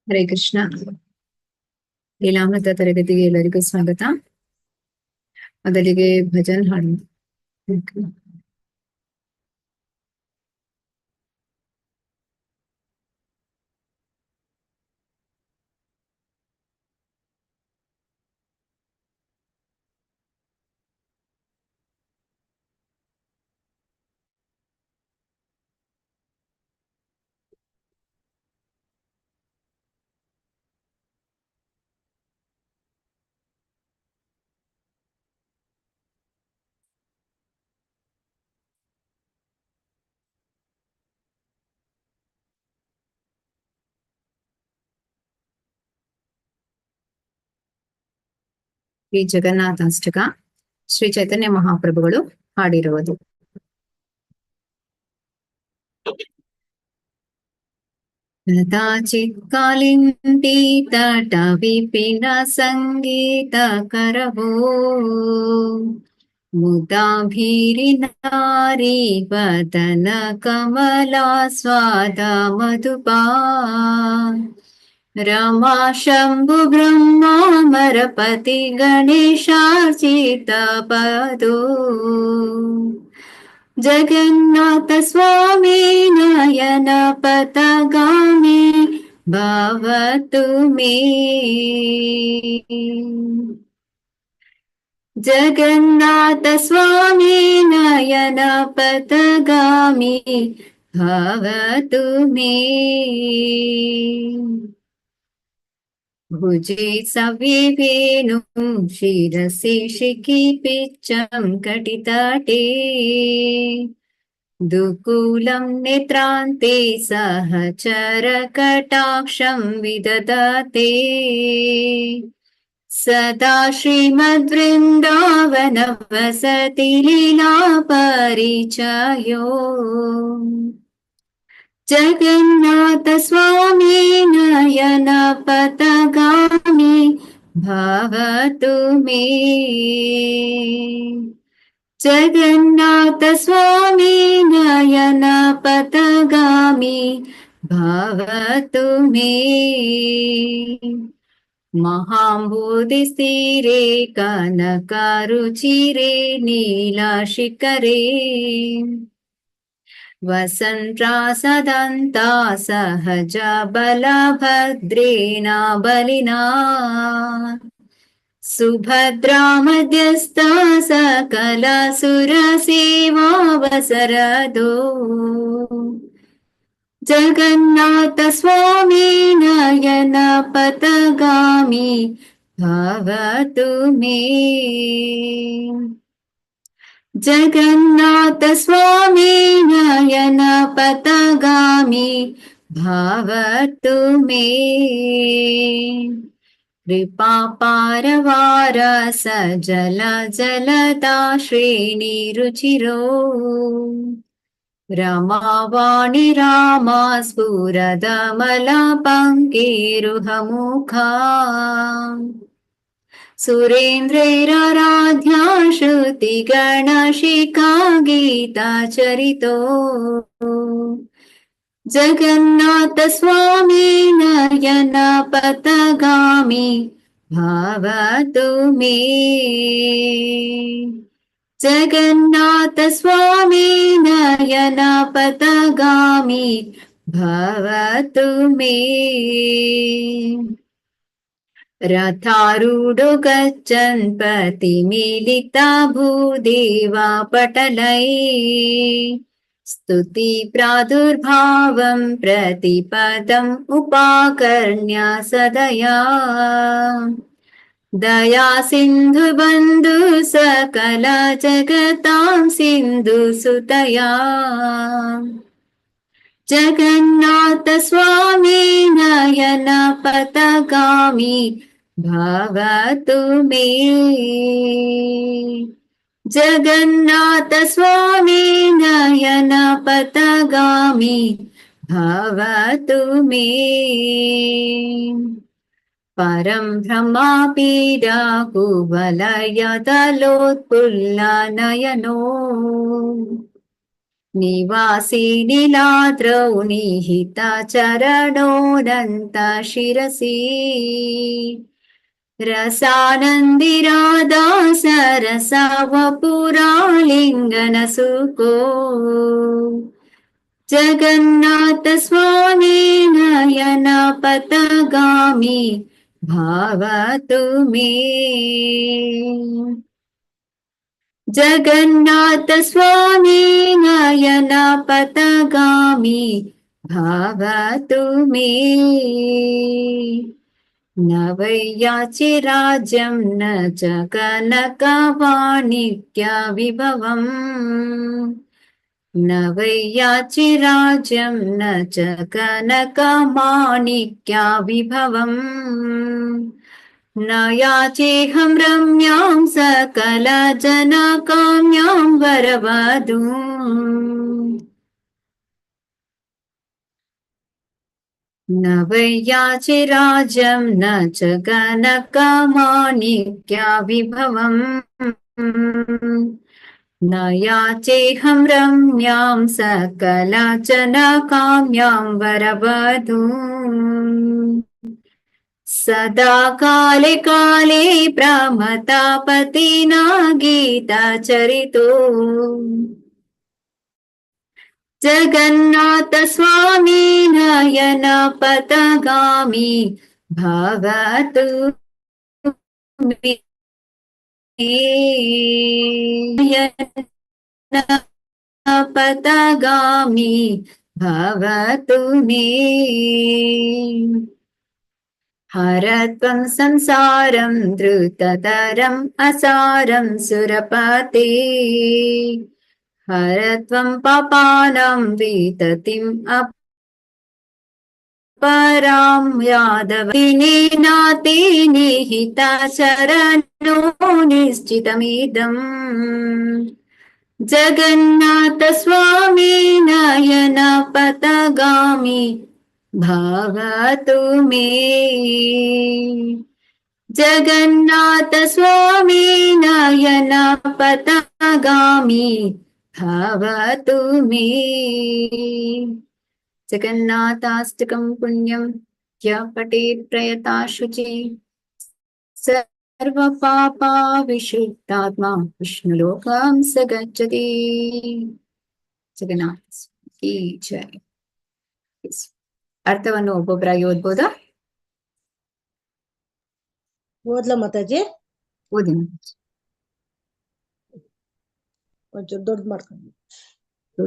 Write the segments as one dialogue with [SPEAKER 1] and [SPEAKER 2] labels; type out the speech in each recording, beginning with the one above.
[SPEAKER 1] ಹರೇ ಕೃಷ್ಣ. ಲೀಲಾಮೃತ ತರಗತಿಗೆ ಎಲ್ಲರಿಗೂ ಸ್ವಾಗತ. ಮೊದಲಿಗೆ ಭಜನ್ ಹಾಡು. ಶ್ರೀ ಜಗನ್ನಾಥಾಷ್ಟಕ ಶ್ರೀ ಚೈತನ್ಯ ಮಹಾಪ್ರಭುಗಳು ಹಾಡಿರುವುದು. ಕದಾಚಿತ್ ಕಾಲಿಂದಿ ತಟ ವಿಪಿನ ಸಂಗೀತ ಕರವೋ ಮುದಾಭೀರಿ ನಾರಿ ವದನ ಕಮಲ ಸ್ವಾದ ಮಧುಪಾ रमा शंभु ब्रह्मामरपति गणेशार्चित पदो जगन्नाथ स्वामी नयन पथगामी भवतु मे। जगन्नाथ स्वामी नयन पथगामी भवतु मे। भुजे सविवेणुं शिरसि शिखिपिच्चं कटितटे दुकूलं नेत्रान्ते सहचरकटाक्षं विदधते सदा श्रीमद्वृन्दावन वसति लीला परिचयो जगन्नाथ स्वामी नयन पथगामी भवतु मे। जगन्नाथ स्वामी नयन पथगामी भवतु मे। महाम्बोधिस्थिरे कनकरुचिरे नीलाशिखरे वसन्त्रासदन्ता सहज बलभद्रेण बलिना सुभद्रा मध्यस्था सकल सुरसेवा वसरदो जगन्नाथ स्वामी नयन पथगामी भवतु मे। जगन्नाथ स्वामी नयन पथगामी भवतु मे। कृपा पारवार सजल जलदा श्रेणी रुचिरो रमावाणि रामा स्फुरदमल पंकेरुहमुखा सुरेन्द्रैराराध्या श्रुति गणशिखा गीता चरितो जगन्नाथ स्वामी नयन पथगामी भवतु मे। जगन्नाथ स्वामी नयन पथगामी भवतु मे। रथारूढो गच्छन् प्रतिमीलिता भूदेवा पटलै स्तुति प्रादुर्भावं प्रतिपदम् उपाकर्ण्य सदया दया सिन्धु बन्धु सकल जगतां सिन्धु सुतया जगन्नाथ स्वामी नयन पथगामी भवतु मे। जगन्नाथ स्वामी नयन पथगामी भवतु मे। परं ब्रह्मा पीडा कुवलयदलोत्फुल्ल नयनो निवासी नीलाद्रौ निहित चरणोऽनन्त शिरसि रसानन्दिराधा सरसवपुरालिङ्गनसुको जगन्नाथ स्वामी नयन पथगामी भावतु मे जगन्नाथ स्वामी नयन पथगामी भावतु मे न वै याचि राज्यं न च कनकवाणिज्यविभवम् न वै याचि राज्यं न च कनकमाणिक्यविभवम् न याचेऽहं रम्यां सकलजनकाम्यां वरवधूम् न वै याचि राज्यं न च कनकमाणिक्यविभवम् न याचेऽहं रम्यां सकलजनकाम्यां वरवधूम् सदा काले काले प्रमथपतिना गीतचरितो जगन्नाथ स्वामी नयन पथगामी भवतु मे नयन पथगामी भवतु मे हरत्वं संसारं द्रुततरम् असारं सुरपते हरत्वं पापानां विततिम् अपरां यादव दिनेनाते निहिता शरणो निश्चितमिदम् जगन्नाथ स्वामी नयन पथगामी भवतु मे जगन्नाथ स्वामी नयन पथगामी भवतु मे जगन्नाथाष्टकं पुण्यं यः पठेत् प्रयताशुचि सर्वपापा विशुद्धात्मा विष्णुलोकं स गच्छति जगन्नाथ की जय ಅರ್ಥವನ್ನು ಒಬ್ಬೊಬ್ಬರಾಗಿ ಓದ್ಬೋದಾ?
[SPEAKER 2] ಓದ್ಲಾ ಮಾತಾಜಿ?
[SPEAKER 1] ಓದಿ.
[SPEAKER 2] ಒಂಚೂರು ದೊಡ್ಡ ಮಾಡ್ಕೊಂಡು.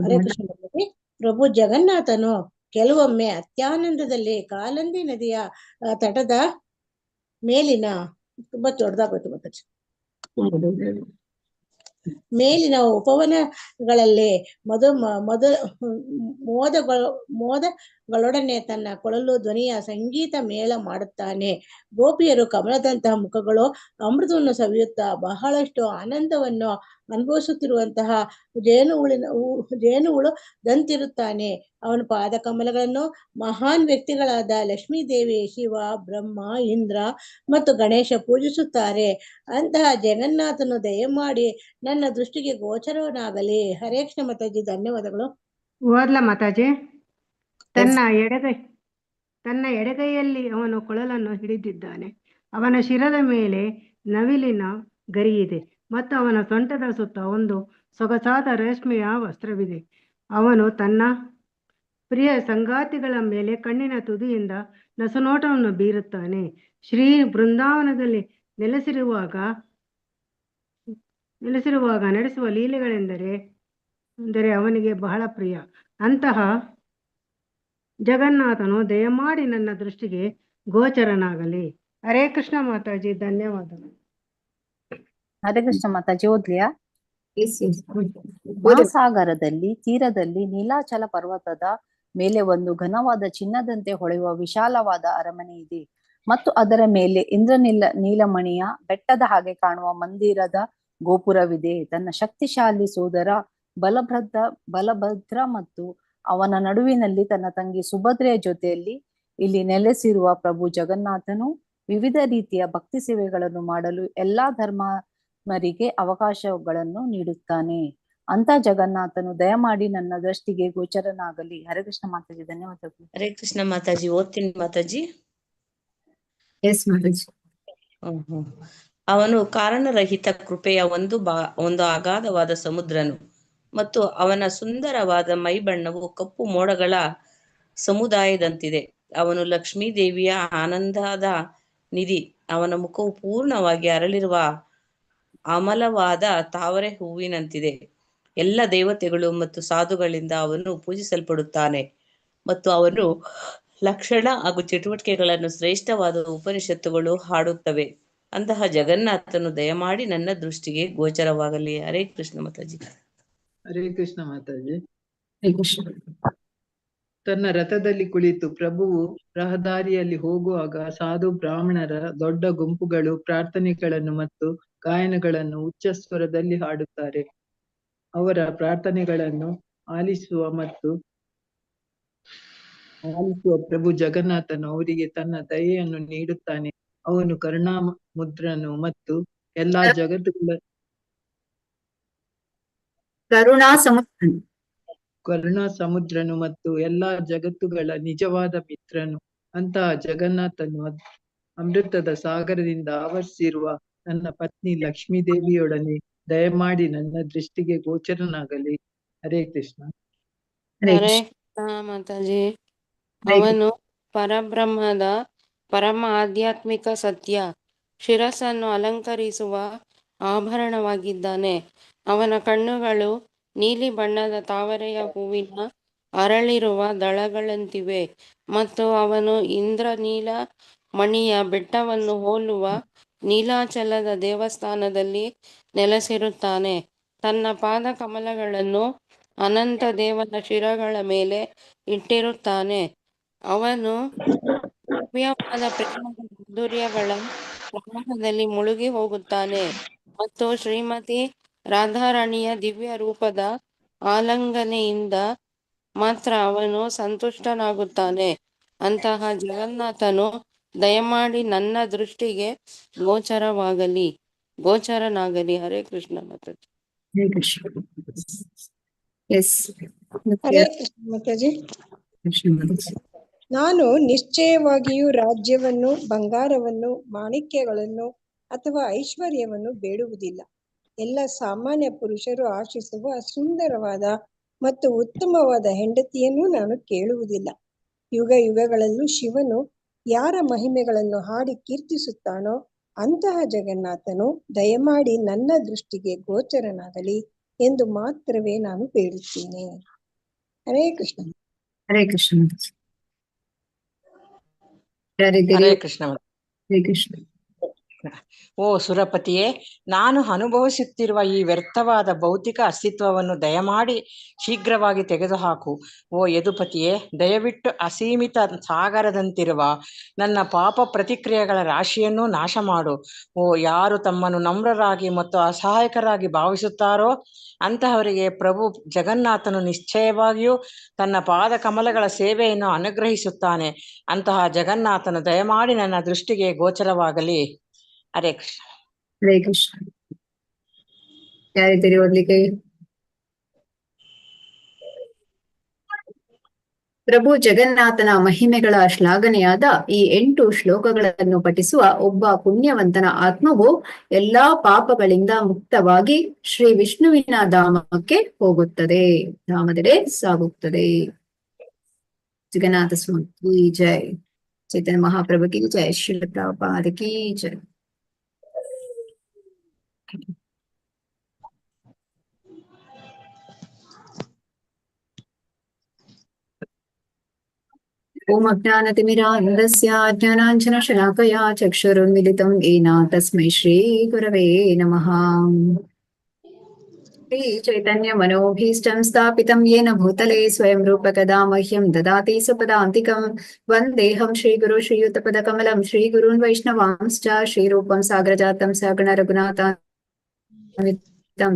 [SPEAKER 2] ಹರೇ ಕೃಷ್ಣ ಮಾತಾಜಿ. ಪ್ರಭು ಜಗನ್ನಾಥನು ಕೆಲವೊಮ್ಮೆ ಅತ್ಯಾನಂದದಲ್ಲಿ ಕಾಲಂದಿ ನದಿಯ ತಟದ ಮೇಲಿನ ತುಂಬಾ ದೊಡ್ಡದಾಗೋಯ್ತು ಮಾತಾಜಿ. ಮೇಲಿನ ಉಪವನಗಳಲ್ಲಿ ಮೋದಗಳೊಡನೆ ತನ್ನ ಕೊಳಲು ಧ್ವನಿಯ ಸಂಗೀತ ಮೇಳ ಮಾಡುತ್ತಾನೆ. ಗೋಪಿಯರು ಕಮಲದಂತಹ ಮುಖಗಳು ಅಮೃತವನ್ನು ಸವಿಯುತ್ತಾ ಬಹಳಷ್ಟು ಆನಂದವನ್ನು ಅನುಭವಿಸುತ್ತಿರುವಂತಹ ಜೇನುಹುಳು ದಂತಿರುತ್ತಾನೆ. ಅವನ ಪಾದ ಕಮಲಗಳನ್ನು ಮಹಾನ್ ವ್ಯಕ್ತಿಗಳಾದ ಲಕ್ಷ್ಮೀದೇವಿ, ಶಿವ, ಬ್ರಹ್ಮ, ಇಂದ್ರ ಮತ್ತು ಗಣೇಶ ಪೂಜಿಸುತ್ತಾರೆ. ಅಂತಹ ಜಗನ್ನಾಥನು ದಯಮಾಡಿ ನನ್ನ ದೃಷ್ಟಿಗೆ ಗೋಚರವನಾಗಲಿ. ಹರೇ ಕೃಷ್ಣ ಮಾತಾಜಿ, ಧನ್ಯವಾದಗಳು.
[SPEAKER 3] ಓದ್ಲಾ ಮಾತಾಜಿ? ತನ್ನ ಎಡಗೈಯಲ್ಲಿ ಅವನು ಕೊಳಲನ್ನು ಹಿಡಿದಿದ್ದಾನೆ. ಅವನ ಶಿರದ ಮೇಲೆ ನವಿಲಿನ ಗರಿಯಿದೆ ಮತ್ತು ಅವನ ಸೊಂಟದ ಸುತ್ತ ಒಂದು ಸೊಗಸಾದ ರೇಷ್ಮೆಯ ವಸ್ತ್ರವಿದೆ. ಅವನು ತನ್ನ ಪ್ರಿಯ ಸಂಗಾತಿಗಳ ಮೇಲೆ ಕಣ್ಣಿನ ತುದಿಯಿಂದ ನಸುನೋಟವನ್ನು ಬೀರುತ್ತಾನೆ. ಶ್ರೀ ಬೃಂದಾವನದಲ್ಲಿ ನೆಲೆಸಿರುವಾಗ ನಡೆಸುವ ಲೀಲೆಗಳೆಂದರೆ ಅವನಿಗೆ ಬಹಳ ಪ್ರಿಯ. ಅಂತಹ ಜಗನ್ನಾಥನು ದಯಮಾಡಿ ನನ್ನ ದೃಷ್ಟಿಗೆ ಗೋಚರನಾಗಲಿ. ಹರೇ ಕೃಷ್ಣ ಮಾತಾಜಿ, ಧನ್ಯವಾದಗಳು.
[SPEAKER 4] ಹರೇ ಕೃಷ್ಣ ಮಾತಾಜಿ, ಓದ್ಲಿಯಾ? ಮಹಾಸಾಗರದಲ್ಲಿ ತೀರದಲ್ಲಿ ನೀಲಾಚಲ ಪರ್ವತದ ಮೇಲೆ ಒಂದು ಘನವಾದ ಚಿನ್ನದಂತೆ ಹೊಳೆಯುವ ವಿಶಾಲವಾದ ಅರಮನೆ ಇದೆ ಮತ್ತು ಅದರ ಮೇಲೆ ನೀಲಮಣಿಯ ಬೆಟ್ಟದ ಹಾಗೆ ಕಾಣುವ ಮಂದಿರದ ಗೋಪುರವಿದೆ. ತನ್ನ ಶಕ್ತಿಶಾಲಿ ಸೋದರ ಬಲಭದ್ರ ಮತ್ತು ಅವನ ನಡುವಿನಲ್ಲಿ ತನ್ನ ತಂಗಿ ಸುಭದ್ರೆಯ ಜೊತೆಯಲ್ಲಿ ಇಲ್ಲಿ ನೆಲೆಸಿರುವ ಪ್ರಭು ಜಗನ್ನಾಥನು ವಿವಿಧ ರೀತಿಯ ಭಕ್ತಿ ಸೇವೆಗಳನ್ನು ಮಾಡಲು ಎಲ್ಲಾ ಧರ್ಮರಿಗೆ ಅವಕಾಶಗಳನ್ನು ನೀಡುತ್ತಾನೆ. ಅಂತ ಜಗನ್ನಾಥನು ದಯಮಾಡಿ ನನ್ನ ದೃಷ್ಟಿಗೆ ಗೋಚರನಾಗಲಿ. ಹರೇ ಕೃಷ್ಣ ಮಾತಾಜಿ, ಧನ್ಯವಾದಗಳು.
[SPEAKER 2] ಹರೇ ಕೃಷ್ಣ ಮಾತಾಜಿ. ಓದ್ತೀನಿ ಮಾತಾಜಿ.
[SPEAKER 1] ಎಸ್ ಮಾತಾಜಿ.
[SPEAKER 2] ಅವನು ಕಾರಣರಹಿತ ಕೃಪೆಯ ಒಂದು ಅಗಾಧವಾದ ಸಮುದ್ರನು, ಮತ್ತು ಅವನ ಸುಂದರವಾದ ಮೈಬಣ್ಣವು ಕಪ್ಪು ಮೋಡಗಳ ಸಮುದಾಯದಂತಿದೆ. ಅವನು ಲಕ್ಷ್ಮೀ ದೇವಿಯ ಆನಂದದ ನಿಧಿ. ಅವನ ಮುಖವು ಪೂರ್ಣವಾಗಿ ಅರಳಿರುವ ಅಮಲವಾದ ತಾವರೆ ಹೂವಿನಂತಿದೆ. ಎಲ್ಲ ದೇವತೆಗಳು ಮತ್ತು ಸಾಧುಗಳಿಂದ ಅವನು ಪೂಜಿಸಲ್ಪಡುತ್ತಾನೆ, ಮತ್ತು ಅವನು ಲಕ್ಷಣ ಹಾಗೂ ಚಟುವಟಿಕೆಗಳನ್ನು ಶ್ರೇಷ್ಠವಾದ ಉಪನಿಷತ್ತುಗಳು ಹಾಡುತ್ತವೆ. ಅಂತಹ ಜಗನ್ನಾಥನು ದಯಮಾಡಿ ನನ್ನ ದೃಷ್ಟಿಗೆ ಗೋಚರವಾಗಲಿ. ಹರೇ ಕೃಷ್ಣ ಮಾತಾಜಿ.
[SPEAKER 5] ಹರೇ ಕೃಷ್ಣ ಮಾತಾಜಿ.
[SPEAKER 1] ಹರೇ ಕೃಷ್ಣ.
[SPEAKER 5] ತನ್ನ ರಥದಲ್ಲಿ ಕುಳಿತು ಪ್ರಭುವು ರಹದಾರಿಯಲ್ಲಿ ಹೋಗುವಾಗ ಸಾಧು ಬ್ರಾಹ್ಮಣರ ದೊಡ್ಡ ಗುಂಪುಗಳು ಪ್ರಾರ್ಥನೆಗಳನ್ನು ಮತ್ತು ಗಾಯನಗಳನ್ನು ಉಚ್ಚ ಸ್ವರದಲ್ಲಿ ಹಾಡುತ್ತಾರೆ. ಅವರ ಪ್ರಾರ್ಥನೆಗಳನ್ನು ಆಲಿಸುವ ಪ್ರಭು ಜಗನ್ನಾಥನು ಅವರಿಗೆ ತನ್ನ ದಯೆಯನ್ನು ನೀಡುತ್ತಾನೆ. ಅವನು ಕರುಣಾಮುದ್ರನು ಮತ್ತು ಎಲ್ಲಾ ಕರುಣಾ ಸಮುದ್ರನು ಮತ್ತು ಎಲ್ಲಾ ಜಗತ್ತುಗಳ ನಿಜವಾದ ಮಿತ್ರನು. ಅಂತಹ ಜಗನ್ನಾಥನು ಅಮೃತದ ಸಾಗರದಿಂದ ಆವರಿಸಿರುವ ನನ್ನ ಪತ್ನಿ ಲಕ್ಷ್ಮೀ ದೇವಿಯೊಡನೆ ದಯಮಾಡಿ ನನ್ನ ದೃಷ್ಟಿಗೆ ಗೋಚರನಾಗಲಿ. ಹರೇ ಕೃಷ್ಣ.
[SPEAKER 6] ಹರೇ ಮಾತಾಜಿ. ಅವನು ಪರಬ್ರಹ್ಮದ ಪರಮ ಆಧ್ಯಾತ್ಮಿಕ ಸತ್ಯ, ಶಿರಸ್ಸನ್ನು ಅಲಂಕರಿಸುವ ಆಭರಣವಾಗಿದ್ದಾನೆ. ಅವನ ಕಣ್ಣುಗಳು ನೀಲಿ ಬಣ್ಣದ ತಾವರೆಯ ಹೂವಿನ ಅರಳಿರುವ ದಳಗಳಂತಿವೆ, ಮತ್ತು ಅವನು ಇಂದ್ರನೀಲ ಮಣಿಯ ಬೆಟ್ಟವನ್ನು ಹೋಲುವ ನೀಲಾಚಲದ ದೇವಸ್ಥಾನದಲ್ಲಿ ನೆಲೆಸಿರುತ್ತಾನೆ. ತನ್ನ ಪಾದ ಕಮಲಗಳನ್ನು ಅನಂತ ದೇವರ ಶಿರಗಳ ಮೇಲೆ ಇಟ್ಟಿರುತ್ತಾನೆ. ಅವನು ದಿವ್ಯವಾದ ಪ್ರೇಮದ ಮಾಧುರ್ಯಗಳ ಪ್ರವಾಹದಲ್ಲಿ ಮುಳುಗಿ ಹೋಗುತ್ತಾನೆ, ಮತ್ತು ಶ್ರೀಮತಿ ರಾಧಾರಾಣಿಯ ದಿವ್ಯ ರೂಪದ ಆಲಂಘನೆಯಿಂದ ಮಾತ್ರ ಅವನು ಸಂತುಷ್ಟನಾಗುತ್ತಾನೆ. ಅಂತಹ ಜಗನ್ನಾಥನು ದಯಮಾಡಿ ನನ್ನ ದೃಷ್ಟಿಗೆ ಗೋಚರನಾಗಲಿ. ಹರೇ ಕೃಷ್ಣ ಮಾತಾಜಿ.
[SPEAKER 1] ಹರೇ ಕೃಷ್ಣ. ಎಸ್
[SPEAKER 7] ಹರೇ ಕೃಷ್ಣ ಮಾತಾಜಿ.
[SPEAKER 1] ಕೃಷ್ಣ ಮಾತಾಜಿ.
[SPEAKER 7] ನಾನು ನಿಶ್ಚಯವಾಗಿಯೂ ರಾಜ್ಯವನ್ನು, ಬಂಗಾರವನ್ನು, ಮಾಣಿಕ್ಯಗಳನ್ನು ಅಥವಾ ಐಶ್ವರ್ಯವನ್ನು ಬೇಡುವುದಿಲ್ಲ. ಎಲ್ಲ ಸಾಮಾನ್ಯ ಪುರುಷರು ಆಶಿಸುವ ಸುಂದರವಾದ ಮತ್ತು ಉತ್ತಮವಾದ ಹೆಂಡತಿಯನ್ನು ನಾನು ಕೇಳುವುದಿಲ್ಲ. ಯುಗ ಯುಗಗಳಲ್ಲೂ ಶಿವನು ಯಾರ ಮಹಿಮೆಗಳನ್ನು ಹಾಡಿ ಕೀರ್ತಿಸುತ್ತಾನೋ ಅಂತಹ ಜಗನ್ನಾಥನು ದಯಮಾಡಿ ನನ್ನ ದೃಷ್ಟಿಗೆ ಗೋಚರನಾಗಲಿ ಎಂದು ಮಾತ್ರವೇ ನಾನು ಬೇಡುತ್ತೇನೆ. ಹರೇ ಕೃಷ್ಣ.
[SPEAKER 1] ಹರೇ ಕೃಷ್ಣ. ಯಾರಿದ್ದೀರಿ?
[SPEAKER 8] ಹರೇ ಕೃಷ್ಣ.
[SPEAKER 1] ಹರೇ ಕೃಷ್ಣ.
[SPEAKER 8] ಓ ಸುರಪತಿಯೇ, ನಾನು ಅನುಭವಿಸುತ್ತಿರುವ ಈ ವ್ಯರ್ಥವಾದ ಭೌತಿಕ ಅಸ್ತಿತ್ವವನ್ನು ದಯಮಾಡಿ ಶೀಘ್ರವಾಗಿ ತೆಗೆದುಹಾಕು. ಓ ಯದುಪತಿಯೇ, ದಯವಿಟ್ಟು ಅಸೀಮಿತ ಸಾಗರದಂತಿರುವ ನನ್ನ ಪಾಪ ಪ್ರತಿಕ್ರಿಯೆಗಳ ರಾಶಿಯನ್ನು ನಾಶ ಮಾಡು. ಓ ಯಾರು ತಮ್ಮನ್ನು ನಮ್ರರಾಗಿ ಮತ್ತು ಅಸಹಾಯಕರಾಗಿ ಭಾವಿಸುತ್ತಾರೋ ಅಂತಹವರಿಗೆ ಪ್ರಭು ಜಗನ್ನಾಥನು ನಿಶ್ಚಯವಾಗಿಯೂ ತನ್ನ ಪಾದ ಕಮಲಗಳ ಸೇವೆಯನ್ನು ಅನುಗ್ರಹಿಸುತ್ತಾನೆ. ಅಂತಹ ಜಗನ್ನಾಥನು ದಯಮಾಡಿ ನನ್ನ ದೃಷ್ಟಿಗೆ ಗೋಚರವಾಗಲಿ. ಹರೇ ಕೃಷ್ಣ.
[SPEAKER 1] ಹರೇ ಕೃಷ್ಣ. ಯಾರಿದ್ದೀರಿ ಓದ್ಲಿಕ್ಕೆ? ಪ್ರಭು ಜಗನ್ನಾಥನ ಮಹಿಮೆಗಳ ಶ್ಲಾಘನೆಯಾದ ಈ 8 ಶ್ಲೋಕಗಳನ್ನು ಪಠಿಸುವ ಒಬ್ಬ ಪುಣ್ಯವಂತನ ಆತ್ಮವು ಎಲ್ಲಾ ಪಾಪಗಳಿಂದ ಮುಕ್ತವಾಗಿ ಶ್ರೀ ವಿಷ್ಣುವಿನ ಧಾಮಕ್ಕೆ ಹೋಗುತ್ತದೆ, ಧಾಮದೆಡೆ ಸಾಗುತ್ತದೆ. ಜಗನ್ನಾಥ ಸ್ವಾಮಿ ಜೈ. ಚೈತನ್ಯ ಮಹಾಪ್ರಭು ಕಿ ಜೈ. ಶ್ರೀಲ ಪ್ರಭುಪಾದ ಕಿ ಜೈ. ಓಂ ಅಜ್ಞಾನತಿಮಿರಾಂಧಸ್ಯ ಜ್ಞಾನಾಂಜನಶಲಾಕಯಾ ಚಕ್ಷುರುನ್ಮಿಲಿತಂ ಯೇನ ತಸ್ಮೈ ಶ್ರೀ ಗುರವೇ ನಮಃ. ಶ್ರೀ ಚೈತನ್ಯ ಮನೋಭೀಷ್ಟಂ ಸ್ಥಾಪಿತಂ ಯೇನ ಭೂತಲೆ ಸ್ವಯಂ ರೂಪ ಕದಾ ಮಹ್ಯಂ ದದಾತಿ ಸ್ವಪದಾಂತಿಕಂ. ವಂದೇಹಂ ಶ್ರೀಗುರು ಶ್ರೀಯುತಪದಕಮಲಂ ಶ್ರೀಗುರುನ್ ವೈಷ್ಣವಾಂಶ್ಚ ಶ್ರೀರೂಪಂ ಸಾಗರಜಾತಂ ಸಗಣ ರಘುನಾಥಾನ್ವಿತಂ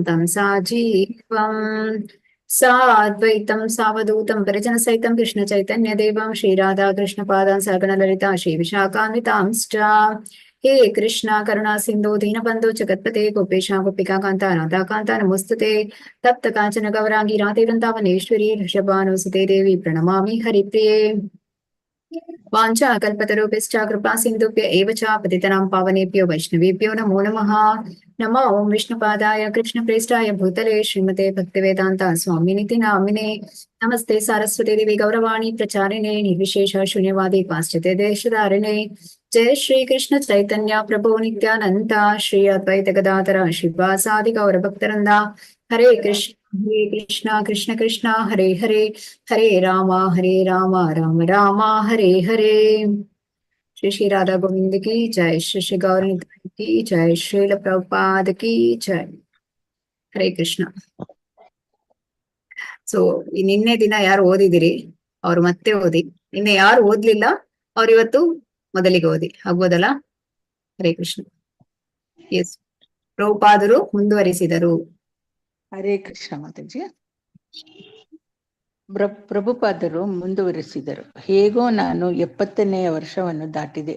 [SPEAKER 1] ತಂ ಸಾಜೀವಂ ಸಾದ್ವೈತಂ ಸಾವಧೂತಂ ಪರಿಜನ ಸಹಿತಂ ಕೃಷ್ಣ ಚೈತನ್ಯ ದೇವಂ ಶ್ರೀ ರಾಧಾ ಕೃಷ್ಣ ಪಾದಾನ್ ಸಗಣ ಲಲಿತಾ ಶ್ರೀ ವಿಶಾಖಾನ್ವಿತಾಂಶ್ಚ हे कृष्ण करुणा सिन्धु दीनबन्धु जगत्पते गोपेश गोपिका कान्ता राधा कान्ता नमोस्तुते तप्त काञ्चन गौराङ्गी राधे वृन्दावनेश्वरी वृषभानुसुते देवी प्रणमामि हरिप्रिये वाञ्छाकल्पतरुभ्यश्च कृपा सिन्धुभ्य एव च पतितनां पावनेभ्यो वैष्णवेभ्यो नमो नमः। नमो ॐ विष्णुपादाय कृष्णप्रेष्ठाय भूतले श्रीमते भक्तिवेदान्त स्वामिनिति नामिने नमस्ते सारस्वती देवी गौरवाणी प्रचारिणे निर्विशेष शून्यवादी पाश्चात्य देशधारिणे जय श्री कृष्ण चैतन्य प्रभु नित्यानंद श्री अद्वैत गदाधर श्रीवासादि गौरभक्तवृंदा हरे कृष्ण कृष्ण कृष्ण हरे हरे हरे राम राम राम हरे हरे। श्री श्री राधा गोविंद की जय, श्री श्री गौर निताई की जय, श्रील प्रभुपाद की जय। ಹರೇ ಕೃಷ್ಣ. ಸೊ ನಿನ್ನೆ ದಿನ ಯಾರು ಓದಿದಿರಿ ಅವ್ರು ಮತ್ತೆ ಓದಿ, ನಿನ್ನೆ ಯಾರು ಓದ್ಲಿಲ್ಲ ಅವ್ರು ಇವತ್ತು ಮೊದಲಿಗೆ ಓದಿ ಆಗ್ಬೋದಲ್ಲ. ಹರೇ ಕೃಷ್ಣ. ಎಸ್, ಪ್ರಭುಪಾದರು ಮುಂದುವರಿಸಿದರು.
[SPEAKER 9] ಹರೇ ಕೃಷ್ಣ ಮಾತಾಜಿ. ಪ್ರಭುಪಾದರು ಮುಂದುವರಿಸಿದರು. ಹೇಗೋ ನಾನು 70ನೇ ವರ್ಷವನ್ನು ದಾಟಿದೆ.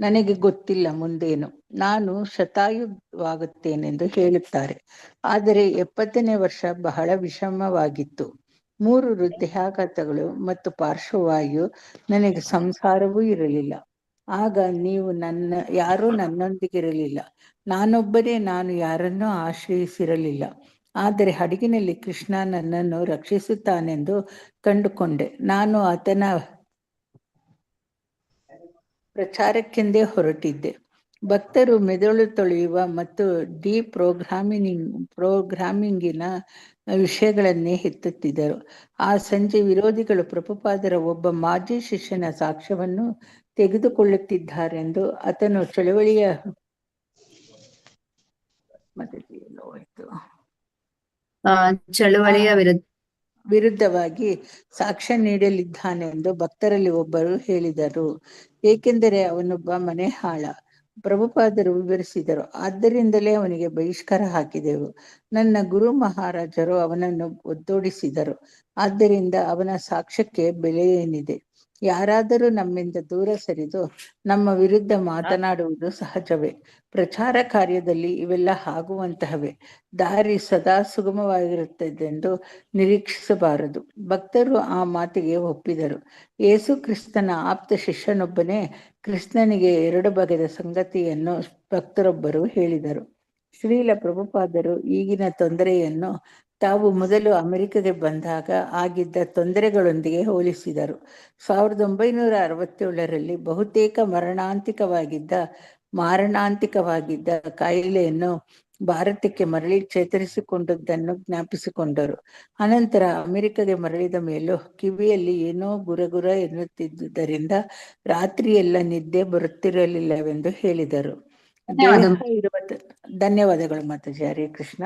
[SPEAKER 9] ನನಗೆ ಗೊತ್ತಿಲ್ಲ ಮುಂದೇನು. ನಾನು ಶತಾಯುವಾಗುತ್ತೇನೆಂದು ಹೇಳುತ್ತಾರೆ. ಆದರೆ 70ನೇ ವರ್ಷ ಬಹಳ ವಿಷಮವಾಗಿತ್ತು. 3 ಹೃದಯಾಘಾತಗಳು ಮತ್ತು ಪಾರ್ಶ್ವವಾಯು. ನನಗೆ ಸಂಸಾರವೂ ಇರಲಿಲ್ಲ. ಆಗ ಯಾರೂ ನನ್ನೊಂದಿಗಿರಲಿಲ್ಲ. ನಾನೊಬ್ಬರೇ, ನಾನು ಯಾರನ್ನೂ ಆಶ್ರಯಿಸಿರಲಿಲ್ಲ. ಆದರೆ ಹಡಗಿನಲ್ಲಿ ಕೃಷ್ಣ ನನ್ನನ್ನು ರಕ್ಷಿಸುತ್ತಾನೆಂದು ಕಂಡುಕೊಂಡೆ. ನಾನು ಆತನ ಪ್ರಚಾರಕ್ಕೆಂದೇ ಹೊರಟಿದ್ದೆ. ಭಕ್ತರು ಮೆದುಳು ತೊಳೆಯುವ ಮತ್ತು ಪ್ರೋಗ್ರಾಮಿಂಗಿನ ವಿಷಯಗಳನ್ನೇ ಎತ್ತುತ್ತಿದ್ದರು. ಆ ಸಂಜೆ ವಿರೋಧಿಗಳು ಪ್ರಭುಪಾದರ ಒಬ್ಬ ಮಾಜಿ ಶಿಷ್ಯನ ಸಾಕ್ಷ್ಯವನ್ನು ತೆಗೆದುಕೊಳ್ಳುತ್ತಿದ್ದಾರೆಂದು ಆತನು
[SPEAKER 1] ಚಳುವಳಿಯ
[SPEAKER 9] ವಿರುದ್ಧವಾಗಿ ಸಾಕ್ಷ್ಯ ನೀಡಲಿದ್ದಾನೆಂದು ಭಕ್ತರಲ್ಲಿ ಒಬ್ಬರು ಹೇಳಿದರು. ಏಕೆಂದರೆ ಅವನೊಬ್ಬ ಮನೆ ಹಾಳ. ಪ್ರಭುಪಾದರು ವಿವರಿಸಿದರು. ಆದ್ದರಿಂದಲೇ ಅವನಿಗೆ ಬಹಿಷ್ಕಾರ ಹಾಕಿದೆವು. ನನ್ನ ಗುರು ಮಹಾರಾಜರು ಅವನನ್ನು ಒದ್ದೋಡಿಸಿದರು. ಆದ್ದರಿಂದ ಅವನ ಸಾಕ್ಷ್ಯಕ್ಕೆ ಬೆಲೆ ಏನಿದೆ? ಯಾರಾದರೂ ನಮ್ಮಿಂದ ದೂರ ಸರಿದು ನಮ್ಮ ವಿರುದ್ಧ ಮಾತನಾಡುವುದು ಸಹಜವೇ. ಪ್ರಚಾರ ಕಾರ್ಯದಲ್ಲಿ ಇವೆಲ್ಲ ಆಗುವಂತಹವೇ. ದಾರಿ ಸದಾ ಸುಗಮವಾಗಿರುತ್ತದೆಂದು ನಿರೀಕ್ಷಿಸಬಾರದು. ಭಕ್ತರು ಆ ಮಾತಿಗೆ ಒಪ್ಪಿದರು. ಯೇಸು ಕ್ರಿಸ್ತನ ಆಪ್ತ ಶಿಷ್ಯನೊಬ್ಬನೇ ಕೃಷ್ಣನಿಗೆ 2 ಬಗೆಯ ಸಂಗತಿಯನ್ನು ಭಕ್ತರೊಬ್ಬರು ಹೇಳಿದರು. ಶ್ರೀಲ ಪ್ರಭುಪಾದರು ಈಗಿನ ತೊಂದರೆಯನ್ನು ತಾವು ಮೊದಲು ಅಮೆರಿಕಗೆ ಬಂದಾಗ ಆಗಿದ್ದ ತೊಂದರೆಗಳೊಂದಿಗೆ ಹೋಲಿಸಿದರು. 1967ರಲ್ಲಿ ಬಹುತೇಕ ಮಾರಣಾಂತಿಕವಾಗಿದ್ದ ಕಾಯಿಲೆಯನ್ನು ಭಾರತಕ್ಕೆ ಮರಳಿ ಚೇತರಿಸಿಕೊಂಡದ್ದನ್ನು ಜ್ಞಾಪಿಸಿಕೊಂಡರು. ಅನಂತರ ಅಮೆರಿಕಗೆ ಮರಳಿದ ಮೇಲೂ ಕಿವಿಯಲ್ಲಿ ಏನೋ ಗುರಗುರ ಎನ್ನುತ್ತಿದ್ದುದರಿಂದ ರಾತ್ರಿಯೆಲ್ಲ ನಿದ್ದೆ ಬರುತ್ತಿರಲಿಲ್ಲವೆಂದು ಹೇಳಿದರು. ಧನ್ಯವಾದಗಳು ಮಾತಾಜಿ. ಹರೇ ಕೃಷ್ಣ.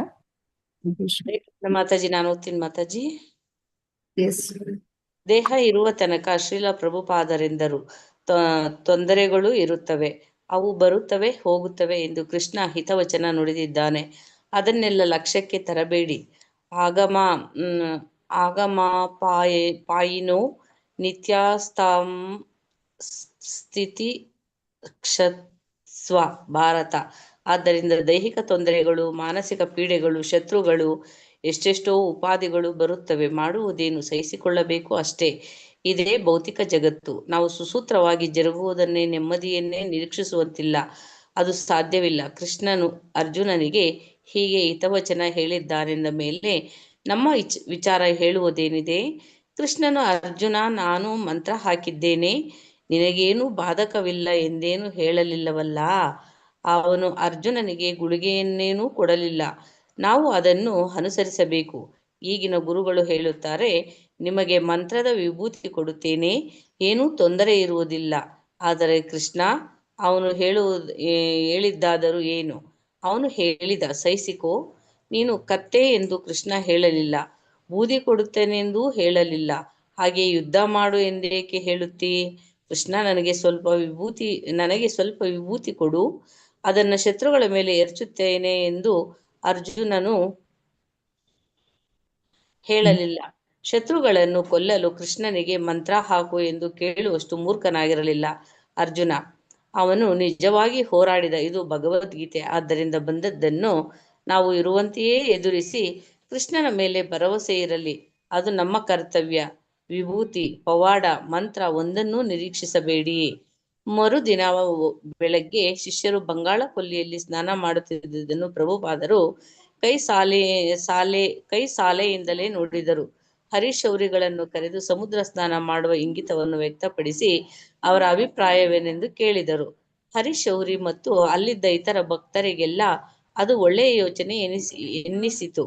[SPEAKER 6] ಮಾತಾಜಿ, ನಾನು ಓದ್ತೀನಿ ಮಾತಾಜಿ. ದೇಹ ಇರುವ ತನಕ ಶ್ರೀಲ ಪ್ರಭುಪಾದರೆಂದರು ತೊಂದರೆಗಳು ಇರುತ್ತವೆ, ಅವು ಬರುತ್ತವೆ ಹೋಗುತ್ತವೆ ಎಂದು ಕೃಷ್ಣ ಹಿತವಚನ ನುಡಿದಿದ್ದಾನೆ. ಅದನ್ನೆಲ್ಲ ಲಕ್ಷ್ಯಕ್ಕೆ ತರಬೇಡಿ. ಆಗಮಾಪಾಯಿನೋ ನಿತ್ಯಾಸ್ತಾಂ ಸ್ಥಿತಿ ಕ್ಷತ್ಸ್ವ ಭಾರತ. ಆದ್ದರಿಂದ ದೈಹಿಕ ತೊಂದರೆಗಳು, ಮಾನಸಿಕ ಪೀಡೆಗಳು, ಶತ್ರುಗಳು, ಎಷ್ಟೆಷ್ಟೋ ಉಪಾಧಿಗಳು ಬರುತ್ತವೆ. ಮಾಡುವುದೇನು? ಸಹಿಸಿಕೊಳ್ಳಬೇಕು ಅಷ್ಟೇ. ಇದೇ ಭೌತಿಕ ಜಗತ್ತು. ನಾವು ಸುಸೂತ್ರವಾಗಿ ಜರುಗುವುದನ್ನೇ, ನೆಮ್ಮದಿಯನ್ನೇ ನಿರೀಕ್ಷಿಸುವಂತಿಲ್ಲ. ಅದು ಸಾಧ್ಯವಿಲ್ಲ. ಕೃಷ್ಣನು ಅರ್ಜುನನಿಗೆ ಹೀಗೆ ಹಿತವಚನ ಹೇಳಿದ್ದಾನೆಂದ ಮೇಲೆ ನಮ್ಮ ವಿಚಾರ ಹೇಳುವುದೇನಿದೆ? ಕೃಷ್ಣನು ಅರ್ಜುನ, ನಾನು ಮಂತ್ರ ಹಾಕಿದ್ದೇನೆ, ನಿನಗೇನು ಬಾಧಕವಿಲ್ಲ ಎಂದೇನು ಹೇಳಲಿಲ್ಲವಲ್ಲ. ಅವನು ಅರ್ಜುನನಿಗೆ ಗುಳಿಗೆಯನ್ನೇನೂ ಕೊಡಲಿಲ್ಲ. ನಾವು ಅದನ್ನು ಅನುಸರಿಸಬೇಕು. ಈಗಿನ ಗುರುಗಳು ಹೇಳುತ್ತಾರೆ, ನಿಮಗೆ ಮಂತ್ರದ ವಿಭೂತಿ ಕೊಡುತ್ತೇನೆ, ಏನೂ ತೊಂದರೆ ಇರುವುದಿಲ್ಲ. ಆದರೆ ಕೃಷ್ಣ ಅವನು ಹೇಳಿದ್ದಾದರೂ ಏನು? ಅವನು ಹೇಳಿದ, ಸಹಿಸಿಕೋ, ನೀನು ಕತ್ತೆ ಎಂದು ಕೃಷ್ಣ ಹೇಳಲಿಲ್ಲ. ಬೂದಿ ಕೊಡುತ್ತೇನೆಂದೂ ಹೇಳಲಿಲ್ಲ. ಹಾಗೆ ಯುದ್ಧ ಮಾಡು ಎಂದೇಕೆ ಹೇಳುತ್ತೀ? ಕೃಷ್ಣ, ನನಗೆ ಸ್ವಲ್ಪ ವಿಭೂತಿ ಕೊಡು, ಅದನ್ನು ಶತ್ರುಗಳ ಮೇಲೆ ಎರಚುತ್ತೇನೆ ಎಂದು ಅರ್ಜುನನು ಹೇಳಲಿಲ್ಲ. ಶತ್ರುಗಳನ್ನು ಕೊಲ್ಲಲು ಕೃಷ್ಣನಿಗೆ ಮಂತ್ರ ಹಾಕು ಎಂದು ಕೇಳುವಷ್ಟು ಮೂರ್ಖನಾಗಿರಲಿಲ್ಲ ಅರ್ಜುನ. ಅವನು ನಿಜವಾಗಿ ಹೋರಾಡಿದ. ಇದು ಭಗವದ್ಗೀತೆ. ಆದ್ದರಿಂದ ಬಂದದ್ದನ್ನು ನಾವು ಇರುವಂತೆಯೇ ಎದುರಿಸಿ ಕೃಷ್ಣನ ಮೇಲೆ ಭರವಸೆ ಇರಲಿ. ಅದು ನಮ್ಮ ಕರ್ತವ್ಯ. ವಿಭೂತಿ, ಪವಾಡ, ಮಂತ್ರ ಒಂದನ್ನೂ ನಿರೀಕ್ಷಿಸಬೇಡಿ. ಮರುದಿನ ಬೆಳಗ್ಗೆ ಶಿಷ್ಯರು ಬಂಗಾಳ ಕೊಲ್ಲಿಯಲ್ಲಿ ಸ್ನಾನ ಮಾಡುತ್ತಿದ್ದುದನ್ನು ಪ್ರಭುಪಾದರು ಕೈ ಸಾಲೆಯಿಂದಲೇ ನೋಡಿದರು. ಹರಿಶೌರಿಗಳನ್ನು ಕರೆದು ಸಮುದ್ರ ಸ್ನಾನ ಮಾಡುವ ಇಂಗಿತವನ್ನು ವ್ಯಕ್ತಪಡಿಸಿ ಅವರ ಅಭಿಪ್ರಾಯವೇನೆಂದು ಕೇಳಿದರು. ಹರಿಶೌರಿ ಮತ್ತು ಅಲ್ಲಿದ್ದ ಇತರ ಭಕ್ತರಿಗೆಲ್ಲ ಅದು ಒಳ್ಳೆಯ ಯೋಚನೆ ಎನ್ನಿಸಿತು.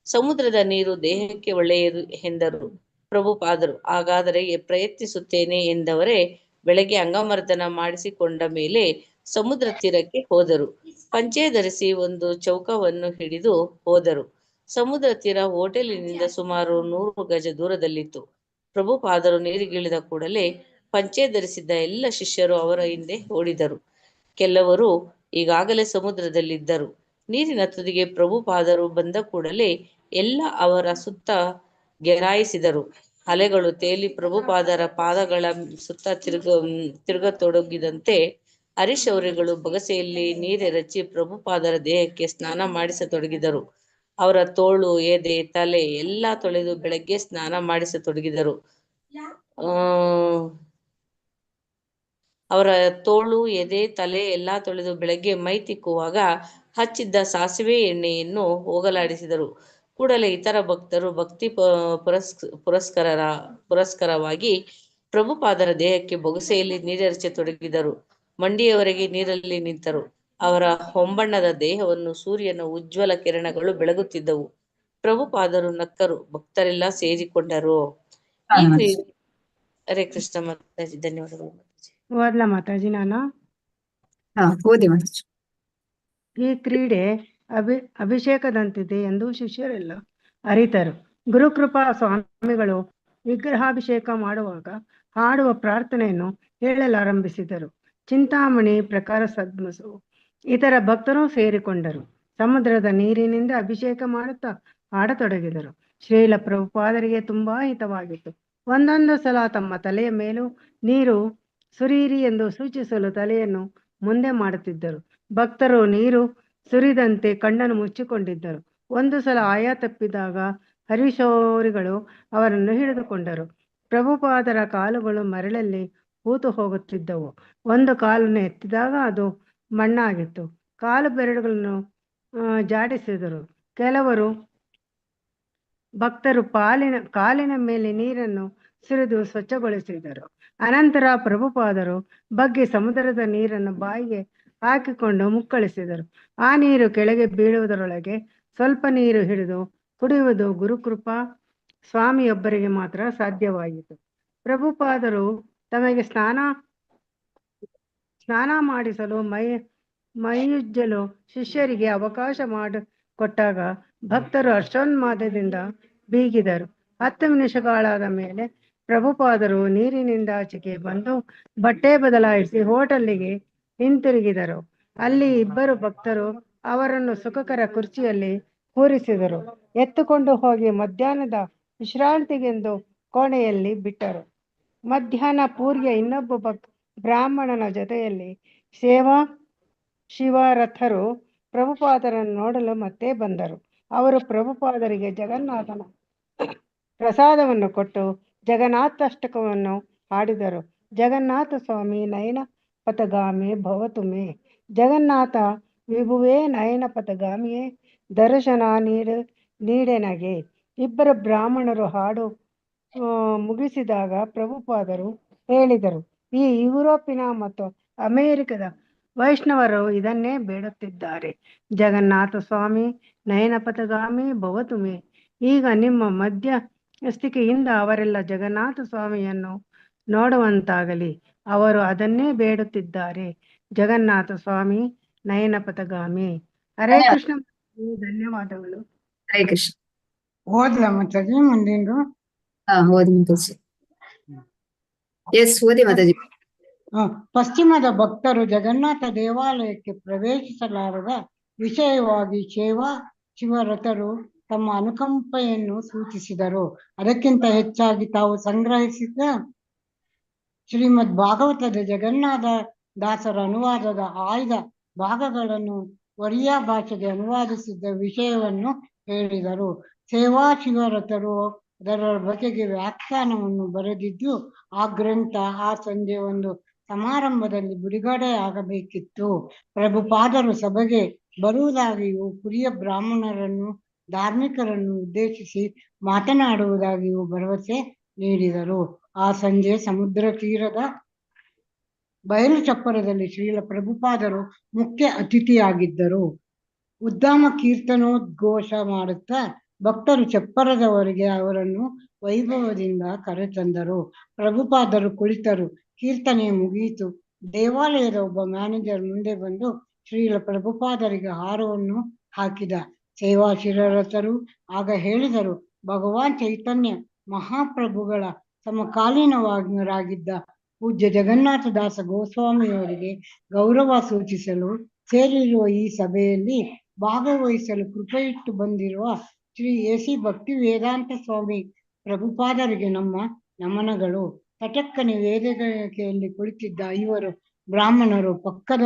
[SPEAKER 6] ಸಮುದ್ರದ ನೀರು ದೇಹಕ್ಕೆ ಒಳ್ಳೆಯದು ಎಂದರು ಪ್ರಭುಪಾದರು. ಹಾಗಾದರೆ ಪ್ರಯತ್ನಿಸುತ್ತೇನೆ ಎಂದವರೇ ಬೆಳಗ್ಗೆ ಅಂಗಮರ್ದನ ಮಾಡಿಸಿಕೊಂಡ ಮೇಲೆ ಸಮುದ್ರ ತೀರಕ್ಕೆ ಹೋದರು. ಪಂಚೆ ಧರಿಸಿ ಒಂದು ಚೌಕವನ್ನು ಹಿಡಿದು ಹೋದರು. ಸಮುದ್ರ ತೀರ ಹೋಟೆಲಿನಿಂದ ಸುಮಾರು 100 ಗಜ ದೂರದಲ್ಲಿತ್ತು. ಪ್ರಭುಪಾದರು ನೀರಿಗಿಳಿದ ಕೂಡಲೇ ಪಂಚೆ ಧರಿಸಿದ್ದ ಎಲ್ಲ ಶಿಷ್ಯರು ಅವರ ಹಿಂದೆ ಓಡಿದರು. ಕೆಲವರು ಈಗಾಗಲೇ ಸಮುದ್ರದಲ್ಲಿದ್ದರು. ನೀರಿನ ತುದಿಗೆ ಪ್ರಭುಪಾದರು ಬಂದ ಕೂಡಲೇ ಎಲ್ಲ ಅವರ ಸುತ್ತ ಗೆರಾಯಿಸಿದರು. ಅಲೆಗಳು ತೇಲಿ ಪ್ರಭುಪಾದರ ಪಾದಗಳ ಸುತ್ತ ತಿರುಗತೊಡಗಿದಂತೆ ಹರಿಶೌರಿಗಳು ಬೊಗಸೆಯಲ್ಲಿ ನೀರೆರಚಿ ಪ್ರಭುಪಾದರ ದೇಹಕ್ಕೆ ಸ್ನಾನ ಮಾಡಿಸತೊಡಗಿದರು. ಅವರ ತೋಳು, ಎದೆ, ತಲೆ ಎಲ್ಲ ತೊಳೆದು ಬೆಳಗ್ಗೆ ಸ್ನಾನ ಮಾಡಿಸತೊಡಗಿದರು. ಅವರ ತೋಳು, ಎದೆ, ತಲೆ ಎಲ್ಲ ತೊಳೆದು ಬೆಳಗ್ಗೆ ಮೈ ತಿಕ್ಕುವಾಗ ಹಚ್ಚಿದ್ದ ಸಾಸಿವೆ ಎಣ್ಣೆಯನ್ನು ಹೋಗಲಾಡಿಸಿದರು. ಕೂಡಲೇ ಇತರ ಭಕ್ತರು ಭಕ್ತಿ ಪುರಸ್ಕರವಾಗಿ ಪ್ರಭುಪಾದರ ದೇಹಕ್ಕೆ ಬೊಗಸೆಯಲ್ಲಿ ನೀರೆರಚತೊಡಗಿದರು. ಮಂಡಿಯವರೆಗೆ ನೀರಲ್ಲಿ ನಿಂತರು. ಅವರ ಹೊಂಬಣ್ಣದ ದೇಹವನ್ನು ಸೂರ್ಯನ ಉಜ್ವಲ ಕಿರಣಗಳು ಬೆಳಗುತ್ತಿದ್ದವು. ಪ್ರಭುಪಾದರು ನಕ್ಕರು. ಭಕ್ತರೆಲ್ಲ ಸೇರಿಕೊಂಡರು. ಈ ಕ್ರಿಯೆ ಹರೇ ಕೃಷ್ಣ ಮಾತಾಜಿ. ಧನ್ಯವಾದಗಳು ಮಾತಾಜಿ.
[SPEAKER 3] ಓದ್ಲಾ ಮಾತಾಜಿ ನಾನು?
[SPEAKER 1] ಓದಿ ಮಾತಾಜಿ.
[SPEAKER 3] ಈ ಕ್ರೀಡೆ ಅಭಿಷೇಕದಂತಿದೆ ಎಂದು ಶಿಷ್ಯರೆಲ್ಲ ಅರಿತರು. ಗುರುಕೃಪಾ ಸ್ವಾಮಿಗಳು ವಿಗ್ರಹಾಭಿಷೇಕ ಮಾಡುವಾಗ ಹಾಡುವ ಪ್ರಾರ್ಥನೆಯನ್ನು ಹೇಳಲಾರಂಭಿಸಿದರು. ಚಿಂತಾಮಣಿ ಪ್ರಕಾರ ಸದ್ಮಸು ಇತರ ಭಕ್ತರು ಸೇರಿಕೊಂಡರು. ಸಮುದ್ರದ ನೀರಿನಿಂದ ಅಭಿಷೇಕ ಮಾಡುತ್ತಾ ಹಾಡತೊಡಗಿದರು. ಶ್ರೀಲ ಪ್ರಭುಪಾದರಿಗೆ ತುಂಬಾ ಹಿತವಾಗಿತ್ತು. ಒಂದೊಂದು ಸಲ ತಮ್ಮ ತಲೆಯ ಮೇಲೂ ನೀರು ಸುರೀರಿ ಎಂದು ಸೂಚಿಸಲು ತಲೆಯನ್ನು ಮುಂದೆ ಮಾಡುತ್ತಿದ್ದರು. ಭಕ್ತರು ನೀರು ಸುರಿದಂತೆ ಕಣ್ಣನ್ನು ಮುಚ್ಚಿಕೊಂಡಿದ್ದರು. ಒಂದು ಸಲ ಆಯಾ ತಪ್ಪಿದಾಗ ಹರಿಶೌರಿಗಳು ಅವರನ್ನು ಹಿಡಿದುಕೊಂಡರು. ಪ್ರಭುಪಾದರ ಕಾಲುಗಳು ಮರಳಲ್ಲಿ ಹೂತು ಹೋಗುತ್ತಿದ್ದವು. ಒಂದು ಕಾಲನ್ನು ಎತ್ತಿದಾಗ ಅದು ಮಣ್ಣಾಗಿತ್ತು. ಕಾಲು ಬೆರಳುಗಳನ್ನು ಜಾಡಿಸಿದರು. ಕೆಲವರು ಭಕ್ತರು ಕಾಲಿನ ಮೇಲೆ ನೀರನ್ನು ಸುರಿದು ಸ್ವಚ್ಛಗೊಳಿಸಿದರು. ಅನಂತರ ಪ್ರಭುಪಾದರು ಬಗ್ಗಿ ಸಮುದ್ರದ ನೀರನ್ನು ಬಾಯಿಗೆ ಹಾಕಿಕೊಂಡು ಮುಕ್ಕಳಿಸಿದರು. ಆ ನೀರು ಕೆಳಗೆ ಬೀಳುವುದರೊಳಗೆ ಸ್ವಲ್ಪ ನೀರು ಹಿಡಿದು ಕುಡಿಯುವುದು ಗುರುಕೃಪಾ ಸ್ವಾಮಿಯೊಬ್ಬರಿಗೆ ಮಾತ್ರ ಸಾಧ್ಯವಾಯಿತು. ಪ್ರಭುಪಾದರು ತಮಗೆ ಸ್ನಾನ ಮಾಡಿಸಲು ಮೈಯುಜ್ಜಲು ಶಿಷ್ಯರಿಗೆ ಅವಕಾಶ ಮಾಡಿಕೊಟ್ಟಾಗ ಭಕ್ತರು ಹರ್ಷೋನ್ಮಾದದಿಂದ ಬೀಗಿದರು. 10 ನಿಮಿಷಗಳಾದ ಮೇಲೆ ಪ್ರಭುಪಾದರು ನೀರಿನಿಂದ ಆಚೆಗೆ ಬಂದು ಬಟ್ಟೆ ಬದಲಾಯಿಸಿ ಹೋಟೆಲ್ಲಿಗೆ ಹಿಂತಿರುಗಿದರು. ಅಲ್ಲಿ ಇಬ್ಬರು ಭಕ್ತರು ಅವರನ್ನು ಸುಖಕರ ಕುರ್ಚಿಯಲ್ಲಿ ಕೂರಿಸಿದರು. ಎತ್ತುಕೊಂಡು ಹೋಗಿ ಮಧ್ಯಾಹ್ನದ ವಿಶ್ರಾಂತಿಗೆಂದು ಕೋಣೆಯಲ್ಲಿ ಬಿಟ್ಟರು. ಮಧ್ಯಾಹ್ನ ಪೂರ್ಯ ಇನ್ನೊಬ್ಬ ಬ್ರಾಹ್ಮಣನ ಜೊತೆಯಲ್ಲಿ ಶಿವರಥರು ಪ್ರಭುಪಾದರನ್ನು ನೋಡಲು ಮತ್ತೆ ಬಂದರು. ಅವರು ಪ್ರಭುಪಾದರಿಗೆ ಜಗನ್ನಾಥನ ಪ್ರಸಾದವನ್ನು ಕೊಟ್ಟು ಜಗನ್ನಾಥಾಷ್ಟಕವನ್ನು ಹಾಡಿದರು. ಜಗನ್ನಾಥ ಸ್ವಾಮಿ ನಯನ ಪಥಗಾಮಿ ಭವತುಮೆ, ಜಗನ್ನಾಥ ವಿಭುವೇ ನಯನ ಪಥಗಾಮಿಯೇ, ದರ್ಶನ ನೀಡೆನಗೆ. ಇಬ್ಬರು ಬ್ರಾಹ್ಮಣರು ಹಾಡು ಮುಗಿಸಿದಾಗ ಪ್ರಭುಪಾದರು ಹೇಳಿದರು, ಈ ಯುರೋಪಿನ ಮತ್ತು ಅಮೆರಿಕದ ವೈಷ್ಣವರು ಇದನ್ನೇ ಬೇಡುತ್ತಿದ್ದಾರೆ. ಜಗನ್ನಾಥ ಸ್ವಾಮಿ ನಯನ ಪಥಗಾಮಿ ಭವತುಮೆ. ಈಗ ನಿಮ್ಮ ಮಧ್ಯಸ್ಥಿಕೆಯಿಂದ ಅವರೆಲ್ಲ ಜಗನ್ನಾಥ ಸ್ವಾಮಿಯನ್ನು ನೋಡುವಂತಾಗಲಿ. ಅವರು ಅದನ್ನೇ ಬೇಡುತ್ತಿದ್ದಾರೆ. ಜಗನ್ನಾಥ ಸ್ವಾಮಿ ನಯನ ಪಥಗಾಮಿ. ಹರೇ ಕೃಷ್ಣ. ಧನ್ಯವಾದಗಳು.
[SPEAKER 1] ಹರೇ ಕೃಷ್ಣ.
[SPEAKER 10] ಓದ್ಲಾ ಮಾತಾಜಿ ಮುಂದಿಂದು?
[SPEAKER 1] ಓದಿ ಮಾತಾಜಿ. ಎಸ್, ಓದಿ ಮಾತಾಜಿ.
[SPEAKER 10] ಪಶ್ಚಿಮದ ಭಕ್ತರು ಜಗನ್ನಾಥ ದೇವಾಲಯಕ್ಕೆ ಪ್ರವೇಶಿಸಲಾರದ ವಿಷಯವಾಗಿ ಶಿವರಥರು ತಮ್ಮ ಅನುಕಂಪೆಯನ್ನು ಸೂಚಿಸಿದರು. ಅದಕ್ಕಿಂತ ಹೆಚ್ಚಾಗಿ ತಾವು ಸಂಗ್ರಹಿಸಿದ ಶ್ರೀಮದ್ ಭಾಗವತದ ಜಗನ್ನಾಥ ದಾಸರ ಅನುವಾದದ ಆಯ್ದ ಭಾಗಗಳನ್ನು ಒರಿಯಾ ಭಾಷೆಗೆ ಅನುವಾದಿಸಿದ್ದ ವಿಷಯವನ್ನು ಹೇಳಿದರು. ಸೇವಾ ಶಿವರಥರು ಅದರ ಬಗೆಗೆ ವ್ಯಾಖ್ಯಾನವನ್ನು ಬರೆದಿದ್ದು ಆ ಗ್ರಂಥ ಆ ಸಂಜೆ ಒಂದು ಸಮಾರಂಭದಲ್ಲಿ ಬಿಡುಗಡೆ ಆಗಬೇಕಿತ್ತು. ಪ್ರಭುಪಾದರು ಸಭೆಗೆ ಬರುವುದಾಗಿಯೂ ಕುರಿಯ ಬ್ರಾಹ್ಮಣರನ್ನು ಧಾರ್ಮಿಕರನ್ನು ಉದ್ದೇಶಿಸಿ ಮಾತನಾಡುವುದಾಗಿಯೂ ಭರವಸೆ ನೀಡಿದರು. ಆ ಸಂಜೆ ಸಮುದ್ರ ತೀರದ ಬಯಲು ಚಪ್ಪರದಲ್ಲಿ ಶ್ರೀಲ ಪ್ರಭುಪಾದರು ಮುಖ್ಯ ಅತಿಥಿಯಾಗಿದ್ದರು. ಉದ್ದಾಮ ಕೀರ್ತನೋದ್ಘೋಷ ಮಾಡುತ್ತಾ ಭಕ್ತರು ಚಪ್ಪರದವರೆಗೆ ಅವರನ್ನು ವೈಭವದಿಂದ ಕರೆತಂದರು. ಪ್ರಭುಪಾದರು ಕುಳಿತರು. ಕೀರ್ತನೆ ಮುಗಿಯಿತು. ದೇವಾಲಯದ ಒಬ್ಬ ಮ್ಯಾನೇಜರ್ ಮುಂದೆ ಬಂದು ಶ್ರೀಲ ಪ್ರಭುಪಾದರಿಗೆ ಹಾರವನ್ನು ಹಾಕಿದ. ಸೇವಾ ಶಿರರಥರು ಆಗ ಹೇಳಿದರು, ಭಗವಾನ್ ಚೈತನ್ಯ ಮಹಾಪ್ರಭುಗಳ ಸಮಕಾಲೀನರಾಗಿದ್ದ ಪೂಜ್ಯ ಜಗನ್ನಾಥದಾಸ ಗೋಸ್ವಾಮಿಯವರಿಗೆ ಗೌರವ ಸೂಚಿಸಲು ಸೇರಿರುವ ಈ ಸಭೆಯಲ್ಲಿ ಭಾಗವಹಿಸಲು ಕೃಪೆಯಿಟ್ಟು ಬಂದಿರುವ ಶ್ರೀ ಎ.ಸಿ. ಭಕ್ತಿ ವೇದಾಂತ ಸ್ವಾಮಿ ಪ್ರಭುಪಾದರಿಗೆ ನಮ್ಮ ನಮನಗಳು. ತಟಕ್ಕನೆ ವೇದಿಕೆಯಲ್ಲಿ ಕುಳಿತಿದ್ದ 5 ಬ್ರಾಹ್ಮಣರು ಪಕ್ಕದ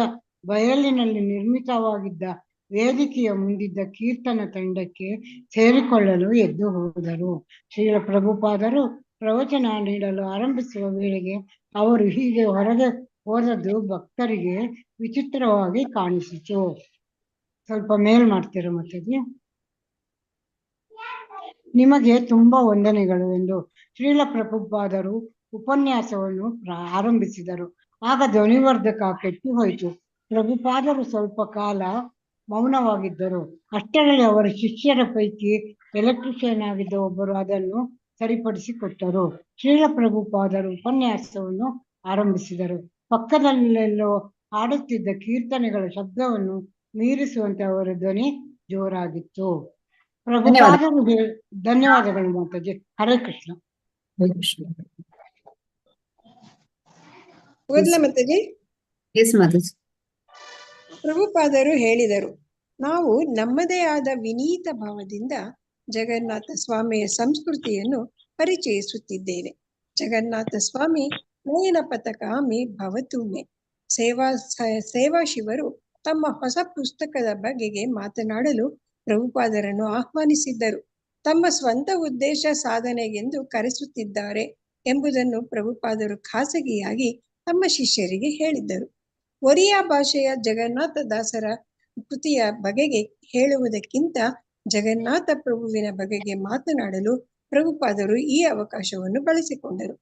[SPEAKER 10] ಬಯಲಿನಲ್ಲಿ ನಿರ್ಮಿತವಾಗಿದ್ದ ವೇದಿಕೆಯ ಮುಂದಿದ್ದ ಕೀರ್ತನ ತಂಡಕ್ಕೆ ಸೇರಿಕೊಳ್ಳಲು ಎದ್ದು ಹೋದರು. ಶ್ರೀಲ ಪ್ರಭುಪಾದರು ಪ್ರವಚನ ನೀಡಲು ಆರಂಭಿಸುವ ವೇಳೆಗೆ ಅವರು ಹೀಗೆ ಹೊರಗೆ ಹೋದದ್ದು ಭಕ್ತರಿಗೆ ವಿಚಿತ್ರವಾಗಿ ಕಾಣಿಸಿತು. ಸ್ವಲ್ಪ ಮೇಲ್ ಮಾಡ್ತೀರ ಮತ್ತೆ. ನಿಮಗೆ ತುಂಬಾ ವಂದನೆಗಳು ಎಂದು ಶ್ರೀಲ ಪ್ರಭುಪಾದರು ಉಪನ್ಯಾಸವನ್ನು ಆರಂಭಿಸಿದರು. ಆಗ ಧ್ವನಿವರ್ಧಕ ಕೆಟ್ಟು ಹೋಯಿತು. ಪ್ರಭುಪಾದರು ಸ್ವಲ್ಪ ಕಾಲ ಮೌನವಾಗಿದ್ದರು. ಅಷ್ಟರಲ್ಲಿ ಅವರ ಶಿಷ್ಯರ ಪೈಕಿ ಎಲೆಕ್ಟ್ರಿಷಿಯನ್ ಆಗಿದ್ದ ಒಬ್ಬರು ಅದನ್ನು ಸರಿಪಡಿಸಿಕೊಟ್ಟರು. ಶ್ರೀಲ ಪ್ರಭುಪಾದರು ಉಪನ್ಯಾಸವನ್ನು ಆರಂಭಿಸಿದರು. ಪಕ್ಕದಲ್ಲೆಲ್ಲೋ ಹಾಡುತ್ತಿದ್ದ ಕೀರ್ತನೆಗಳ ಶಬ್ದವನ್ನು ಮೀರಿಸುವಂತೆ ಅವರ ಧ್ವನಿ ಜೋರಾಗಿತ್ತು. ಪ್ರಭುಪಾದರು ಧನ್ಯವಾದಗಳು ಮಾತಾಜಿ. ಹರೇ ಕೃಷ್ಣ.
[SPEAKER 7] ಓದ್ಲಾ ಮಾತಾಜಿ?
[SPEAKER 1] ಎಸ್ ಮಾತಾಜಿ.
[SPEAKER 7] ಪ್ರಭುಪಾದರು ಹೇಳಿದರು, ನಾವು ನಮ್ಮದೇ ಆದ ವಿನೀತ ಭಾವದಿಂದ ಜಗನ್ನಾಥ ಸ್ವಾಮಿಯ ಸಂಸ್ಕೃತಿಯನ್ನು ಪರಿಚಯಿಸುತ್ತಿದ್ದೇವೆ. ಜಗನ್ನಾಥ ಸ್ವಾಮಿ ನಯನ ಪಥಗಾಮಿ ಭವತುಮೆ. ಸೇವಾ ಶಿವರು ತಮ್ಮ ಹೊಸ ಪುಸ್ತಕದ ಬಗೆಗೆ ಮಾತನಾಡಲು ಪ್ರಭುಪಾದರನ್ನು ಆಹ್ವಾನಿಸಿದ್ದರು. ತಮ್ಮ ಸ್ವಂತ ಉದ್ದೇಶ ಸಾಧನೆಗೆಂದು ಕರೆಸುತ್ತಿದ್ದಾರೆ ಎಂಬುದನ್ನು ಪ್ರಭುಪಾದರು ಖಾಸಗಿಯಾಗಿ ತಮ್ಮ ಶಿಷ್ಯರಿಗೆ ಹೇಳಿದ್ದರು. ಒರಿಯಾ ಭಾಷೆಯ ಜಗನ್ನಾಥ ದಾಸರ ಕೃತಿಯ ಬಗೆಗೆ ಹೇಳುವುದಕ್ಕಿಂತ ಜಗನ್ನಾಥ ಪ್ರಭುವಿನ ಬಗೆಗೆ ಮಾತನಾಡಲು ಪ್ರಭುಪಾದರು ಈ ಅವಕಾಶವನ್ನು ಬಳಸಿಕೊಂಡರು.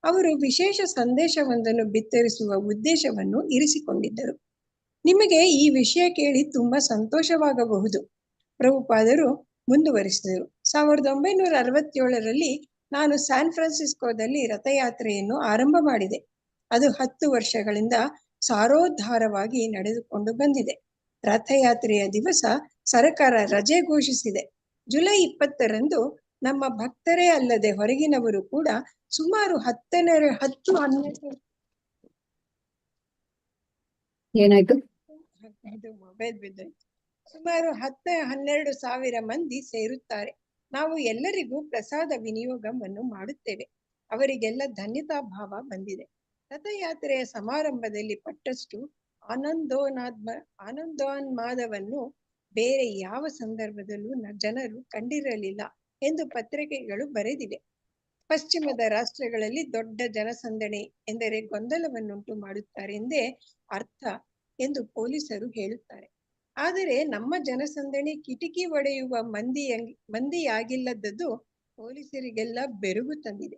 [SPEAKER 7] ಅವರು ವಿಶೇಷ ಸಂದೇಶವೊಂದನ್ನು ಬಿತ್ತರಿಸುವ ಉದ್ದೇಶವನ್ನು ಇರಿಸಿಕೊಂಡಿದ್ದರು. ನಿಮಗೆ ಈ ವಿಷಯ ಕೇಳಿ ತುಂಬಾ ಸಂತೋಷವಾಗಬಹುದು. ಪ್ರಭುಪಾದರು ಮುಂದುವರಿಸಿದರು. 1967ರಲ್ಲಿ ನಾನು ಸ್ಯಾನ್ ಫ್ರಾನ್ಸಿಸ್ಕೋದಲ್ಲಿ ರಥಯಾತ್ರೆಯನ್ನು ಆರಂಭ ಮಾಡಿದೆ. ಅದು 10 ವರ್ಷಗಳಿಂದ ಸಾರೋದ್ಧಾರವಾಗಿ ನಡೆದುಕೊಂಡು ಬಂದಿದೆ. ರಥಯಾತ್ರೆಯ ದಿವಸ ಸರಕಾರ ರಜೆ ಘೋಷಿಸಿದೆ. ಜುಲೈ 20ರಂದು ನಮ್ಮ ಭಕ್ತರೇ ಅಲ್ಲದೆ ಹೊರಗಿನವರು ಕೂಡ ಸುಮಾರು 10-12
[SPEAKER 1] ಏನಾಯ್ತು?
[SPEAKER 7] ಮೊಬೈಲ್ ಬಿದ್ದೋಯ್ತು. ಸುಮಾರು 10-12 ಸಾವಿರ ಮಂದಿ ಸೇರುತ್ತಾರೆ. ನಾವು ಎಲ್ಲರಿಗೂ ಪ್ರಸಾದ ವಿನಿಯೋಗವನ್ನು ಮಾಡುತ್ತೇವೆ. ಅವರಿಗೆಲ್ಲ ಧನ್ಯತಾ ಭಾವ ಬಂದಿದೆ. ರಥಯಾತ್ರೆಯ ಸಮಾರಂಭದಲ್ಲಿ ಪಟ್ಟಷ್ಟು ಆನಂದೋನ್ಮಾದವನ್ನು ಬೇರೆ ಯಾವ ಸಂದರ್ಭದಲ್ಲೂ ಜನರು ಕಂಡಿರಲಿಲ್ಲ ಎಂದು ಪತ್ರಿಕೆಗಳು ಬರೆದಿವೆ. ಪಶ್ಚಿಮದ ರಾಷ್ಟ್ರಗಳಲ್ಲಿ ದೊಡ್ಡ ಜನಸಂದಣಿ ಎಂದರೆ ಗೊಂದಲವನ್ನುಂಟು ಮಾಡುತ್ತಾರೆಂದೇ ಅರ್ಥ ಎಂದು ಪೊಲೀಸರು ಹೇಳುತ್ತಾರೆ. ಆದರೆ ನಮ್ಮ ಜನಸಂದಣಿ ಕಿಟಕಿ ಒಡೆಯುವ ಮಂದಿಯಾಗಿಲ್ಲದದ್ದು ಪೊಲೀಸರಿಗೆಲ್ಲ ಬೆರುಗು ತಂದಿದೆ.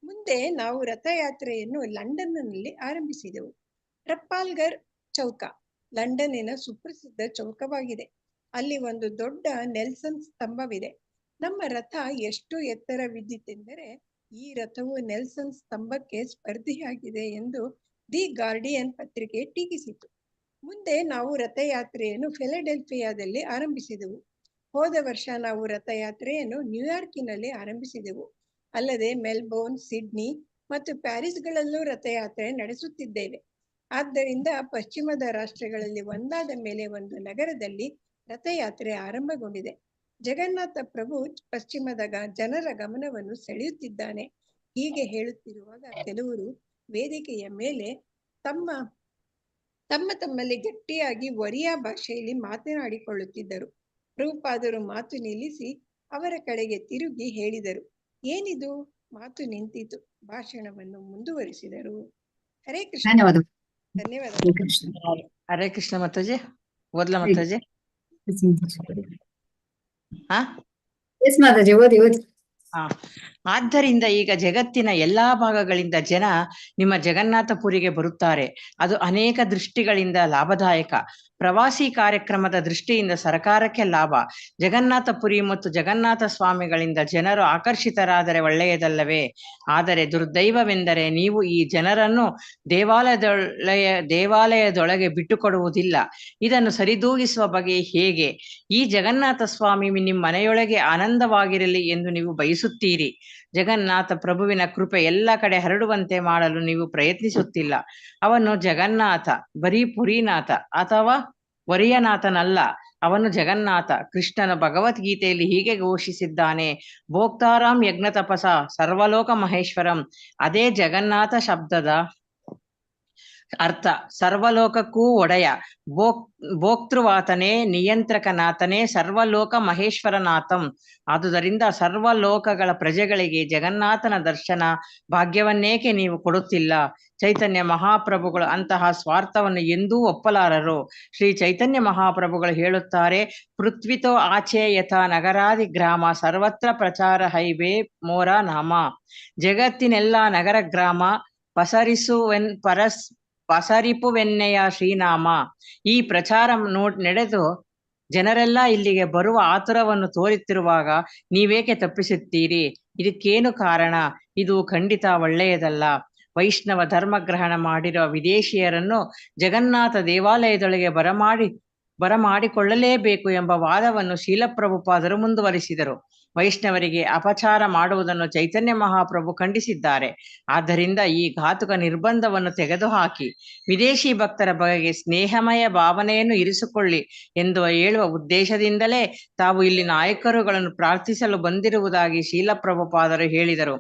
[SPEAKER 7] ಮುಂದೆ ನಾವು ರಥಯಾತ್ರೆಯನ್ನು ಲಂಡನ್ನಲ್ಲಿ ಆರಂಭಿಸಿದೆವು. ಟ್ರಫಾಲ್ಗರ್ ಚೌಕ ಲಂಡನ್ನಿನ ಸುಪ್ರಸಿದ್ಧ ಚೌಕವಾಗಿದೆ. ಅಲ್ಲಿ ಒಂದು ದೊಡ್ಡ ನೆಲ್ಸನ್ ಸ್ತಂಭವಿದೆ. ನಮ್ಮ ರಥ ಎಷ್ಟು ಎತ್ತರವಿದ್ದಿತೆಂದರೆ ಈ ರಥವು ನೆಲ್ಸನ್ ಸ್ತಂಭಕ್ಕೆ ಸ್ಪರ್ಧಿಯಾಗಿದೆ ಎಂದು ದಿ ಗಾರ್ಡಿಯನ್ ಪತ್ರಿಕೆ ಟೀಕಿಸಿತು. ಮುಂದೆ ನಾವು ರಥಯಾತ್ರೆಯನ್ನು ಫಿಲಡೆಲ್ಫಿಯಾದಲ್ಲಿ ಆರಂಭಿಸಿದೆವು. ಹೋದ ವರ್ಷ ನಾವು ರಥಯಾತ್ರೆಯನ್ನು ನ್ಯೂಯಾರ್ಕಿನಲ್ಲಿ ಆರಂಭಿಸಿದೆವು. ಅಲ್ಲದೆ ಮೆಲ್ಬೋರ್ನ್, ಸಿಡ್ನಿ ಮತ್ತು ಪ್ಯಾರಿಸ್ಗಳಲ್ಲೂ ರಥಯಾತ್ರೆ ನಡೆಸುತ್ತಿದ್ದೇವೆ. ಆದ್ದರಿಂದ ಪಶ್ಚಿಮದ ರಾಷ್ಟ್ರಗಳಲ್ಲಿ ಒಂದಾದ ಮೇಲೆ ಒಂದು ನಗರದಲ್ಲಿ ರಥಯಾತ್ರೆ ಆರಂಭಗೊಂಡಿದೆ. ಜಗನ್ನಾಥ ಪ್ರಭು ಪಶ್ಚಿಮದ ಜನರ ಗಮನವನ್ನು ಸೆಳೆಯುತ್ತಿದ್ದಾನೆ. ಹೀಗೆ ಹೇಳುತ್ತಿರುವಾಗ ಕೆಲವರು ವೇದಿಕೆಯ ಮೇಲೆ ತಮ್ಮ ತಮ್ಮ ತಮ್ಮಲ್ಲಿ ಗಟ್ಟಿಯಾಗಿ ಒರಿಯಾ ಭಾಷೆಯಲ್ಲಿ ಮಾತನಾಡಿಕೊಳ್ಳುತ್ತಿದ್ದರು. ಪ್ರಭುಪಾದರು ಮಾತು ನಿಲ್ಲಿಸಿ ಅವರ ಕಡೆಗೆ ತಿರುಗಿ ಹೇಳಿದರು, ಏನಿದು? ಮಾತು ನಿಂತಿತು. ಭಾಷಣವನ್ನು ಮುಂದುವರಿಸಿದರು. ಹರೇ ಕೃಷ್ಣ.
[SPEAKER 1] ಧನ್ಯವಾದ.
[SPEAKER 7] ಧನ್ಯವಾದ.
[SPEAKER 1] ಹರೇ ಕೃಷ್ಣ.
[SPEAKER 8] ಹರೇ ಕೃಷ್ಣ ಮಾತಾಜಿ. ಓದ್ಲಾ ಮಾತಾಜಿ? ಹಾ
[SPEAKER 1] ಎಸ್ ಮಾತಾಜಿ, ಓದಿ ಓದಿ.
[SPEAKER 8] ಹಾ ಆದ್ದರಿಂದ ಈಗ ಜಗತ್ತಿನ ಎಲ್ಲಾ ಭಾಗಗಳಿಂದ ಜನ ನಿಮ್ಮ ಜಗನ್ನಾಥಪುರಿಗೆ ಬರುತ್ತಾರೆ. ಅದು ಅನೇಕ ದೃಷ್ಟಿಗಳಿಂದ ಲಾಭದಾಯಕ. ಪ್ರವಾಸಿ ಕಾರ್ಯಕ್ರಮದ ದೃಷ್ಟಿಯಿಂದ ಸರ್ಕಾರಕ್ಕೆ ಲಾಭ. ಜಗನ್ನಾಥಪುರಿ ಮತ್ತು ಜಗನ್ನಾಥ ಸ್ವಾಮಿಗಳಿಂದ ಜನರು ಆಕರ್ಷಿತರಾದರೆ ಒಳ್ಳೆಯದಲ್ಲವೇ? ಆದರೆ ದುರ್ದೈವವೆಂದರೆ ನೀವು ಈ ಜನರನ್ನು ದೇವಾಲಯದೊಳಗೆ ಬಿಟ್ಟುಕೊಡುವುದಿಲ್ಲ. ಇದನ್ನು ಸರಿದೂಗಿಸುವ ಬಗೆ ಹೇಗೆ? ಈ ಜಗನ್ನಾಥ ಸ್ವಾಮಿ ನಿಮ್ಮ ಮನೆಯೊಳಗೆ ಆನಂದವಾಗಿರಲಿ ಎಂದು ನೀವು ಬಯಸುತ್ತೀರಿ. ಜಗನ್ನಾಥ ಪ್ರಭುವಿನ ಕೃಪೆ ಎಲ್ಲ ಕಡೆ ಹರಡುವಂತೆ ಮಾಡಲು ನೀವು ಪ್ರಯತ್ನಿಸುತ್ತಿಲ್ಲ. ಅವನು ಜಗನ್ನಾಥ, ಬರೀ ಪುರಿನಾಥ ಅಥವಾ ವರಿಯನಾಥನಲ್ಲ, ಅವನು ಜಗನ್ನಾಥ. ಕೃಷ್ಣನು ಭಗವದ್ಗೀತೆಯಲ್ಲಿ ಹೀಗೆ ಘೋಷಿಸಿದ್ದಾನೆ, ಭೋಕ್ತಾರಾಂ ಯಜ್ಞ ತಪಸ ಸರ್ವಲೋಕ ಮಹೇಶ್ವರಂ. ಅದೇ ಜಗನ್ನಾಥ ಶಬ್ದದ ಅರ್ಥ. ಸರ್ವಲೋಕಕ್ಕೂ ಒಡೆಯ, ಭೋಕ್ತೃವಾತನೇ, ನಿಯಂತ್ರಕನಾಥನೇ, ಸರ್ವಲೋಕ ಮಹೇಶ್ವರನಾಥಂ. ಆದುದರಿಂದ ಸರ್ವಲೋಕಗಳ ಪ್ರಜೆಗಳಿಗೆ ಜಗನ್ನಾಥನ ದರ್ಶನ ಭಾಗ್ಯವನ್ನೇಕೆ ನೀವು ಕೊಡುತ್ತಿಲ್ಲ? ಚೈತನ್ಯ ಮಹಾಪ್ರಭುಗಳು ಅಂತಹ ಸ್ವಾರ್ಥವನ್ನು ಎಂದೂ ಒಪ್ಪಲಾರರು. ಶ್ರೀ ಚೈತನ್ಯ ಮಹಾಪ್ರಭುಗಳು ಹೇಳುತ್ತಾರೆ, ಪೃಥ್ವಿತೋ ಆಚೆ ಯಥಾ ನಗರಾದಿ ಗ್ರಾಮ ಸರ್ವತ್ರ ಪ್ರಚಾರ ಹೈವೇ ಮೋರ ನಾಮ. ಜಗತ್ತಿನೆಲ್ಲ ನಗರ ಗ್ರಾಮ ಪಸರಿಪುವೆನ್ನೆಯ ಶ್ರೀನಾಮ. ಈ ಪ್ರಚಾರ ನಡೆದು ಜನರೆಲ್ಲ ಇಲ್ಲಿಗೆ ಬರುವ ಆತುರವನ್ನು ತೋರುತ್ತಿರುವಾಗ ನೀವೇಕೆ ತಪ್ಪಿಸುತ್ತೀರಿ? ಇದಕ್ಕೇನು ಕಾರಣ? ಇದು ಖಂಡಿತ ಒಳ್ಳೆಯದಲ್ಲ. ವೈಷ್ಣವ ಧರ್ಮ ಗ್ರಹಣ ಮಾಡಿರುವ ವಿದೇಶಿಯರನ್ನು ಜಗನ್ನಾಥ ದೇವಾಲಯದೊಳಗೆ ಬರಮಾಡಿಕೊಳ್ಳಲೇಬೇಕು ಎಂಬ ವಾದವನ್ನು ಶೀಲಪ್ರಭುಪಾದರು ಮುಂದುವರಿಸಿದರು. ವೈಷ್ಣವರಿಗೆ ಅಪಚಾರ ಮಾಡುವುದನ್ನು ಚೈತನ್ಯ ಮಹಾಪ್ರಭು ಖಂಡಿಸಿದ್ದಾರೆ. ಆದ್ದರಿಂದ ಈ ಘಾತುಕ ನಿರ್ಬಂಧವನ್ನು ತೆಗೆದುಹಾಕಿ ವಿದೇಶಿ ಭಕ್ತರ ಬಗೆಗೆ ಸ್ನೇಹಮಯ ಭಾವನೆಯನ್ನು ಇರಿಸಿಕೊಳ್ಳಿ ಎಂದು ಹೇಳುವ ಉದ್ದೇಶದಿಂದಲೇ ತಾವು ಇಲ್ಲಿ ನಾಯಕರುಗಳನ್ನು ಪ್ರಾರ್ಥಿಸಲು ಬಂದಿರುವುದಾಗಿ ಶೀಲಪ್ರಭುಪಾದರು ಹೇಳಿದರು.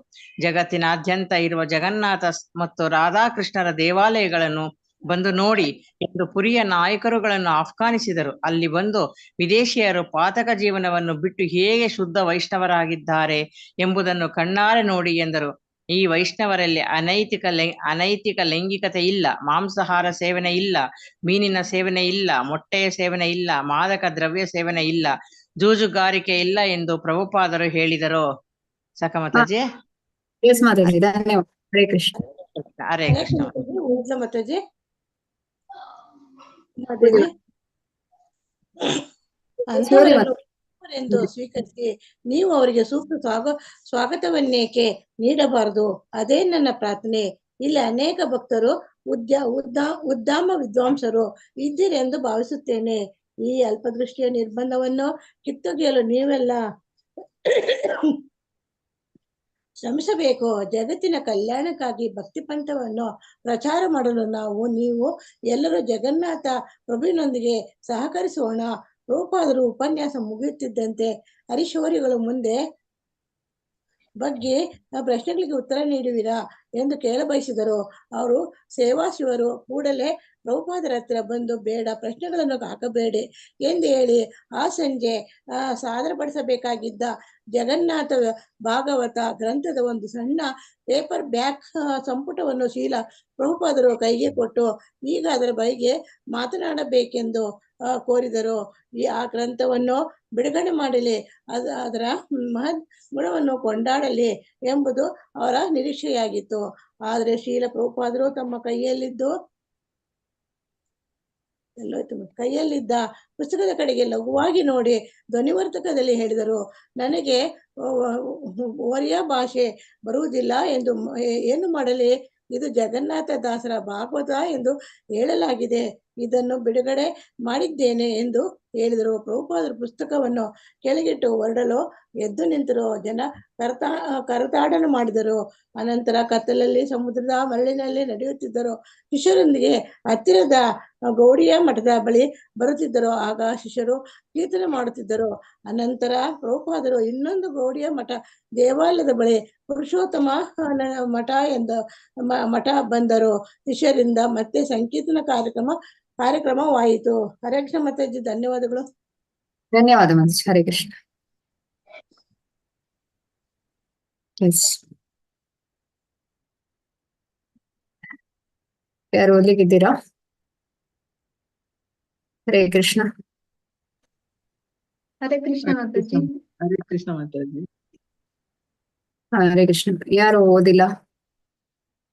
[SPEAKER 8] ಜಗತ್ತಿನಾದ್ಯಂತ ಇರುವ ಜಗನ್ನಾಥ ಮತ್ತು ರಾಧಾಕೃಷ್ಣರ ದೇವಾಲಯಗಳನ್ನು ಬಂದು ನೋಡಿ ಎಂದು ಪುರಿಯ ನಾಯಕರುಗಳನ್ನು ಆಹ್ವಾನಿಸಿದರು. ಅಲ್ಲಿ ಬಂದು ವಿದೇಶಿಯರು ಪಾತಕ ಜೀವನವನ್ನು ಬಿಟ್ಟು ಹೇಗೆ ಶುದ್ಧ ವೈಷ್ಣವರಾಗಿದ್ದಾರೆ ಎಂಬುದನ್ನು ಕಣ್ಣಾರೆ ನೋಡಿ ಎಂದರು. ಈ ವೈಷ್ಣವರಲ್ಲಿ ಅನೈತಿಕ ಲೈಂಗಿಕತೆ ಇಲ್ಲ, ಮಾಂಸಾಹಾರ ಸೇವನೆ ಇಲ್ಲ, ಮೀನಿನ ಸೇವನೆ ಇಲ್ಲ, ಮೊಟ್ಟೆಯ ಸೇವನೆ ಇಲ್ಲ, ಮಾದಕ ದ್ರವ್ಯ ಸೇವನೆ ಇಲ್ಲ, ಜೂಜುಗಾರಿಕೆ ಇಲ್ಲ ಎಂದು ಪ್ರಭುಪಾದರು ಹೇಳಿದರು. ಸಕಮತಾಜಿ.
[SPEAKER 1] ಎಸ್ ಮಾತಾಜಿ, ಧನ್ಯವಾದ. ಹರೇ ಕೃಷ್ಣ.
[SPEAKER 8] ಹರೇ ಕೃಷ್ಣ.
[SPEAKER 2] ಮಾತಾಜಿ. ಎಂದು ಸ್ವೀಕರಿಸಿ ನೀವು ಅವರಿಗೆ ಸೂಕ್ತ ಸ್ವಾಗತವನ್ನೇಕೆ ನೀಡಬಾರದು? ಅದೇ ನನ್ನ ಪ್ರಾರ್ಥನೆ. ಇಲ್ಲಿ ಅನೇಕ ಭಕ್ತರು ಉದ್ದಾಮ ವಿದ್ವಾಂಸರು ಇದ್ದೀರೆಂದು ಭಾವಿಸುತ್ತೇನೆ. ಈ ಅಲ್ಪದೃಷ್ಟಿಯ ನಿರ್ಬಂಧವನ್ನು ಕಿತ್ತೊಗೆಯಲು ನೀವೆಲ್ಲ ಶ್ರಮಿಸಬೇಕು. ಜಗತ್ತಿನ ಕಲ್ಯಾಣಕ್ಕಾಗಿ ಭಕ್ತಿ ಪಂಥವನ್ನು ಪ್ರಚಾರ ಮಾಡಲು ನೀವು ಎಲ್ಲರೂ ಜಗನ್ನಾಥ ಪ್ರಭುವಿನೊಂದಿಗೆ ಸಹಕರಿಸೋಣ. ಪ್ರಭುಪಾದರು ಉಪನ್ಯಾಸ ಮುಗಿಯುತ್ತಿದ್ದಂತೆ ಹರಿಶೌರಿಗಳು ಮುಂದೆ ಬಗ್ಗೆ ಪ್ರಶ್ನೆಗಳಿಗೆ ಉತ್ತರ ನೀಡುವಿರಾ ಎಂದು ಕೇಳಬಯಸಿದರು. ಅವರು ಸೇವಾಶಿವರು ಕೂಡಲೇ ಪ್ರಭುಪಾದರ ಹತ್ರ ಬಂದು, ಬೇಡ, ಪ್ರಶ್ನೆಗಳನ್ನು ಹಾಕಬೇಡಿ ಎಂದು ಹೇಳಿ ಆ ಸಂಜೆ ಸಾದರಪಡಿಸಬೇಕಾಗಿದ್ದ ಜಗನ್ನಾಥ ಭಾಗವತ ಗ್ರಂಥದ ಒಂದು ಸಣ್ಣ ಪೇಪರ್ ಬ್ಯಾಕ್ ಸಂಪುಟವನ್ನು ಶೀಲ ಪ್ರಭುಪಾದರು ಕೈಗೆ ಕೊಟ್ಟು ಈಗ ಅದರ ಬಗ್ಗೆ ಮಾತನಾಡಬೇಕೆಂದು ಕೋರಿದರು. ಆ ಗ್ರಂಥವನ್ನು ಬಿಡುಗಡೆ ಮಾಡಲಿ, ಅದರ ಮಹತ್ ಗುಣವನ್ನು ಕೊಂಡಾಡಲಿ ಎಂಬುದು ಅವರ ನಿರೀಕ್ಷೆಯಾಗಿತ್ತು. ಆದರೆ ಶೀಲ ಪ್ರಭುಪಾದರು ತಮ್ಮ ಕೈಯಲ್ಲಿದ್ದ ಪುಸ್ತಕದ ಕಡೆಗೆ ಲಘುವಾಗಿ ನೋಡಿ ಧ್ವನಿವರ್ಧಕದಲ್ಲಿ ಹೇಳಿದರು, ನನಗೆ ಒರಿಯಾ ಭಾಷೆ ಬರುವುದಿಲ್ಲ ಎಂದು ಏನು ಮಾಡಲಿ? ಇದು ಜಗನ್ನಾಥ ದಾಸರ ಭಾಗವತ ಎಂದು ಹೇಳಲಾಗಿದೆ, ಇದನ್ನು ಬಿಡುಗಡೆ ಮಾಡಿದ್ದೇನೆ ಎಂದು ಹೇಳಿದರು. ಪ್ರಭುಪಾದರು ಪುಸ್ತಕವನ್ನು ಕೆಳಗಿಟ್ಟು ಹೊರಡಲು ಎದ್ದು ನಿಂತರು. ಜನ ಕರತಾಡನ ಮಾಡಿದರು. ಅನಂತರ ಕತ್ತಲಲ್ಲಿ ಸಮುದ್ರದ ಮರಳಿನಲ್ಲಿ ನಡೆಯುತ್ತಿದ್ದರು. ಶಿಷ್ಯರೊಂದಿಗೆ ಹತ್ತಿರದ ಗೌಡಿಯ ಮಠದ ಬಳಿ ಬರುತ್ತಿದ್ದರು. ಆಗ ಶಿಷ್ಯರು ಕೀರ್ತನೆ ಮಾಡುತ್ತಿದ್ದರು. ಅನಂತರ ಪ್ರಭುಪಾದರು ಇನ್ನೊಂದು ಗೌಡಿಯ ಮಠ ದೇವಾಲಯದ ಬಳಿ ಪುರುಷೋತ್ತಮ ಮಠ ಬಂದರು. ಶಿಷ್ಯರಿಂದ ಮತ್ತೆ ಸಂಕೀರ್ತನ ಕಾರ್ಯಕ್ರಮ ಕಾರ್ಯಕ್ರಮವಾಯಿತು. ಹರೇ ಕೃಷ್ಣ ಮಾತಾಜಿ, ಧನ್ಯವಾದಗಳು.
[SPEAKER 1] ಧನ್ಯವಾದ ಮಾತಾಜಿ. ಹರೇ ಕೃಷ್ಣ. ಎಸ್, ಯಾರು ಓದ್ಲಿಕ್ಕಿದ್ದೀರಾ? ಹರೇ ಕೃಷ್ಣ.
[SPEAKER 3] ಹರೇ ಕೃಷ್ಣ ಮಾತಾಜಿ.
[SPEAKER 5] ಹರೇ ಕೃಷ್ಣ ಮಾತಾಜಿ.
[SPEAKER 1] ಹರೇ ಕೃಷ್ಣ. ಯಾರು ಓದಿಲ್ಲ?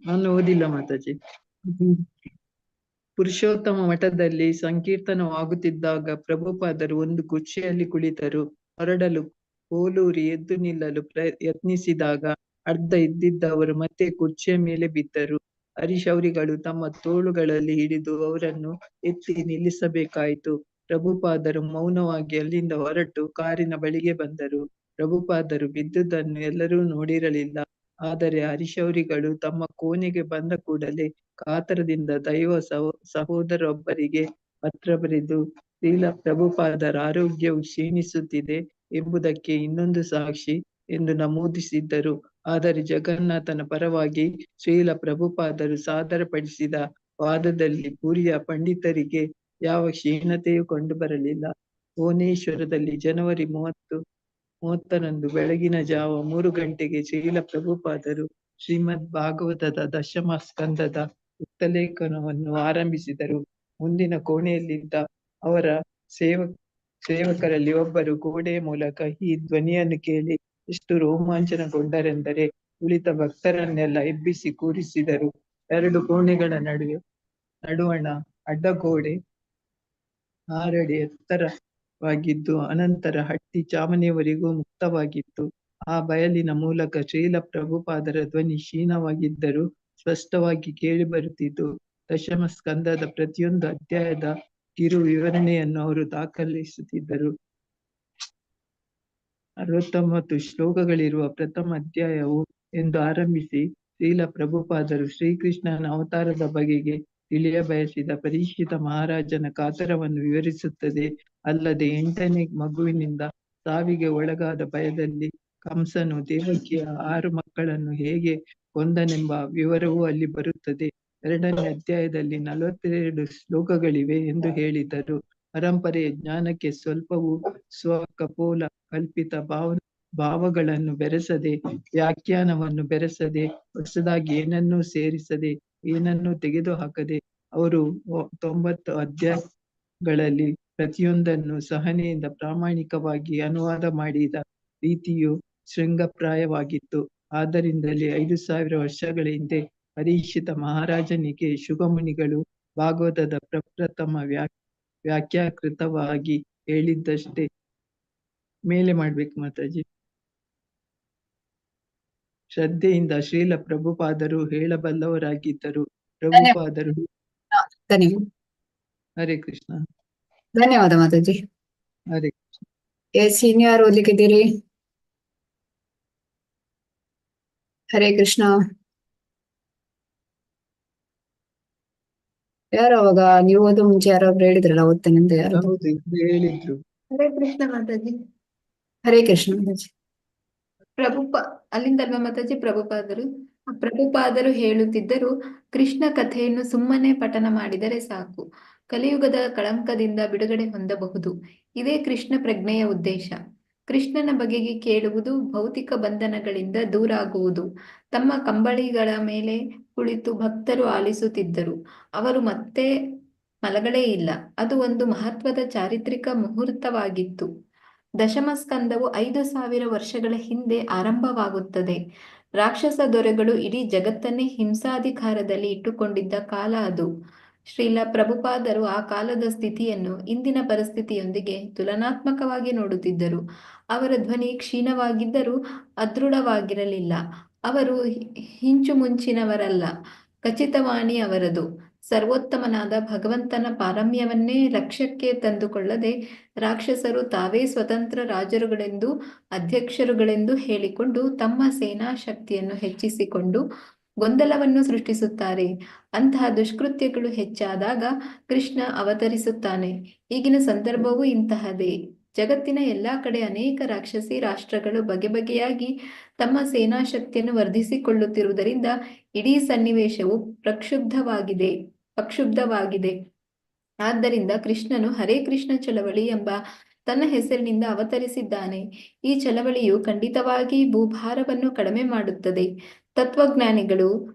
[SPEAKER 5] ನಾನು ಓದಿಲ್ಲ ಮಾತಾಜಿ. ಪುರುಷೋತ್ತಮ ಮಠದಲ್ಲಿ ಸಂಕೀರ್ತನವಾಗುತ್ತಿದ್ದಾಗ ಪ್ರಭುಪಾದರು ಒಂದು ಕುರ್ಚಿಯಲ್ಲಿ ಕುಳಿತರು. ಹೊರಡಲು ಕೋಲೂರಿ ಎದ್ದು ನಿಲ್ಲಲು ಯತ್ನಿಸಿದಾಗ ಅರ್ಧ ಇದ್ದಿದ್ದವರು ಮತ್ತೆ ಕುರ್ಚಿಯ ಮೇಲೆ ಬಿದ್ದರು. ಹರಿಶೌರಿಗಳು ತಮ್ಮ ತೋಳುಗಳಲ್ಲಿ ಹಿಡಿದು ಅವರನ್ನು ಎತ್ತಿ ನಿಲ್ಲಿಸಬೇಕಾಯಿತು. ಪ್ರಭುಪಾದರು ಮೌನವಾಗಿ ಅಲ್ಲಿಂದ ಹೊರಟು ಕಾರಿನ ಬಳಿಗೆ ಬಂದರು. ಪ್ರಭುಪಾದರು ಬಿದ್ದುದನ್ನು ಎಲ್ಲರೂ ನೋಡಿರಲಿಲ್ಲ. ಆದರೆ ಹರಿಶೌರಿಗಳು ತಮ್ಮ ಕೋಣೆಗೆ ಬಂದ ಕೂಡಲೇ ಕಾತರದಿಂದ ದೈವ ಸಹೋದರೊಬ್ಬರಿಗೆ ಪತ್ರ ಬರೆದು ಶ್ರೀಲ ಪ್ರಭುಪಾದರ ಆರೋಗ್ಯವು ಕ್ಷೀಣಿಸುತ್ತಿದೆ ಎಂಬುದಕ್ಕೆ ಇನ್ನೊಂದು ಸಾಕ್ಷಿ ಎಂದು ನಮೂದಿಸಿದ್ದರು. ಆದರೆ ಜಗನ್ನಾಥನ ಪರವಾಗಿ ಶ್ರೀಲ ಪ್ರಭುಪಾದರು ಸಾದರಪಡಿಸಿದ ವಾದದಲ್ಲಿ ಪುರಿಯ ಪಂಡಿತರಿಗೆ ಯಾವ ಕ್ಷೀಣತೆಯೂ ಕಂಡು ಬರಲಿಲ್ಲ. ಭುವನೇಶ್ವರದಲ್ಲಿ ಜನವರಿ 30ರಂದು ಬೆಳಗಿನ ಜಾವ 3 ಗಂಟೆಗೆ ಶ್ರೀಲ ಪ್ರಭುಪಾದರು ಶ್ರೀಮದ್ ಭಾಗವತದ ದಶಮ ಸ್ಕಂದದ ಉಕ್ತಲೇಖನವನ್ನು ಆರಂಭಿಸಿದರು. ಮುಂದಿನ ಕೋಣೆಯಲ್ಲಿದ್ದ ಅವರ ಸೇವಕರಲ್ಲಿ ಒಬ್ಬರು ಗೋಡೆಯ ಮೂಲಕ ಈ ಧ್ವನಿಯನ್ನು ಕೇಳಿ ಎಷ್ಟು ರೋಮಾಂಚನಗೊಂಡರೆಂದರೆ ಕುಳಿತ ಭಕ್ತರನ್ನೆಲ್ಲ ಎಬ್ಬಿಸಿ ಕೂರಿಸಿದರು. 2 ಕೋಣೆಗಳ ನಡುವಣ ಅಡ್ಡಗೋಡೆ 6 ಅಡಿ ಎತ್ತರವಾಗಿದ್ದು ಅನಂತರ ಹಟ್ಟಿ ಚಾಮನೆಯವರೆಗೂ ಮುಕ್ತವಾಗಿತ್ತು. ಆ ಬಯಲಿನ ಮೂಲಕ ಶ್ರೀಲ ಪ್ರಭುಪಾದರ ಧ್ವನಿ ಕ್ಷೀಣವಾಗಿದ್ದರೂ ಸ್ಪಷ್ಟವಾಗಿ ಕೇಳಿ ಬರುತ್ತಿತ್ತು. ದಶಮ ಸ್ಕಂದದ ಪ್ರತಿಯೊಂದು ಅಧ್ಯಾಯದ ಕಿರು ವಿವರಣೆಯನ್ನು ಅವರು ದಾಖಲಿಸುತ್ತಿದ್ದರು. 69 ಶ್ಲೋಕಗಳಿರುವ ಪ್ರಥಮ ಅಧ್ಯಾಯವು ಎಂದು ಆರಂಭಿಸಿ ಶ್ರೀಲ ಪ್ರಭುಪಾದರು ಶ್ರೀಕೃಷ್ಣನ ಅವತಾರದ ಬಗೆಗೆ ತಿಳಿಯಬಯಸಿದ ಪರೀಕ್ಷಿತ ಮಹಾರಾಜನ ಕಾತರವನ್ನು ವಿವರಿಸುತ್ತದೆ. ಅಲ್ಲದೆ 8ನೇ ಮಗುವಿನಿಂದ ಸಾವಿಗೆ ಒಳಗಾದ ಭಯದಲ್ಲಿ ಕಂಸನು ದೇವಕಿಯ 6 ಮಕ್ಕಳನ್ನು ಹೇಗೆ ಕೊಂದನೆಂಬ ವಿವರವೂ ಅಲ್ಲಿ ಬರುತ್ತದೆ. 2ನೇ ಅಧ್ಯಾಯದಲ್ಲಿ 42 ಶ್ಲೋಕಗಳಿವೆ ಎಂದು ಹೇಳಿದರು. ಪರಂಪರೆಯ ಜ್ಞಾನಕ್ಕೆ ಸ್ವಲ್ಪವೂ ಸ್ವಕಪೋಲ ಕಲ್ಪಿತ ಭಾವಗಳನ್ನು ಬೆರೆಸದೆ, ವ್ಯಾಖ್ಯಾನವನ್ನು ಬೆರೆಸದೆ, ಹೊಸದಾಗಿ ಏನನ್ನೂ ಸೇರಿಸದೆ, ಏನನ್ನೂ ತೆಗೆದುಹಾಕದೆ ಅವರು 90 ಅಧ್ಯಾಯಗಳಲ್ಲಿ ಪ್ರತಿಯೊಂದನ್ನು ಸಹನೆಯಿಂದ ಪ್ರಾಮಾಣಿಕವಾಗಿ ಅನುವಾದ ಮಾಡಿದ ರೀತಿಯು ಶೃಂಗಪ್ರಾಯವಾಗಿತ್ತು. ಆದ್ದರಿಂದಲೇ 5000 ವರ್ಷಗಳ ಹಿಂದೆ ಪರೀಕ್ಷಿತ ಮಹಾರಾಜನಿಗೆ ಶುಗಮುನಿಗಳು ಭಾಗವತದ ಪ್ರಪ್ರಥಮ ವ್ಯಾಖ್ಯಾಕೃತವಾಗಿ ಹೇಳಿದ್ದಷ್ಟೇ. ಮೇಲೆ ಮಾಡ್ಬೇಕು ಮಾತಾಜಿ. ಶ್ರದ್ಧೆಯಿಂದ ಶ್ರೀಲ ಪ್ರಭುಪಾದರು ಹೇಳಬಲ್ಲವರಾಗಿದ್ದರು. ಪ್ರಭುಪಾದರು
[SPEAKER 1] ಧನ್ಯವಾದ.
[SPEAKER 5] ಹರೇ ಕೃಷ್ಣ.
[SPEAKER 1] ಧನ್ಯವಾದ ಮಾತಾಜಿ.
[SPEAKER 5] ಹರೇ ಕೃಷ್ಣ.
[SPEAKER 1] ಯಾರು ಓದ್ಲಿಕ್ಕಿದ್ದೀರಿ? ಹರೇ ಕೃಷ್ಣ. ಯಾರು ಅವಾಗ ನೀವು ಓದೋ ಮುಂಚೆ ಯಾರೊಬ್ರು ಹೇಳಿದ್ರಲ್ಲ ಓದ್ತೇನೆ ಅಂತ, ಯಾರು?
[SPEAKER 5] ಹೌದು, ಹೇಳಿದ್ರು.
[SPEAKER 3] ಹರೇ ಕೃಷ್ಣ ಮಾತಾಜಿ.
[SPEAKER 1] ಹರೇ ಕೃಷ್ಣ ಮಾತಾಜಿ.
[SPEAKER 3] ಅಲ್ಲಿಂದಲ್ವಾ ಮಾತಾಜಿ? ಪ್ರಭುಪಾದರು ಹೇಳುತ್ತಿದ್ದರು, ಕೃಷ್ಣ ಕಥೆಯನ್ನು ಸುಮ್ಮನೆ ಪಠನ ಮಾಡಿದರೆ ಸಾಕು, ಕಲಿಯುಗದ ಕಳಂಕದಿಂದ ಬಿಡುಗಡೆ ಹೊಂದಬಹುದು. ಇದೇ ಕೃಷ್ಣ ಪ್ರಜ್ಞೆಯ ಉದ್ದೇಶ. ಕೃಷ್ಣನ ಬಗೆಗೆ ಕೇಳುವುದು ಭೌತಿಕ ಬಂಧನಗಳಿಂದ ದೂರಾಗುವುದು. ತಮ್ಮ ಕಂಬಳಿಗಳ ಮೇಲೆ ಕುಳಿತು ಭಕ್ತರು ಆಲಿಸುತ್ತಿದ್ದರು. ಅವರು ಮತ್ತೆ ಮಲಗಳೇ ಇಲ್ಲ. ಅದು ಒಂದು ಮಹತ್ವದ ಚಾರಿತ್ರಿಕ ಮುಹೂರ್ತವಾಗಿತ್ತು. ದಶಮ ಸ್ಕಂದವು 5000 ವರ್ಷಗಳ ಹಿಂದೆ ಆರಂಭವಾಗುತ್ತದೆ. ರಾಕ್ಷಸ ದೊರೆಗಳು ಇಡೀ ಜಗತ್ತನ್ನೇ ಹಿಂಸಾಧಿಕಾರದಲ್ಲಿ ಇಟ್ಟುಕೊಂಡಿದ್ದ ಕಾಲ ಅದು. ಶ್ರೀಲ ಪ್ರಭುಪಾದರು ಆ ಕಾಲದ ಸ್ಥಿತಿಯನ್ನು ಇಂದಿನ ಪರಿಸ್ಥಿತಿಯೊಂದಿಗೆ ತುಲನಾತ್ಮಕವಾಗಿ ನೋಡುತ್ತಿದ್ದರು. ಅವರ ಧ್ವನಿ ಕ್ಷೀಣವಾಗಿದ್ದರೂ ಅದೃಢವಾಗಿರಲಿಲ್ಲ. ಅವರು ಹಿಂಚುಮುಂಚಿನವರಲ್ಲ, ಖಚಿತವಾಣಿ ಅವರದು. ಸರ್ವೋತ್ತಮನಾದ ಭಗವಂತನ ಪಾರಮ್ಯವನ್ನೇ ಲಕ್ಷ್ಯಕ್ಕೆ ತಂದುಕೊಳ್ಳದೆ ರಾಕ್ಷಸರು ತಾವೇ ಸ್ವತಂತ್ರ ರಾಜರುಗಳೆಂದು ಅಧ್ಯಕ್ಷರುಗಳೆಂದು ಹೇಳಿಕೊಂಡು ತಮ್ಮ ಸೇನಾ ಶಕ್ತಿಯನ್ನು ಹೆಚ್ಚಿಸಿಕೊಂಡು ಗೊಂದಲವನ್ನು ಸೃಷ್ಟಿಸುತ್ತಾರೆ. ಅಂತಹ ದುಷ್ಕೃತ್ಯಗಳು ಹೆಚ್ಚಾದಾಗ ಕೃಷ್ಣ ಅವತರಿಸುತ್ತಾನೆ. ಈಗಿನ ಸಂದರ್ಭವೂ ಇಂತಹದೇ. ಜಗತ್ತಿನ ಎಲ್ಲಾ ಕಡೆ ಅನೇಕ ರಾಕ್ಷಸಿ ರಾಷ್ಟ್ರಗಳು ಬಗೆಬಗೆಯಾಗಿ ತಮ್ಮ ಸೇನಾ ಶಕ್ತಿಯನ್ನು ವರ್ಧಿಸಿಕೊಳ್ಳುತ್ತಿರುವುದರಿಂದ ಇಡೀ ಸನ್ನಿವೇಶವು ಪ್ರಕ್ಷುಬ್ಧವಾಗಿದೆ.
[SPEAKER 1] ಆದ್ದರಿಂದ ಕೃಷ್ಣನು ಹರೇ ಕೃಷ್ಣ ಚಳವಳಿ ಎಂಬ ತನ್ನ ಹೆಸರಿನಿಂದ ಅವತರಿಸಿದ್ದಾನೆ. ಈ ಚಳವಳಿಯು ಖಂಡಿತವಾಗಿ ಭೂಭಾರವನ್ನು ಕಡಿಮೆ ಮಾಡುತ್ತದೆ. ತತ್ವಜ್ಞಾನಿಗಳು,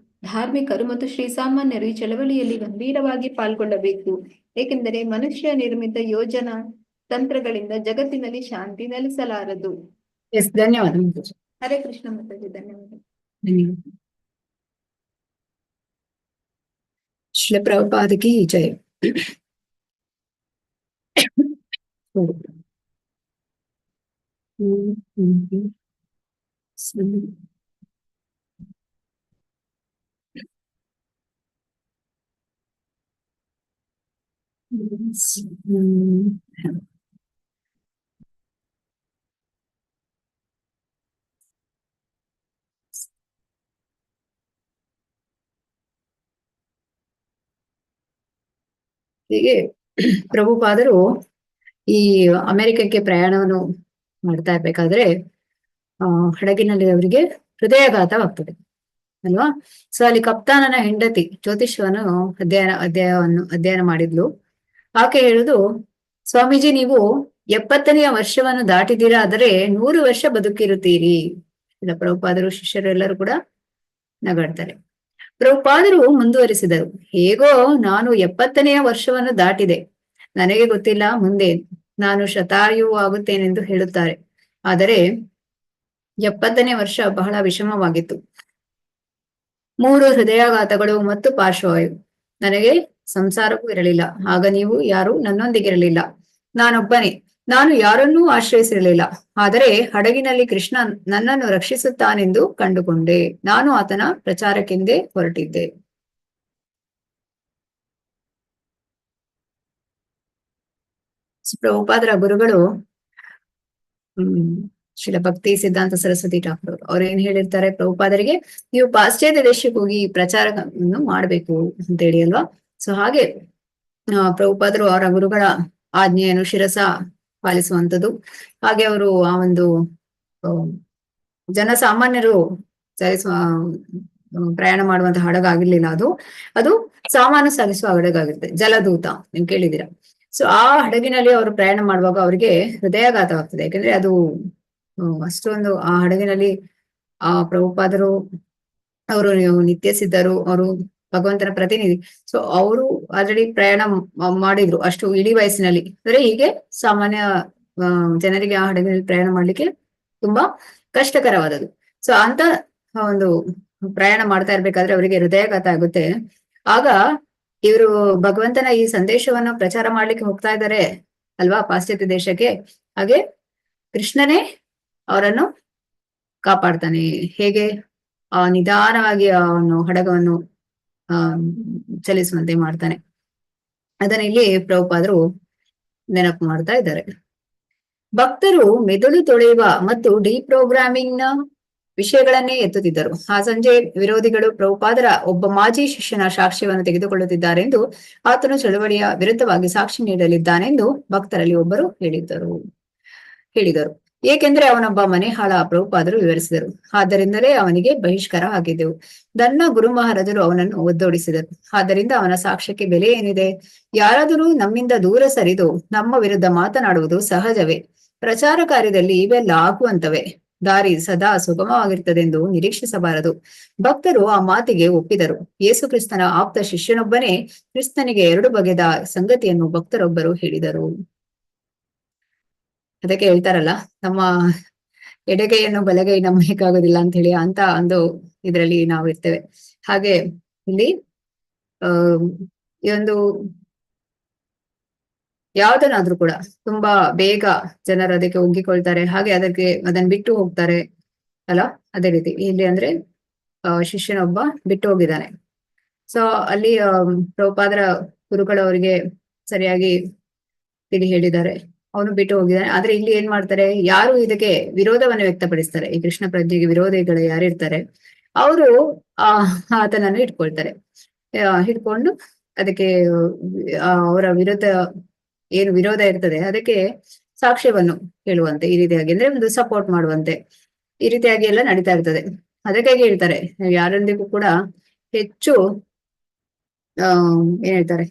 [SPEAKER 1] ಧಾರ್ಮಿಕರು ಮತ್ತು ಶ್ರೀಸಾಮಾನ್ಯರು ಈ ಚಳವಳಿಯಲ್ಲಿ ಗಂಭೀರವಾಗಿ ಪಾಲ್ಗೊಳ್ಳಬೇಕು, ಏಕೆಂದರೆ ಮನುಷ್ಯ ನಿರ್ಮಿತ ಯೋಜನಾ ತಂತ್ರಗಳಿಂದ ಜಗತ್ತಿನಲ್ಲಿ ಶಾಂತಿ ನೆಲೆಸಲಾರದು. ಎಸ್, ಧನ್ಯವಾದ ಮಾತಾಜಿ. ಹರೇ ಕೃಷ್ಣ ಮಾತಾಜಿ, ಧನ್ಯವಾದ. ಧನ್ಯವಾದ. ಶ್ರೀಲ ಪ್ರಭುಪಾದ ಕಿ ಜಯ. ಹೀಗೆ ಪ್ರಭುಪಾದರು ಈ ಅಮೆರಿಕಕ್ಕೆ ಪ್ರಯಾಣವನ್ನು ಮಾಡ್ತಾ ಇರ್ಬೇಕಾದ್ರೆ ಹಡಗಿನಲ್ಲಿ ಅವರಿಗೆ ಹೃದಯಾಘಾತವಾಗ್ತದೆ ಅಲ್ವಾ. ಸೊ ಅಲ್ಲಿ ಕಪ್ತಾನನ ಹೆಂಡತಿ ಜ್ಯೋತಿಷ್ಯವನ್ನು ಅಧ್ಯಯನ ಮಾಡಿದ್ಲು. ಆಕೆ ಹೇಳುದು, ಸ್ವಾಮೀಜಿ, ನೀವು 70ನೇ ವರ್ಷವನ್ನು ದಾಟಿದ್ದೀರಾ, ಆದರೆ 100 ವರ್ಷ ಬದುಕಿರುತ್ತೀರಿ. ಇಲ್ಲ, ಪ್ರಭುಪಾದರು ಶಿಷ್ಯರೆಲ್ಲರೂ ಕೂಡ ನಗಾಡ್ತಾರೆ. ಪ್ರಭುಪಾದರು ಮುಂದುವರಿಸಿದರು, ಹೇಗೋ ನಾನು 70ನೇ ವರ್ಷವನ್ನು ದಾಟಿದೆ, ನನಗೆ ಗೊತ್ತಿಲ್ಲ ಮುಂದೆ ನಾನು ಶತಾಯು ಆಗುತ್ತೇನೆಂದು ಹೇಳುತ್ತಾರೆ. ಆದರೆ 70ನೇ ವರ್ಷ ಬಹಳ ವಿಷಮವಾಗಿತ್ತು. 3 ಹೃದಯಾಘಾತಗಳು ಮತ್ತು ಪಾರ್ಶ್ವವಾಯು. ನನಗೆ ಸಂಸಾರವೂ ಇರಲಿಲ್ಲ. ಆಗ ನೀವು ಯಾರು ನನ್ನೊಂದಿಗಿರಲಿಲ್ಲ, ನಾನೊಬ್ಬನೇ. ನಾನು ಯಾರನ್ನೂ ಆಶ್ರಯಿಸಿರಲಿಲ್ಲ. ಆದರೆ ಹಡಗಿನಲ್ಲಿ ಕೃಷ್ಣ ನನ್ನನ್ನು ರಕ್ಷಿಸುತ್ತಾನೆಂದು ಕಂಡುಕೊಂಡೆ. ನಾನು ಆತನ ಪ್ರಚಾರಕ್ಕೆಂದೇ ಹೊರಟಿದ್ದೆ. ಪ್ರಭುಪಾದರ ಗುರುಗಳು ಶ್ರೀಲ ಭಕ್ತಿ ಸಿದ್ಧಾಂತ ಸರಸ್ವತಿ ಠಾಕೂರ್ ಅವ್ರು ಏನ್ ಹೇಳಿರ್ತಾರೆ ಪ್ರಭುಪಾದರಿಗೆ, ನೀವು ಪಾಶ್ಚಾತ್ಯ ದೇಶಕ್ಕೆ ಹೋಗಿ ಪ್ರಚಾರವನ್ನು ಮಾಡ್ಬೇಕು ಅಂತ ಹೇಳಿ ಅಲ್ವಾ. ಸೊ ಹಾಗೆ ಪ್ರಭುಪಾದರು ಅವರ ಗುರುಗಳ ಆಜ್ಞೆಯನ್ನು ಶಿರಸ ಪಾಲಿಸುವಂಥದ್ದು. ಹಾಗೆ ಅವರು ಆ ಒಂದು ಜನಸಾಮಾನ್ಯರು ಚಲಿಸುವ ಪ್ರಯಾಣ ಮಾಡುವಂತಹ ಹಡಗಾಗಿರ್ಲಿಲ್ಲ, ಅದು ಸಾಮಾನು ಸಾಗಿಸುವ ಹಡಗಾಗಿರುತ್ತೆ, ಜಲದೂತ, ನೀವು ಕೇಳಿದ್ದೀರಾ. ಸೊ ಆ ಹಡಗಿನಲ್ಲಿ ಅವರು ಪ್ರಯಾಣ ಮಾಡುವಾಗ ಅವರಿಗೆ ಹೃದಯಾಘಾತವಾಗ್ತದೆ. ಯಾಕಂದ್ರೆ ಅದು ಅಷ್ಟೊಂದು ಆ ಹಡಗಿನಲ್ಲಿ ಪ್ರಭುಪಾದರು ಅವರು ನಿತ್ಯ ಸಿದ್ಧರು, ಅವರು ಭಗವಂತನ ಪ್ರತಿನಿಧಿ. ಸೊ ಅವರು ಆಲ್ರೆಡಿ ಪ್ರಯಾಣ ಮಾಡಿದ್ರು ಅಷ್ಟು ಇಳಿ ವಯಸ್ಸಿನಲ್ಲಿ. ಅಂದ್ರೆ ಹೀಗೆ ಸಾಮಾನ್ಯ ಜನರಿಗೆ ಆ ಹಡಗಿನಲ್ಲಿ ಪ್ರಯಾಣ ಮಾಡ್ಲಿಕ್ಕೆ ತುಂಬಾ ಕಷ್ಟಕರವಾದದ್ದು. ಸೊ ಅಂತ ಒಂದು ಪ್ರಯಾಣ ಮಾಡ್ತಾ ಇರ್ಬೇಕಾದ್ರೆ ಅವರಿಗೆ ಹೃದಯಾಘಾತ ಆಗುತ್ತೆ. ಆಗ ಇವರು ಭಗವಂತನ ಈ ಸಂದೇಶವನ್ನು ಪ್ರಚಾರ ಮಾಡ್ಲಿಕ್ಕೆ ಹೋಗ್ತಾ ಇದ್ದಾರೆ ಅಲ್ವಾ ಪಾಶ್ಚಾತ್ಯ ದೇಶಕ್ಕೆ. ಹಾಗೆ ಕೃಷ್ಣನೇ ಅವರನ್ನು ಕಾಪಾಡ್ತಾನೆ. ಹೇಗೆ ನಿಧಾನವಾಗಿ ಅವನು ಹಡಗವನ್ನು ಚಲಿಸುವಂತೆ ಮಾಡ್ತಾನೆ. ಅದನ್ನ ಇಲ್ಲಿ ಪ್ರಭುಪಾದರು ನೆನಪು ಮಾಡ್ತಾ ಇದ್ದಾರೆ. ಭಕ್ತರು ಮೆದುಳು ತೊಳೆಯುವ ಮತ್ತು ಡಿಪ್ರೋಗ್ರಾಮಿಂಗ್ ನ ವಿಷಯಗಳನ್ನೇ ಎತ್ತುತ್ತಿದ್ದರು. ಆ ಸಂಜೆ ವಿರೋಧಿಗಳು ಪ್ರಭುಪಾದರ ಒಬ್ಬ ಮಾಜಿ ಶಿಷ್ಯನ ಸಾಕ್ಷ್ಯವನ್ನು ತೆಗೆದುಕೊಳ್ಳುತ್ತಿದ್ದಾರೆಂದು, ಆತನು ಚಳವಳಿಯ ವಿರುದ್ಧವಾಗಿ ಸಾಕ್ಷಿ ನೀಡಲಿದ್ದಾನೆಂದು ಭಕ್ತರಲ್ಲಿ ಒಬ್ಬರು ಹೇಳಿದರು. ಏಕೆಂದ್ರೆ ಅವನೊಬ್ಬ ಮನೆಹಾಳ, ಪ್ರಭುಪಾದರು ವಿವರಿಸಿದರು. ಆದ್ದರಿಂದಲೇ ಅವನಿಗೆ ಬಹಿಷ್ಕಾರ ಹಾಕಿದ್ದೆವು. ನನ್ನ ಗುರು ಮಹಾರಾಜರು ಅವನನ್ನು ಒದ್ದೋಡಿಸಿದರು. ಆದ್ದರಿಂದ ಅವನ ಸಾಕ್ಷ್ಯಕ್ಕೆ ಬೆಲೆ ಏನಿದೆ? ಯಾರಾದರೂ ನಮ್ಮಿಂದ ದೂರ ಸರಿದು ನಮ್ಮ ವಿರುದ್ಧ ಮಾತನಾಡುವುದು ಸಹಜವೇ. ಪ್ರಚಾರ ಕಾರ್ಯದಲ್ಲಿ ಇವೆಲ್ಲ ಆಗುವಂತವೇ. ದಾರಿ ಸದಾ ಸುಗಮವಾಗಿರ್ತದೆಂದು ನಿರೀಕ್ಷಿಸಬಾರದು. ಭಕ್ತರು ಆ ಮಾತಿಗೆ ಒಪ್ಪಿದರು. ಯೇಸು ಕ್ರಿಸ್ತನ ಆಪ್ತ ಶಿಷ್ಯನೊಬ್ಬನೇ ಕ್ರಿಸ್ತನಿಗೆ 2 ಬಗೆದ ಸಂಗತಿಯನ್ನು ಭಕ್ತರೊಬ್ಬರು ಹೇಳಿದರು. ಅದಕ್ಕೆ ಹೇಳ್ತಾರಲ್ಲ, ನಮ್ಮ ಎಡಗೈಯನ್ನು ಬಲಗೈ ನಂಬಲಿಕ್ಕಾಗೋದಿಲ್ಲ ಅಂತ ಹೇಳಿ, ಅಂತ ಒಂದು ಇದರಲ್ಲಿ ನಾವು ಇರ್ತೇವೆ. ಹಾಗೆ ಇಲ್ಲಿ ಈ ಒಂದು ಯಾವ್ದನ್ನಾದ್ರೂ ಕೂಡ ತುಂಬಾ ಬೇಗ ಜನರು ಅದಕ್ಕೆ ಒಗ್ಗಿಕೊಳ್ತಾರೆ, ಹಾಗೆ ಅದನ್ನ ಬಿಟ್ಟು ಹೋಗ್ತಾರೆ ಅಲ್ಲ. ಅದೇ ರೀತಿ ಇಲ್ಲಿ ಅಂದ್ರೆ ಶಿಷ್ಯನೊಬ್ಬ ಬಿಟ್ಟು ಹೋಗಿದ್ದಾನೆ. ಸೊ ಅಲ್ಲಿ ಪ್ರಭುಪಾದರ ಗುರುಗಳು ಅವರಿಗೆ ಸರಿಯಾಗಿ ತಿಳಿ ಹೇಳಿದ್ದಾರೆ, ಅವನು ಬಿಟ್ಟು ಹೋಗಿದ್ದಾನೆ. ಆದ್ರೆ ಇಲ್ಲಿ ಏನ್ ಮಾಡ್ತಾರೆ, ಯಾರು ಇದಕ್ಕೆ ವಿರೋಧವನ್ನು ವ್ಯಕ್ತಪಡಿಸ್ತಾರೆ, ಈ ಕೃಷ್ಣ ಪ್ರಜ್ಞೆಗೆ ವಿರೋಧಿಗಳು ಯಾರಿರ್ತಾರೆ ಅವರು ಆತನನ್ನು ಹಿಡ್ಕೊಂಡು ಅದಕ್ಕೆ ಅವರ ವಿರುದ್ಧ ಏನು ವಿರೋಧ ಇರ್ತದೆ ಅದಕ್ಕೆ ಸಾಕ್ಷ್ಯವನ್ನು ಹೇಳುವಂತೆ, ಈ ರೀತಿಯಾಗಿ ಅಂದ್ರೆ ಒಂದು ಸಪೋರ್ಟ್ ಮಾಡುವಂತೆ, ಈ ರೀತಿಯಾಗಿ ಎಲ್ಲ ನಡೀತಾ ಇರ್ತದೆ. ಅದಕ್ಕಾಗಿ ಹೇಳ್ತಾರೆ, ಯಾರೊಂದಿಗೂ ಕೂಡ ಹೆಚ್ಚು ಏನ್ ಹೇಳ್ತಾರೆ,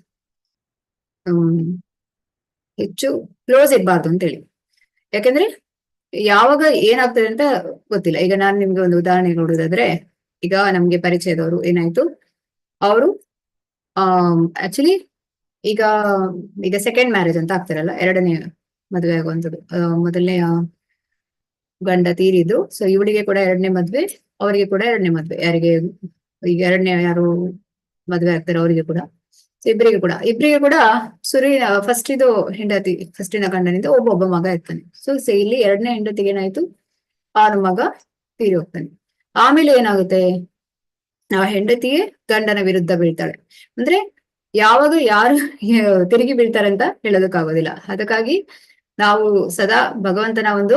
[SPEAKER 1] ಹೆಚ್ಚು ಕ್ಲೋಸ್ ಇರಬಾರ್ದು ಅಂತೇಳಿ. ಯಾಕಂದ್ರೆ ಯಾವಾಗ ಏನಾಗ್ತದೆ ಅಂತ ಗೊತ್ತಿಲ್ಲ. ಈಗ ನಾನು ನಿಮ್ಗೆ ಒಂದು ಉದಾಹರಣೆ ನೋಡುದಾದ್ರೆ, ಈಗ ನಮ್ಗೆ ಪರಿಚಯದವರು ಏನಾಯ್ತು, ಅವರು ಆಕ್ಚುಲಿ ಈಗ ಈಗ ಸೆಕೆಂಡ್ ಮ್ಯಾರೇಜ್ ಅಂತ ಆಗ್ತಾರಲ್ಲ, ಎರಡನೇ ಮದುವೆ ಆಗುವಂಥದ್ದು. ಮೊದಲನೇ ಗಂಡ ತೀರಿದ್ರು, ಸೊ ಇವಳಿಗೆ ಕೂಡ ಎರಡನೇ ಮದ್ವೆ, ಅವರಿಗೆ ಕೂಡ ಎರಡನೇ ಮದ್ವೆ. ಯಾರಿಗೆ ಈಗ ಎರಡನೇ ಯಾರು ಮದ್ವೆ ಆಗ್ತಾರೆ ಅವರಿಗೆ ಕೂಡ, ಇಬ್ಬರಿಗೆ ಕೂಡ ಫಸ್ಟ್ ಇದು ಹೆಂಡತಿ, ಫಸ್ಟಿನ ಗಂಡನಿಂದ ಒಬ್ಬೊಬ್ಬ ಮಗ ಇರ್ತಾನೆ. ಸೊ ಇಲ್ಲಿ ಎರಡನೇ ಹೆಂಡತಿಗೆ ಏನಾಯ್ತು, ಆರು ಮಗ ತೀರಿ ಹೋಗ್ತಾನೆ. ಆಮೇಲೆ ಏನಾಗುತ್ತೆ, ಆ ಹೆಂಡತಿಗೆ ಗಂಡನ ವಿರುದ್ಧ ಬೀಳ್ತಾಳೆ. ಅಂದ್ರೆ ಯಾವಾಗ ಯಾರು ತಿರುಗಿ ಬೀಳ್ತಾರೆ ಅಂತ ಹೇಳೋದಕ್ಕಾಗೋದಿಲ್ಲ. ಅದಕ್ಕಾಗಿ ನಾವು ಸದಾ ಭಗವಂತನ ಒಂದು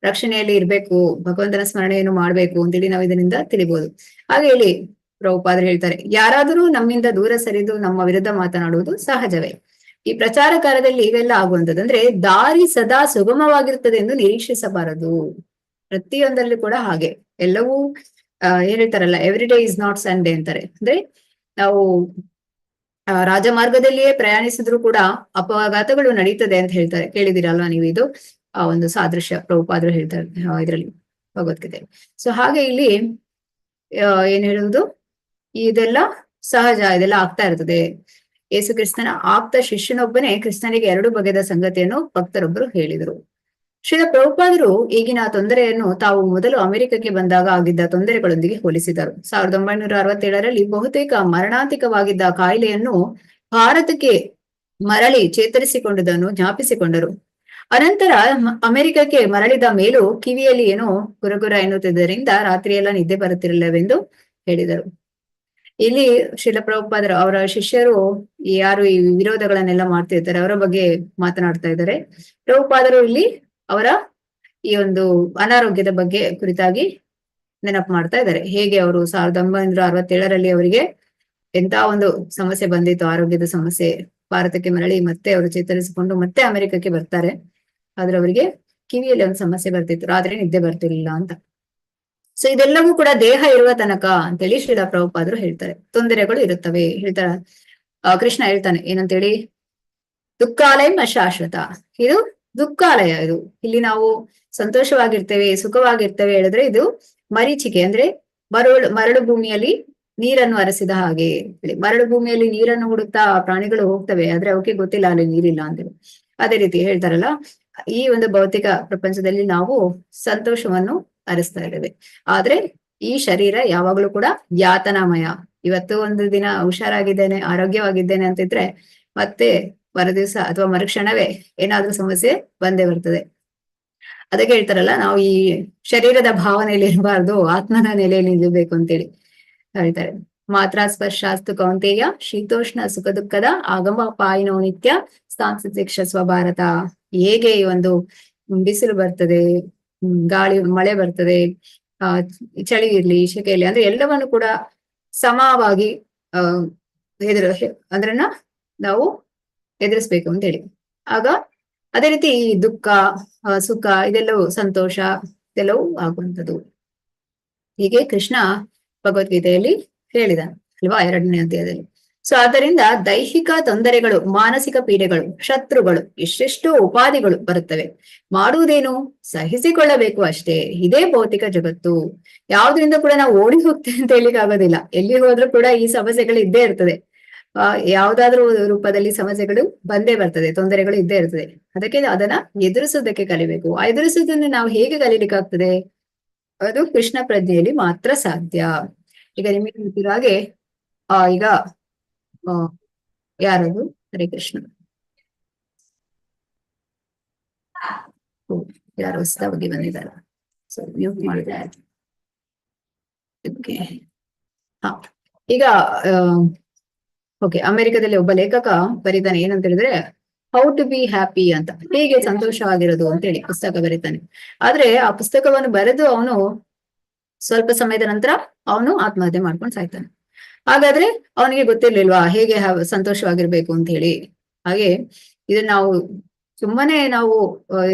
[SPEAKER 1] ರಕ್ಷಣೆಯಲ್ಲಿ ಇರ್ಬೇಕು, ಭಗವಂತನ ಸ್ಮರಣೆಯನ್ನು ಮಾಡ್ಬೇಕು ಅಂತೇಳಿ ನಾವು ಇದರಿಂದ ತಿಳಿಬಹುದು. ಹಾಗೆ ಇಲ್ಲಿ ಪ್ರಭುಪಾದರು ಹೇಳ್ತಾರೆ, ಯಾರಾದರೂ ನಮ್ಮಿಂದ ದೂರ ಸರಿದು ನಮ್ಮ ವಿರುದ್ಧ ಮಾತನಾಡುವುದು ಸಹಜವೇ. ಈ ಪ್ರಚಾರ ಕಾರ್ಯದಲ್ಲಿ ಇವೆಲ್ಲ ಆಗುವಂಥದ್ದು. ಅಂದ್ರೆ ದಾರಿ ಸದಾ ಸುಗಮವಾಗಿರ್ತದೆ ಎಂದು ನಿರೀಕ್ಷಿಸಬಾರದು. ಪ್ರತಿಯೊಂದರಲ್ಲಿ ಕೂಡ ಹಾಗೆ ಎಲ್ಲವೂ ಏನ್ ಹೇಳ್ತಾರಲ್ಲ, every day is not Sunday ಅಂತಾರೆ. ಅಂದ್ರೆ ನಾವು ರಾಜಮಾರ್ಗದಲ್ಲಿಯೇ ಪ್ರಯಾಣಿಸಿದ್ರು ಕೂಡ ಅಪಘಾತಗಳು ನಡೀತದೆ ಅಂತ ಹೇಳ್ತಾರೆ. ಕೇಳಿದಿರಲ್ವಾ ನೀವು ಇದು? ಆ ಒಂದು ಸಾದೃಶ್ಯ ಪ್ರಭುಪಾದರು ಹೇಳ್ತಾರೆ ಇದರಲ್ಲಿ, ಭಗವದ್ಗೀತೆ. ಸೊ ಹಾಗೆ ಇಲ್ಲಿ ಏನ್ ಹೇಳುವುದು, ಇದೆಲ್ಲ ಸಹಜ, ಇದೆಲ್ಲ ಆಗ್ತಾ ಇರ್ತದೆ. ಯೇಸು ಕ್ರಿಸ್ತನ ಆಪ್ತ ಶಿಷ್ಯನೊಬ್ಬನೇ ಕೃಷ್ಣನಿಗೆ ಎರಡು ಬಗೆದ ಸಂಗತಿಯನ್ನು ಭಕ್ತರೊಬ್ಬರು ಹೇಳಿದರು. ಶ್ರೀಲ ಪ್ರಭುಪಾದರು ಈಗಿನ ತೊಂದರೆಯನ್ನು ತಾವು ಮೊದಲು ಅಮೆರಿಕಕ್ಕೆ ಬಂದಾಗ ಆಗಿದ್ದ ತೊಂದರೆಗಳೊಂದಿಗೆ ಹೋಲಿಸಿದರು. 1967ರಲ್ಲಿ ಬಹುತೇಕ ಮರಣಾಂತಿಕವಾಗಿದ್ದ ಕಾಯಿಲೆಯನ್ನು ಭಾರತಕ್ಕೆ ಮರಳಿ ಚೇತರಿಸಿಕೊಂಡುದನ್ನು ಜ್ಞಾಪಿಸಿಕೊಂಡರು. ಅನಂತರ ಅಮೆರಿಕಕ್ಕೆ ಮರಳಿದ ಮೇಲೂ ಕಿವಿಯಲ್ಲಿ ಏನೋ ಗುರಗುರ ಎನ್ನುತ್ತಿದ್ದರಿಂದ ರಾತ್ರಿಯೆಲ್ಲ ನಿದ್ದೆ ಬರುತ್ತಿರಲಿಲ್ಲವೆಂದು ಹೇಳಿದರು. ಇಲ್ಲಿ ಶ್ರೀಲ ಪ್ರಭುಪಾದರು ಅವರ ಶಿಷ್ಯರು ಯಾರು ಈ ವಿರೋಧಗಳನ್ನೆಲ್ಲ ಮಾಡ್ತಿರ್ತಾರೆ ಅವರ ಬಗ್ಗೆ ಮಾತನಾಡ್ತಾ ಇದ್ದಾರೆ. ಪ್ರಭುಪಾದರು ಇಲ್ಲಿ ಅವರ ಈ ಒಂದು ಅನಾರೋಗ್ಯದ ಬಗ್ಗೆ ಕುರಿತಾಗಿ ನೆನಪು ಮಾಡ್ತಾ ಇದ್ದಾರೆ. ಹೇಗೆ ಅವರು 1967ರಲ್ಲಿ ಅವರಿಗೆ ಎಂತ ಒಂದು ಸಮಸ್ಯೆ ಬಂದಿತ್ತು, ಆರೋಗ್ಯದ ಸಮಸ್ಯೆ. ಭಾರತಕ್ಕೆ ಮರಳಿ ಮತ್ತೆ ಅವರು ಚೇತರಿಸಿಕೊಂಡು ಮತ್ತೆ ಅಮೆರಿಕಕ್ಕೆ ಬರ್ತಾರೆ. ಆದ್ರೆ ಅವರಿಗೆ ಕಿವಿಯಲ್ಲಿ ಒಂದು ಸಮಸ್ಯೆ ಬರ್ತಿತ್ತು, ರಾತ್ರಿ ನಿದ್ದೆ ಬರ್ತಿರ್ಲಿಲ್ಲ ಅಂತ. ಸೊ ಇದೆಲ್ಲವೂ ಕೂಡ ದೇಹ ಇರುವ ತನಕ ಅಂತೇಳಿ ಶ್ರೀಲ ಪ್ರಭುಪಾದರು ಹೇಳ್ತಾರೆ. ತೊಂದರೆಗಳು ಇರುತ್ತವೆ ಹೇಳ್ತಾರ. ಕೃಷ್ಣ ಹೇಳ್ತಾನೆ ಏನಂತೇಳಿ, ದುಃಖಾಲಯ ಶಾಶ್ವತ, ಇದು ದುಃಖಾಲಯ. ಇದು ಇಲ್ಲಿ ನಾವು ಸಂತೋಷವಾಗಿರ್ತೇವೆ, ಸುಖವಾಗಿರ್ತೇವೆ ಹೇಳಿದ್ರೆ ಇದು ಮರೀಚಿಕೆ. ಅಂದ್ರೆ ಮರಳು ಭೂಮಿಯಲ್ಲಿ ನೀರನ್ನು ಹರಿಸಿದ ಹಾಗೆ. ಮರಳು ಭೂಮಿಯಲ್ಲಿ ನೀರನ್ನು ಹುಡುಕ್ತಾ ಪ್ರಾಣಿಗಳು ಹೋಗ್ತವೆ, ಆದ್ರೆ ಅವಕ್ಕೆ ಗೊತ್ತಿಲ್ಲ ಅಲ್ಲಿ ನೀರಿಲ್ಲ ಅಂತೇಳಿ. ಅದೇ ರೀತಿ ಹೇಳ್ತಾರಲ್ಲ, ಈ ಒಂದು ಭೌತಿಕ ಪ್ರಪಂಚದಲ್ಲಿ ನಾವು ಸಂತೋಷವನ್ನು ಹರಿಸ್ತಾ ಇದ್ದೇವೆ, ಆದ್ರೆ ಈ ಶರೀರ ಯಾವಾಗ್ಲೂ ಕೂಡ ಯಾತನಾಮಯ. ಇವತ್ತು ಒಂದು ದಿನ ಹುಷಾರಾಗಿದ್ದೇನೆ, ಆರೋಗ್ಯವಾಗಿದ್ದೇನೆ ಅಂತಿದ್ರೆ ಮತ್ತೆ ಮರುದಿವಸ ಅಥವಾ ಮರುಕ್ಷಣವೇ ಏನಾದ್ರೂ ಸಮಸ್ಯೆ ಬಂದೇ ಬರ್ತದೆ. ಅದಕ್ಕೆ ಹೇಳ್ತಾರಲ್ಲ, ನಾವು ಈ ಶರೀರದ ಭಾವನೆಯಲ್ಲಿ ಇರಬಾರ್ದು, ಆತ್ಮನ ನೆಲೆಯಲ್ಲಿ ನಿಲ್ಲಬೇಕು ಅಂತೇಳಿ ಹೇಳ್ತಾರೆ. ಮಾತ್ರ ಸ್ಪರ್ಶಾಸ್ತು ಕೌಂತೆಯ ಶೀತೋಷ್ಣ ಸುಖ ದುಃಖದ ಆಗಮ ಪಾಯಿನೋ ನಿತ್ಯ ಸಾಂಸ್ಕೃತಿಕ ಸ್ವಭಾರತ. ಹೇಗೆ ಈ ಒಂದು ಬಿಸಿಲು ಬರ್ತದೆ, ಗಾಳಿ ಮಳೆ ಬರ್ತದೆ, ಚಳಿ ಇರ್ಲಿ ಶೆಕೆ ಇರ್ಲಿ, ಅಂದ್ರೆ ಎಲ್ಲವನ್ನು ಕೂಡ ಸಮವಾಗಿ ಅಂದ್ರನ್ನ ನಾವು ಎದುರಿಸ್ಬೇಕು ಅಂತ ಹೇಳಿ. ಆಗ ಅದೇ ರೀತಿ ಈ ದುಃಖ, ಸುಖ, ಇದೆಲ್ಲವೂ ಸಂತೋಷ, ಇದೆಲ್ಲವೂ ಆಗುವಂಥದ್ದು. ಹೀಗೆ ಕೃಷ್ಣ ಭಗವದ್ಗೀತೆಯಲ್ಲಿ ಹೇಳಿದ ಅಲ್ವಾ, 2ನೇ ಅಧ್ಯಾಯದಲ್ಲಿ. ಸೊ ಆದ್ದರಿಂದ ದೈಹಿಕ ತೊಂದರೆಗಳು, ಮಾನಸಿಕ ಪೀಡೆಗಳು, ಶತ್ರುಗಳು, ಇಷ್ಟೆಷ್ಟು ಉಪಾಧಿಗಳು ಬರುತ್ತವೆ. ಮಾಡುವುದೇನು, ಸಹಿಸಿಕೊಳ್ಳಬೇಕು ಅಷ್ಟೇ. ಇದೇ ಭೌತಿಕ ಜಗತ್ತು. ಯಾವ್ದ್ರಿಂದ ಕೂಡ ನಾವು ಓಡಿ ಹೋಗ್ತೇವೆ ಅಂತ ಹೇಳಿಕ್ ಆಗೋದಿಲ್ಲ. ಎಲ್ಲಿ ಹೋದ್ರೂ ಕೂಡ ಈ ಸಮಸ್ಯೆಗಳು ಇದ್ದೇ ಇರ್ತದೆ. ಯಾವ್ದಾದ್ರೂ ರೂಪದಲ್ಲಿ ಸಮಸ್ಯೆಗಳು ಬಂದೇ ಬರ್ತದೆ, ತೊಂದರೆಗಳು ಇದ್ದೇ ಇರ್ತದೆ. ಅದಕ್ಕೆ ಅದನ್ನ ಎದುರಿಸೋದಕ್ಕೆ ಕಲಿಬೇಕು. ಆ ಎದುರಿಸೋದನ್ನ ನಾವು ಹೇಗೆ ಕಲೀಲಿಕ್ಕೆ ಆಗ್ತದೆ, ಅದು ಕೃಷ್ಣ ಪ್ರಜ್ಞೆಯಲ್ಲಿ ಮಾತ್ರ ಸಾಧ್ಯ. ಈಗ ನಿಮಗೆ ಗೊತ್ತಿರೋ ಹಾಗೆ ಈಗ ಯಾರದು, ಹರೇ ಕೃಷ್ಣ, ಯಾರು ಹೊಸದಾಗಿ ಬಂದಿದ್ದಾರೆ, ಸೊ ಮ್ಯೂಟ್ ಮಾಡಿದ್ರೆ ಈಗ ಓಕೆ, ಅಮೆರಿಕದಲ್ಲಿ ಒಬ್ಬ ಲೇಖಕ ಬರೀತಾನೆ ಏನಂತ ಹೇಳಿದ್ರೆ, ಹೌ ಟು ಬಿ ಹ್ಯಾಪಿ ಅಂತ, ಹೇಗೆ ಸಂತೋಷವಾಗಿರೋದು ಅಂತ ಹೇಳಿ ಪುಸ್ತಕ ಬರೀತಾನೆ. ಆದ್ರೆ ಆ ಪುಸ್ತಕವನ್ನು ಬರೆದು ಅವನು ಸ್ವಲ್ಪ ಸಮಯದ ನಂತರ ಅವನು ಆತ್ಮಹತ್ಯೆ ಮಾಡ್ಕೊಂಡು ಸಾಯ್ತಾನೆ. ಹಾಗಾದ್ರೆ ಅವನಿಗೆ ಗೊತ್ತಿರ್ಲಿಲ್ವಾ ಹೇಗೆ ಸಂತೋಷವಾಗಿರ್ಬೇಕು ಅಂತ ಹೇಳಿ. ಹಾಗೆ ಇದನ್ನ ನಾವು ಸುಮ್ಮನೆ ನಾವು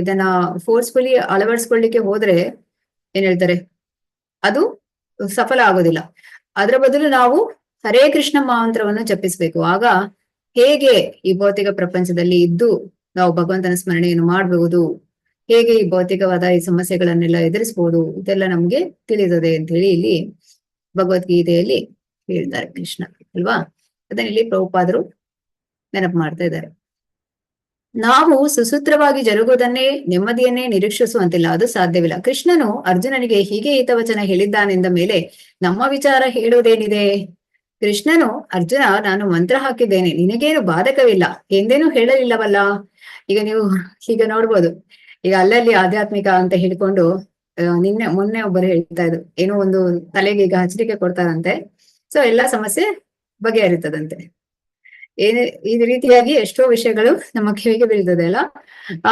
[SPEAKER 1] ಇದನ್ನ ಫೋರ್ಸ್ಫುಲಿ ಅಳವಡಿಸ್ಕೊಳ್ಳಿಕ್ಕೆ ಹೋದ್ರೆ ಏನ್ ಹೇಳ್ತಾರೆ, ಅದು ಸಫಲ ಆಗೋದಿಲ್ಲ. ಅದರ ಬದಲು ನಾವು ಹರೇ ಕೃಷ್ಣ ಮಂತ್ರವನ್ನು ಜಪಿಸ್ಬೇಕು. ಆಗ ಹೇಗೆ ಈ ಭೌತಿಕ ಪ್ರಪಂಚದಲ್ಲಿ ಇದ್ದು ನಾವು ಭಗವಂತನ ಸ್ಮರಣೆಯನ್ನು ಮಾಡಬಹುದು, ಹೇಗೆ ಈ ಭೌತಿಕವಾದ ಈ ಸಮಸ್ಯೆಗಳನ್ನೆಲ್ಲ ಎದುರಿಸಬಹುದು, ಇದೆಲ್ಲ ನಮ್ಗೆ ತಿಳಿದದೆ ಅಂತ ಹೇಳಿ ಇಲ್ಲಿ ಭಗವದ್ಗೀತೆಯಲ್ಲಿ ಹೇಳ್ತಾರೆ ಕೃಷ್ಣ ಅಲ್ವಾ. ಅದನ್ನ ಇಲ್ಲಿ ಪ್ರಭುಪಾದರು ನೆನಪು ಮಾಡ್ತಾ ಇದ್ದಾರೆ. ನಾವು ಸುಸೂತ್ರವಾಗಿ ಜರುಗುವುದನ್ನೇ ನೆಮ್ಮದಿಯನ್ನೇ ನಿರೀಕ್ಷಿಸುವಂತಿಲ್ಲ, ಅದು ಸಾಧ್ಯವಿಲ್ಲ. ಕೃಷ್ಣನು ಅರ್ಜುನನಿಗೆ ಹೀಗೆ ಹಿತವಚನ ಹೇಳಿದ್ದಾನೆಂದ ಮೇಲೆ ನಮ್ಮ ವಿಚಾರ ಹೇಳುವುದೇನಿದೆ? ಕೃಷ್ಣನು ಅರ್ಜುನ, ನಾನು ಮಂತ್ರ ಹಾಕಿದ್ದೇನೆ, ನಿನಗೇನು ಬಾಧಕವಿಲ್ಲ ಎಂದೇನೂ ಹೇಳಲಿಲ್ಲವಲ್ಲ. ಈಗ ನೀವು ಈಗ ನೋಡ್ಬೋದು, ಈಗ ಅಲ್ಲಲ್ಲಿ ಆಧ್ಯಾತ್ಮಿಕ ಅಂತ ಹೇಳ್ಕೊಂಡು ಮೊನ್ನೆ ಒಬ್ಬರು ಹೇಳ್ತಾ ಇದ್ರು, ಏನೋ ಒಂದು ತಲೆಗೆ ಈಗ ಹಚ್ಚಲಿಕ್ಕೆ ಕೊಡ್ತಾರಂತೆ, ಸೊ ಎಲ್ಲಾ ಸಮಸ್ಯೆ ಬಗೆಹರಿತದಂತೆ. ಈ ರೀತಿಯಾಗಿ ಎಷ್ಟೋ ವಿಷಯಗಳು ನಮ್ಮ ಕಿವಿಗೆ ಬೀಳ್ತದೆ ಅಲ್ಲ.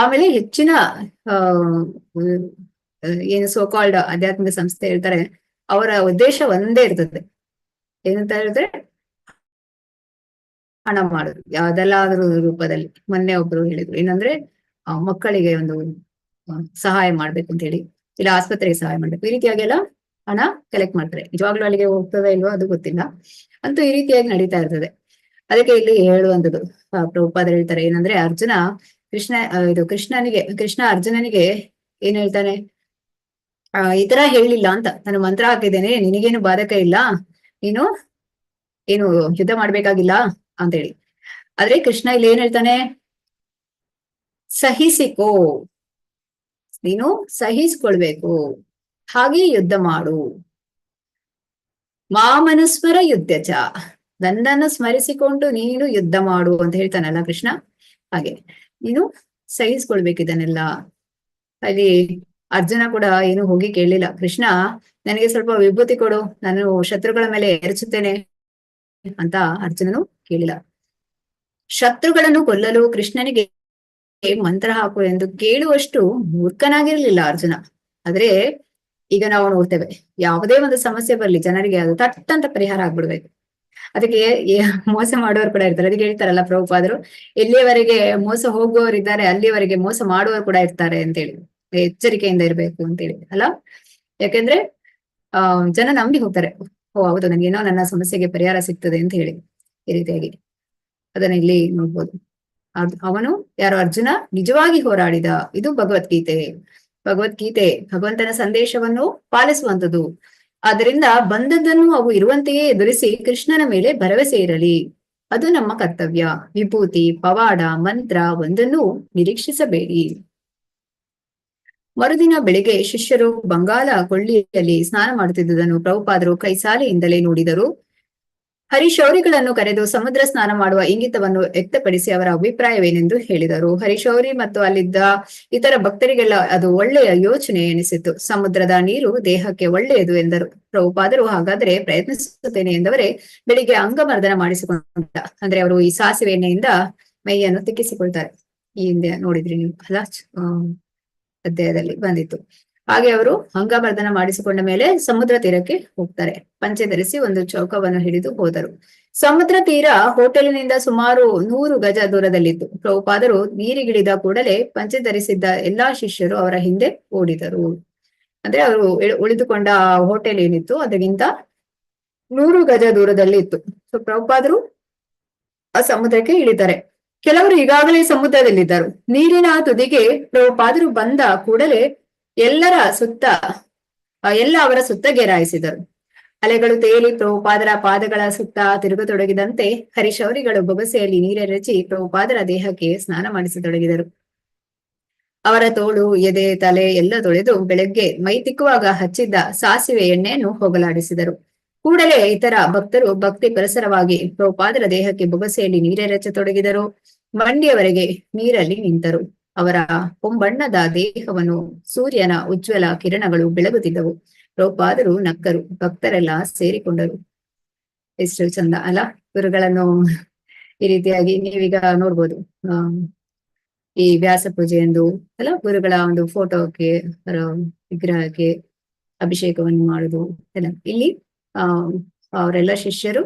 [SPEAKER 1] ಆಮೇಲೆ ಹೆಚ್ಚಿನ ಏನು ಸೋ ಕಾಲ್ಡ್ ಆಧ್ಯಾತ್ಮಿಕ ಸಂಸ್ಥೆ ಹೇಳ್ತಾರೆ, ಅವರ ಉದ್ದೇಶ ಒಂದೇ ಇರ್ತದೆ, ಏನಂತ ಹೇಳಿದ್ರೆ ಹಣ ಮಾಡುದು ಯಾವ್ದೆಲ್ಲಾದ್ರೂ ರೂಪದಲ್ಲಿ. ಮೊನ್ನೆ ಒಬ್ರು ಹೇಳಿದ್ರು ಏನಂದ್ರೆ ಮಕ್ಕಳಿಗೆ ಒಂದು ಸಹಾಯ ಮಾಡ್ಬೇಕು ಅಂತ ಹೇಳಿ, ಇಲ್ಲ ಆಸ್ಪತ್ರೆಗೆ ಸಹಾಯ ಮಾಡ್ಬೇಕು, ಈ ರೀತಿಯಾಗಿ ಎಲ್ಲ ಹಣ ಕಲೆಕ್ಟ್ ಮಾಡ್ತಾರೆ. ನಿಜವಾಗ್ಲೂ ಅಲ್ಲಿಗೆ ಹೋಗ್ತದೆ ಇಲ್ವೋ ಅದು ಗೊತ್ತಿಲ್ಲ, ಅಂತೂ ಈ ರೀತಿಯಾಗಿ ನಡೀತಾ ಇರ್ತದೆ. ಅದಕ್ಕೆ ಇಲ್ಲಿ ಹೇಳುವಂಥದ್ದು ಪ್ರಭುಪಾದರು ಹೇಳ್ತಾರೆ ಏನಂದ್ರೆ, ಕೃಷ್ಣ ಅರ್ಜುನನಿಗೆ ಏನ್ ಹೇಳ್ತಾನೆ, ಈ ತರ ಹೇಳಿಲ್ಲ ಅಂತ, ನಾನು ಮಂತ್ರ ಹಾಕಿದ್ದೇನೆ, ನಿನಗೇನು ಬಾಧಕ ಇಲ್ಲ, ನೀನು ಏನು ಯುದ್ಧ ಮಾಡ್ಬೇಕಾಗಿಲ್ಲ ಅಂತ ಹೇಳಿ. ಆದ್ರೆ ಕೃಷ್ಣ ಇಲ್ಲಿ ಏನ್ ಹೇಳ್ತಾನೆ, ಸಹಿಸಿಕೋ, ನೀನು ಸಹಿಸ್ಕೊಳ್ಬೇಕು, ಹಾಗೆ ಯುದ್ಧ ಮಾಡು, ಮಾಮನುಸ್ಮರ ಯುದ್ಧಚ, ನನ್ನನ್ನು ಸ್ಮರಿಸಿಕೊಂಡು ನೀನು ಯುದ್ಧ ಮಾಡು ಅಂತ ಹೇಳ್ತಾನಲ್ಲ ಕೃಷ್ಣ. ಹಾಗೆ ನೀನು ಸಹಿಸ್ಕೊಳ್ಬೇಕಿದನ್ನೆಲ್ಲ. ಅಲ್ಲಿ ಅರ್ಜುನ ಕೂಡ ಏನು ಹೋಗಿ ಕೇಳಲಿಲ್ಲ, ಕೃಷ್ಣ ನನಗೆ ಸ್ವಲ್ಪ ವಿಭೂತಿ ಕೊಡು, ನಾನು ಶತ್ರುಗಳ ಮೇಲೆ ಎರಚುತ್ತೇನೆ ಅಂತ ಅರ್ಜುನನು ಕೇಳಿಲ್ಲ. ಶತ್ರುಗಳನ್ನು ಕೊಲ್ಲಲು ಕೃಷ್ಣನಿಗೆ ಮಂತ್ರ ಹಾಕು ಎಂದು ಕೇಳುವಷ್ಟು ಮೂರ್ಖನಾಗಿರ್ಲಿಲ್ಲ ಅರ್ಜುನ. ಆದ್ರೆ ಈಗ ನಾವು ನೋಡ್ತೇವೆ, ಯಾವುದೇ ಒಂದು ಸಮಸ್ಯೆ ಬರ್ಲಿ ಜನರಿಗೆ ಅದು ತಟ್ಟಂತ ಪರಿಹಾರ ಆಗ್ಬಿಡ್ಬೇಕು. ಅದಕ್ಕೆ ಮೋಸ ಮಾಡೋರು ಕೂಡ ಇರ್ತಾರೆ. ಅದಕ್ಕೆ ಹೇಳ್ತಾರಲ್ಲ ಪ್ರಭುಪಾದರು, ಎಲ್ಲಿಯವರೆಗೆ ಮೋಸ ಹೋಗುವವರಿದ್ದಾರೆ ಅಲ್ಲಿಯವರೆಗೆ ಮೋಸ ಮಾಡುವವರು ಕೂಡ ಇರ್ತಾರೆ ಅಂತೇಳಿ, ಎಚ್ಚರಿಕೆಯಿಂದ ಇರ್ಬೇಕು ಅಂತೇಳಿ ಅಲ್ಲ. ಯಾಕೆಂದ್ರೆ ಜನ ನಂಬಿ ಹೋಗ್ತಾರೆ, ಓ ಹೌದು ನನಗೇನೋ ನನ್ನ ಸಮಸ್ಯೆಗೆ ಪರಿಹಾರ ಸಿಗ್ತದೆ ಅಂತ ಹೇಳಿ. ಈ ರೀತಿಯಾಗಿ ಅದನ್ನ ಇಲ್ಲಿ ನೋಡ್ಬೋದು. ಅವನು ಯಾರು, ಅರ್ಜುನ ನಿಜವಾಗಿ ಹೋರಾಡಿದ. ಇದು ಭಗವದ್ಗೀತೆ. ಭಗವಂತನ ಸಂದೇಶವನ್ನು ಪಾಲಿಸುವಂಥದ್ದು. ಆದ್ದರಿಂದ ಬಂದದ್ದನ್ನು ಅವು ಇರುವಂತೆಯೇ ಎದುರಿಸಿ ಕೃಷ್ಣನ ಮೇಲೆ ಭರವಸೆ ಇರಲಿ, ಅದು ನಮ್ಮ ಕರ್ತವ್ಯ. ವಿಭೂತಿ, ಪವಾಡ, ಮಂತ್ರ ಒಂದನ್ನು ನಿರೀಕ್ಷಿಸಬೇಡಿ. ಮರುದಿನ ಬೆಳಿಗ್ಗೆ ಶಿಷ್ಯರು ಬಂಗಾಲ ಕೊಳ್ಳಿಯಲ್ಲಿ ಸ್ನಾನ ಮಾಡುತ್ತಿದ್ದುದನ್ನು ಪ್ರಭುಪಾದರು ಕೈಸಾಲೆಯಿಂದಲೇ ನೋಡಿದರು. ಹರಿಶೌರಿಗಳನ್ನು ಕರೆದು ಸಮುದ್ರ ಸ್ನಾನ ಮಾಡುವ ಇಂಗಿತವನ್ನು ವ್ಯಕ್ತಪಡಿಸಿ ಅವರ ಅಭಿಪ್ರಾಯವೇನೆಂದು ಹೇಳಿದರು. ಹರಿಶೌರಿ ಮತ್ತು ಅಲ್ಲಿದ್ದ ಇತರ ಭಕ್ತರಿಗೆಲ್ಲ ಅದು ಒಳ್ಳೆಯ ಯೋಚನೆ ಎನಿಸಿತು. ಸಮುದ್ರದ ನೀರು ದೇಹಕ್ಕೆ ಒಳ್ಳೆಯದು ಎಂದರು. ಪ್ರಭುಪಾದರು ಹಾಗಾದರೆ ಪ್ರಯತ್ನಿಸುತ್ತೇನೆ ಎಂದವರೇ ಬೆಳಿಗ್ಗೆ ಅಂಗಮರ್ದನ ಮಾಡಿಸಿಕೊಂಡ. ಅಂದ್ರೆ ಅವರು ಈ ಸಾಸಿವೆ ಎಣ್ಣೆಯಿಂದ ಮೈಯನ್ನು ತಿಕ್ಕಿಸಿಕೊಳ್ತಾರೆ. ಈ ಹಿಂದೆ ನೋಡಿದ್ರಿ ನೀವು ಅಲ್ಲ, ಅಧ್ಯಾಯದಲ್ಲಿ ಬಂದಿತ್ತು. ಹಾಗೆ ಅವರು ಅಂಗಮರ್ದನ ಮಾಡಿಸಿಕೊಂಡ ಮೇಲೆ ಸಮುದ್ರ ತೀರಕ್ಕೆ ಹೋಗ್ತಾರೆ. ಪಂಚೆ ಧರಿಸಿ ಒಂದು ಚೌಕವನ್ನು ಹಿಡಿದು ಹೋದರು. ಸಮುದ್ರ ತೀರ ಹೋಟೆಲಿನಿಂದ ಸುಮಾರು 100 ಗಜ ದೂರದಲ್ಲಿತ್ತು. ಪ್ರಭುಪಾದರು ನೀರಿಗಿಳಿದ ಕೂಡಲೇ ಪಂಚೆ ಧರಿಸಿದ್ದ ಎಲ್ಲಾ ಶಿಷ್ಯರು ಅವರ ಹಿಂದೆ ಓಡಿದರು. ಅಂದ್ರೆ ಅವರು ಉಳಿದುಕೊಂಡ ಹೋಟೆಲ್ ಏನಿತ್ತು ಅದಕ್ಕಿಂತ 100 ಗಜ ದೂರದಲ್ಲಿ ಇತ್ತು. ಸೊ ಪ್ರಭುಪಾದರು ಆ ಸಮುದ್ರಕ್ಕೆ ಇಳಿತಾರೆ. ಕೆಲವರು ಈಗಾಗಲೇ ಸಮುದ್ರದಲ್ಲಿದ್ದರು. ನೀರಿನ ತುದಿಗೆ ಪ್ರಭುಪಾದರು ಬಂದ ಕೂಡಲೇ ಎಲ್ಲ ಅವರ ಸುತ್ತ ಗೆರಾಯಿಸಿದರು. ಅಲೆಗಳು ತೇಲಿ ಪ್ರಭುಪಾದರ ಪಾದಗಳ ಸುತ್ತ ತಿರುಗತೊಡಗಿದಂತೆ ಹರಿಶೌರಿಗಳು ಬೊಗಸೆಯಲ್ಲಿ ನೀರೆರಚಿ ಪ್ರಭುಪಾದರ ದೇಹಕ್ಕೆ ಸ್ನಾನ ಮಾಡಿಸತೊಡಗಿದರು. ಅವರ ತೋಳು, ಎದೆ, ತಲೆ ಎಲ್ಲ ತೊಳೆದು ಬೆಳಗ್ಗೆ ಮೈ ತಿಕ್ಕುವಾಗ ಹಚ್ಚಿದ್ದ ಸಾಸಿವೆ ಎಣ್ಣೆಯನ್ನು ಹೋಗಲಾಡಿಸಿದರು. ಕೂಡಲೇ ಇತರ ಭಕ್ತರು ಭಕ್ತಿ ಪರಿಸರವಾಗಿ ಪ್ರಭುಪಾದರ ದೇಹಕ್ಕೆ ಬೊಗಸೆಯಲ್ಲಿ ನೀರೆರಚತೊಡಗಿದರು. ಮಂಡಿಯವರೆಗೆ ನೀರಲ್ಲಿ ನಿಂತರು. ಅವರ ಹೊಂಬಣ್ಣದ ದೇಹವನ್ನು ಸೂರ್ಯನ ಉಜ್ವಲ ಕಿರಣಗಳು ಬೆಳಗುತ್ತಿದ್ದವು. ಪ್ರಭುಪಾದರು ನಕ್ಕರು. ಭಕ್ತರೆಲ್ಲ ಸೇರಿಕೊಂಡರು. ಎಷ್ಟು ಚಂದ ಅಲ್ಲ, ಗುರುಗಳನ್ನು ಈ ರೀತಿಯಾಗಿ ನೀವೀಗ ನೋಡ್ಬೋದು. ಈ ವ್ಯಾಸ ಪೂಜೆ ಎಂದು ಅಲ್ಲ, ಗುರುಗಳ ಒಂದು ಫೋಟೋಕ್ಕೆ ವಿಗ್ರಹಕ್ಕೆ ಅಭಿಷೇಕವನ್ನು ಮಾಡುದು ಎಲ್ಲ. ಇಲ್ಲಿ ಅವರೆಲ್ಲ ಶಿಷ್ಯರು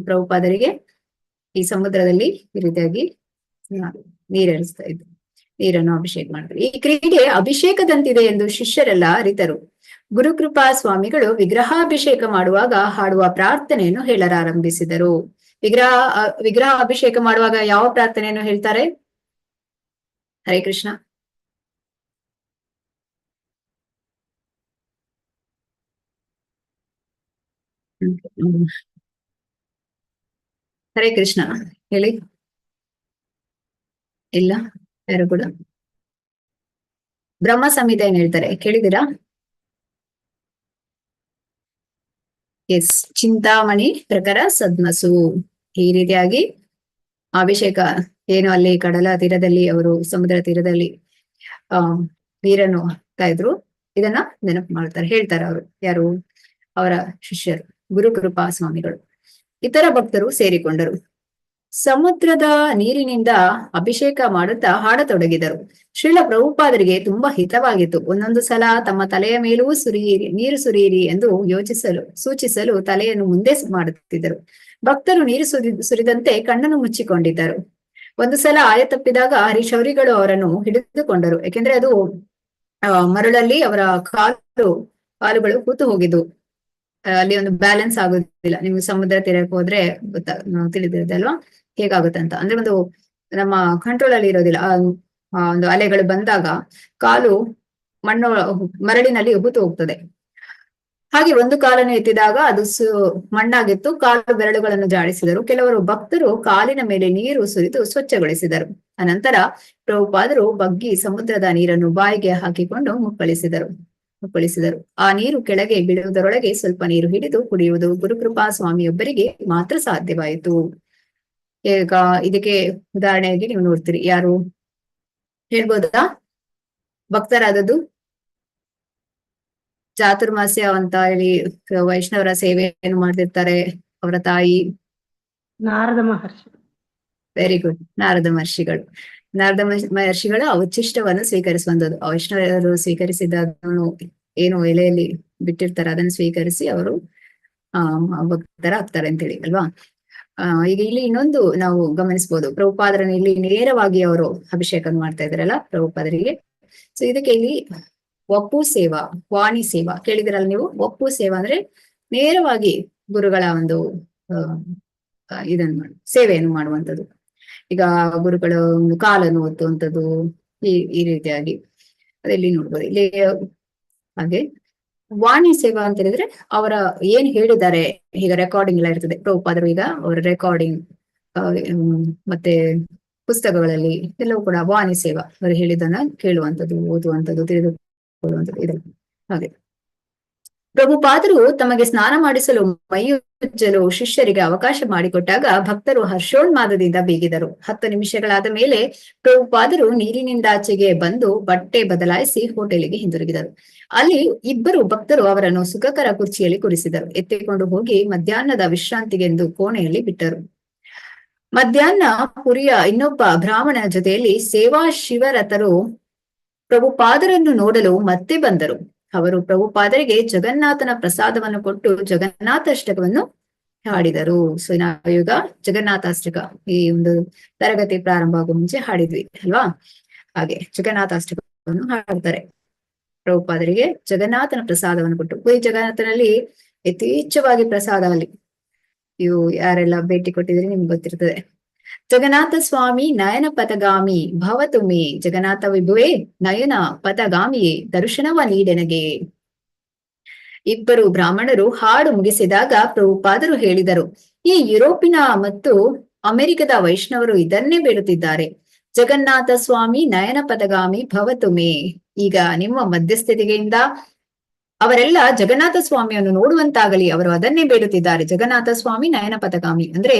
[SPEAKER 1] ಪ್ರಭುಪಾದರಿಗೆ ಈ ಸಮುದ್ರದಲ್ಲಿ ಈ ರೀತಿಯಾಗಿ ನೀರೆರಿಸ್ತಾ ಇದ್ರು, ನೀರನ್ನು ಅಭಿಷೇಕ ಮಾಡಿದ್ರು. ಈ ಕ್ರೀಡೆ ಅಭಿಷೇಕದಂತಿದೆ ಎಂದು ಶಿಷ್ಯರೆಲ್ಲ ಅರಿತರು. ಗುರುಕೃಪಾ ಸ್ವಾಮಿಗಳು ವಿಗ್ರಹಾಭಿಷೇಕ ಮಾಡುವಾಗ ಹಾಡುವ ಪ್ರಾರ್ಥನೆಯನ್ನು ಹೇಳಲಾರಂಭಿಸಿದರು. ವಿಗ್ರಹ ಅಭಿಷೇಕ ಮಾಡುವಾಗ ಯಾವ ಪ್ರಾರ್ಥನೆಯನ್ನು ಹೇಳ್ತಾರೆ? ಹರೇ ಕೃಷ್ಣ. ಹರೇ ಕೃಷ್ಣ ಹೇಳಿ. ಇಲ್ಲ ಯಾರು ಕೂಡ. ಬ್ರಹ್ಮ ಸಂಹಿತೆ ಏನ್ ಹೇಳ್ತಾರೆ ಕೇಳಿದಿರಾ? ಎಸ್, ಚಿಂತಾಮಣಿ ಪ್ರಕಾರ ಸದ್ಮಸು. ಈ ರೀತಿಯಾಗಿ ಅಭಿಷೇಕ ಏನು ಅಲ್ಲಿ ಕಡಲ ತೀರದಲ್ಲಿ, ಅವರು ಸಮುದ್ರ ತೀರದಲ್ಲಿ ನೀರನ್ನು ಹಾಕ್ತಾ ಇದ್ರು. ಇದನ್ನ ನೆನಪು ಮಾಡ್ತಾರೆ, ಹೇಳ್ತಾರೆ ಅವರು. ಯಾರು? ಅವರ ಶಿಷ್ಯರು, ಗುರುಕೃಪಾ ಸ್ವಾಮಿಗಳು. ಇತರ ಭಕ್ತರು ಸೇರಿಕೊಂಡರು. ಸಮುದ್ರದ ನೀರಿನಿಂದ ಅಭಿಷೇಕ ಮಾಡುತ್ತಾ ಹಾಡತೊಡಗಿದರು. ಶ್ರೀಲ ಪ್ರಭುಪಾದರಿಗೆ ತುಂಬಾ ಹಿತವಾಗಿತ್ತು. ಒಂದೊಂದು ಸಲ ತಮ್ಮ ತಲೆಯ ಮೇಲೂ ನೀರು ಸುರಿಯಿರಿ ಎಂದು ಸೂಚಿಸಲು ತಲೆಯನ್ನು ಮುಂದೆ ಮಾಡುತ್ತಿದ್ದರು. ಭಕ್ತರು ನೀರು ಸುರಿದಂತೆ ಕಣ್ಣನ್ನು ಮುಚ್ಚಿಕೊಂಡಿದ್ದರು. ಒಂದು ಸಲ ಆಯ ತಪ್ಪಿದಾಗ ಹರಿಶೌರಿಗಳು ಅವರನ್ನು ಹಿಡಿದುಕೊಂಡರು. ಯಾಕೆಂದ್ರೆ ಅದು ಮರಳಲ್ಲಿ ಅವರ ಕಾಲುಗಳು ಕೂತು ಹೋಗಿದ್ದು. ಅಲ್ಲಿ ಒಂದು ಬ್ಯಾಲೆನ್ಸ್ ಆಗೋದಿಲ್ಲ. ನಿಮ್ಗೆ ಸಮುದ್ರ ತೀರಕ್ಕೆ ಹೋದ್ರೆ ತಿಳಿದಿರುತ್ತೆ ಅಲ್ವಾ ಹೇಗಾಗುತ್ತೆ ಅಂತ. ಅಂದ್ರೆ ಒಂದು ನಮ್ಮ ಕಂಟ್ರೋಲ್ ಅಲ್ಲಿ ಇರೋದಿಲ್ಲ. ಆ ಒಂದು ಅಲೆಗಳು ಬಂದಾಗ ಕಾಲು ಮರಳಿನಲ್ಲಿ ಹೂತು ಹೋಗ್ತದೆ. ಹಾಗೆ ಒಂದು ಕಾಲನ್ನು ಎತ್ತಿದಾಗ ಅದು ಮಣ್ಣಾಗಿತ್ತು. ಕಾಲು ಬೆರಳುಗಳನ್ನು ಜಾಡಿಸಿದರು. ಕೆಲವರು ಭಕ್ತರು ಕಾಲಿನ ಮೇಲೆ ನೀರು ಸುರಿದು ಸ್ವಚ್ಛಗೊಳಿಸಿದರು. ಅನಂತರ ಪ್ರಭುಪಾದರು ಬಗ್ಗಿ ಸಮುದ್ರದ ನೀರನ್ನು ಬಾಯಿಗೆ ಹಾಕಿಕೊಂಡು ಮುಕ್ಕಳಿಸಿದರು. ಆ ನೀರು ಕೆಳಗೆ ಬೀಳುವುದರೊಳಗೆ ಸ್ವಲ್ಪ ನೀರು ಹಿಡಿದು ಕುಡಿಯುವುದು ಗುರುಕೃಪಾ ಸ್ವಾಮಿಯೊಬ್ಬರಿಗೆ ಮಾತ್ರ ಸಾಧ್ಯವಾಯಿತು. ಈಗ ಇದಕ್ಕೆ ಉದಾಹರಣೆಯಾಗಿ ನೀವು ನೋಡ್ತೀರಿ. ಯಾರು ಹೇಳ್ಬೋದಾ ಭಕ್ತರಾದದ್ದು? ಚಾತುರ್ಮಾಸ್ಯ ಅಂತ ಹೇಳಿ ವೈಷ್ಣವರ ಸೇವೆಯನ್ನು ಮಾಡ್ತಿರ್ತಾರೆ. ಅವರ ತಾಯಿ
[SPEAKER 3] ನಾರದ ಮಹರ್ಷಿ.
[SPEAKER 1] ವೆರಿ ಗುಡ್, ನಾರದ ಮಹರ್ಷಿಗಳು. ನಾರದ ಮಹರ್ಷಿಗಳು ಅವಚಿಷ್ಟವನ್ನು ಸ್ವೀಕರಿಸುವಂಥದ್ದು. ವೈಷ್ಣವರು ಸ್ವೀಕರಿಸಿದನ್ನು ಏನು ಎಲೆಯಲ್ಲಿ ಬಿಟ್ಟಿರ್ತಾರೆ ಅದನ್ನು ಸ್ವೀಕರಿಸಿ ಅವರು ಭಕ್ತರ ಆಗ್ತಾರೆ ಅಂತೇಳಿ ಅಲ್ವಾ. ಈಗ ಇಲ್ಲಿ ಇನ್ನೊಂದು ನಾವು ಗಮನಿಸಬಹುದು. ಪ್ರಭುಪಾದರನ್ನು ಇಲ್ಲಿ ನೇರವಾಗಿ ಅವರು ಅಭಿಷೇಕ ಮಾಡ್ತಾ ಇದಾರಲ್ಲ ಪ್ರಭುಪಾದರಿಗೆ. ಸೊ ಇದಕ್ಕೆ ಇಲ್ಲಿ ಒಪ್ಪು ಸೇವಾ, ವಾಣಿ ಸೇವಾ ಕೇಳಿದಿರಲ್ಲ ನೀವು. ಒಪ್ಪು ಸೇವಾ ಅಂದ್ರೆ ನೇರವಾಗಿ ಗುರುಗಳ ಒಂದು ಇದನ್ನು ಸೇವೆಯನ್ನು ಮಾಡುವಂಥದ್ದು. ಈಗ ಗುರುಗಳ ಒಂದು ಕಾಲನ್ನು ಒತ್ತುವಂಥದ್ದು ಈ ರೀತಿಯಾಗಿ ಅದೆಲ್ಲಿ ನೋಡ್ಬೋದು. ಇಲ್ಲಿ ಹಾಗೆ ವಾಣಿ ಸೇವಾ ಅಂತ ಹೇಳಿದ್ರೆ ಅವರ ಏನ್ ಹೇಳಿದ್ದಾರೆ, ಈಗ ರೆಕಾರ್ಡಿಂಗ್ ಎಲ್ಲ ಇರ್ತದೆ. ಪ್ರಭುಪಾದರು ಈಗ ಅವರ ರೆಕಾರ್ಡಿಂಗ್ ಮತ್ತೆ ಪುಸ್ತಕಗಳಲ್ಲಿ ಎಲ್ಲವೂ ಕೂಡ ವಾಣಿ ಸೇವಾ, ಅವರು ಹೇಳಿದ್ದನ್ನ ಕೇಳುವಂಥದ್ದು, ಓದುವಂಥದ್ದು, ತಿಳಿದುಕೊಳ್ಳುವಂಥದ್ದು ಇದೆ. ಹಾಗೆ ಪ್ರಭುಪಾದರು ತಮಗೆ ಸ್ನಾನ ಮಾಡಿಸಲು ಮೈಯುಜ್ಜಲು ಶಿಷ್ಯರಿಗೆ ಅವಕಾಶ ಮಾಡಿಕೊಟ್ಟಾಗ ಭಕ್ತರು ಹರ್ಷೋನ್ಮಾದದಿಂದ ಬೀಗಿದರು. 10 ನಿಮಿಷಗಳಾದ ಮೇಲೆ ಪ್ರಭುಪಾದರು ನೀರಿನಿಂದಾಚೆಗೆ ಬಂದು ಬಟ್ಟೆ ಬದಲಾಯಿಸಿ ಹೋಟೆಲಿಗೆ ಹಿಂದಿರುಗಿದರು. ಅಲ್ಲಿ ಇಬ್ಬರು ಭಕ್ತರು ಅವರನ್ನು ಸುಖಕರ ಕುರ್ಚಿಯಲ್ಲಿ ಕೂರಿಸಿದರು. ಎತ್ತಿಕೊಂಡು ಹೋಗಿ ಮಧ್ಯಾಹ್ನದ ವಿಶ್ರಾಂತಿಗೆಂದು ಕೋಣೆಯಲ್ಲಿ ಬಿಟ್ಟರು. ಮಧ್ಯಾಹ್ನ ಪುರಿಯ ಇನ್ನೊಬ್ಬ ಬ್ರಾಹ್ಮಣನ ಜೊತೆಯಲ್ಲಿ ಸೇವಾ ಶಿವರತರು ಪ್ರಭುಪಾದರನ್ನು ನೋಡಲು ಮತ್ತೆ ಬಂದರು. ಅವರು ಪ್ರಭುಪಾದರಿಗೆ ಜಗನ್ನಾಥನ ಪ್ರಸಾದವನ್ನು ಕೊಟ್ಟು ಜಗನ್ನಾಥಾಷ್ಟಕವನ್ನು ಹಾಡಿದರು. ಸೊ ನಾವೀಗ ಜಗನ್ನಾಥಾಷ್ಟಕ ಈ ಒಂದು ತರಗತಿ ಪ್ರಾರಂಭ ಆಗುವ ಮುಂಚೆ ಹಾಡಿದ್ವಿ ಅಲ್ವಾ. ಹಾಗೆ ಜಗನ್ನಾಥಾಷ್ಟಕವನ್ನು ಹಾಡ್ತಾರೆ. ಪ್ರಭುಪಾದರಿಗೆ ಜಗನ್ನಾಥನ ಪ್ರಸಾದವನ್ನು ಕೊಟ್ಟು, ಈ ಜಗನ್ನಾಥನಲ್ಲಿ ಯಥೇಚ್ಛವಾಗಿ ಪ್ರಸಾದ ಅಲ್ಲಿ ಇವು ಯಾರೆಲ್ಲ ಭೇಟಿ ಕೊಟ್ಟಿದ್ರೆ ನಿಮ್ಗೆ ಗೊತ್ತಿರ್ತದೆ. ಜಗನ್ನಾಥ ಸ್ವಾಮಿ ನಯನ ಪಥಗಾಮಿ ಭವತು ಮೇ, ಜಗನ್ನಾಥ ವಿಭುವೇ ನಯನ ಪಥಗಾಮಿಯೇ ದರ್ಶನವ ನೀಡೆನಗೆ. ಇಬ್ಬರು ಬ್ರಾಹ್ಮಣರು ಹಾಡು ಮುಗಿಸಿದಾಗ ಪ್ರಭುಪಾದರು ಹೇಳಿದರು, ಈ ಯುರೋಪಿನ ಮತ್ತು ಅಮೆರಿಕದ ವೈಷ್ಣವರು ಇದನ್ನೇ ಬೇಡುತ್ತಿದ್ದಾರೆ. ಜಗನ್ನಾಥ ಸ್ವಾಮಿ ನಯನ ಪಥಗಾಮಿ ಭವತು ಮೇ. ಈಗ ನಿಮ್ಮ ಮಧ್ಯಸ್ಥಿತಿಗೆಯಿಂದ ಅವರೆಲ್ಲ ಜಗನ್ನಾಥ ಸ್ವಾಮಿಯನ್ನು ನೋಡುವಂತಾಗಲಿ, ಅವರು ಅದನ್ನೇ ಬೇಡುತ್ತಿದ್ದಾರೆ. ಜಗನ್ನಾಥ ಸ್ವಾಮಿ ನಯನ ಪಥಗಾಮಿ ಅಂದ್ರೆ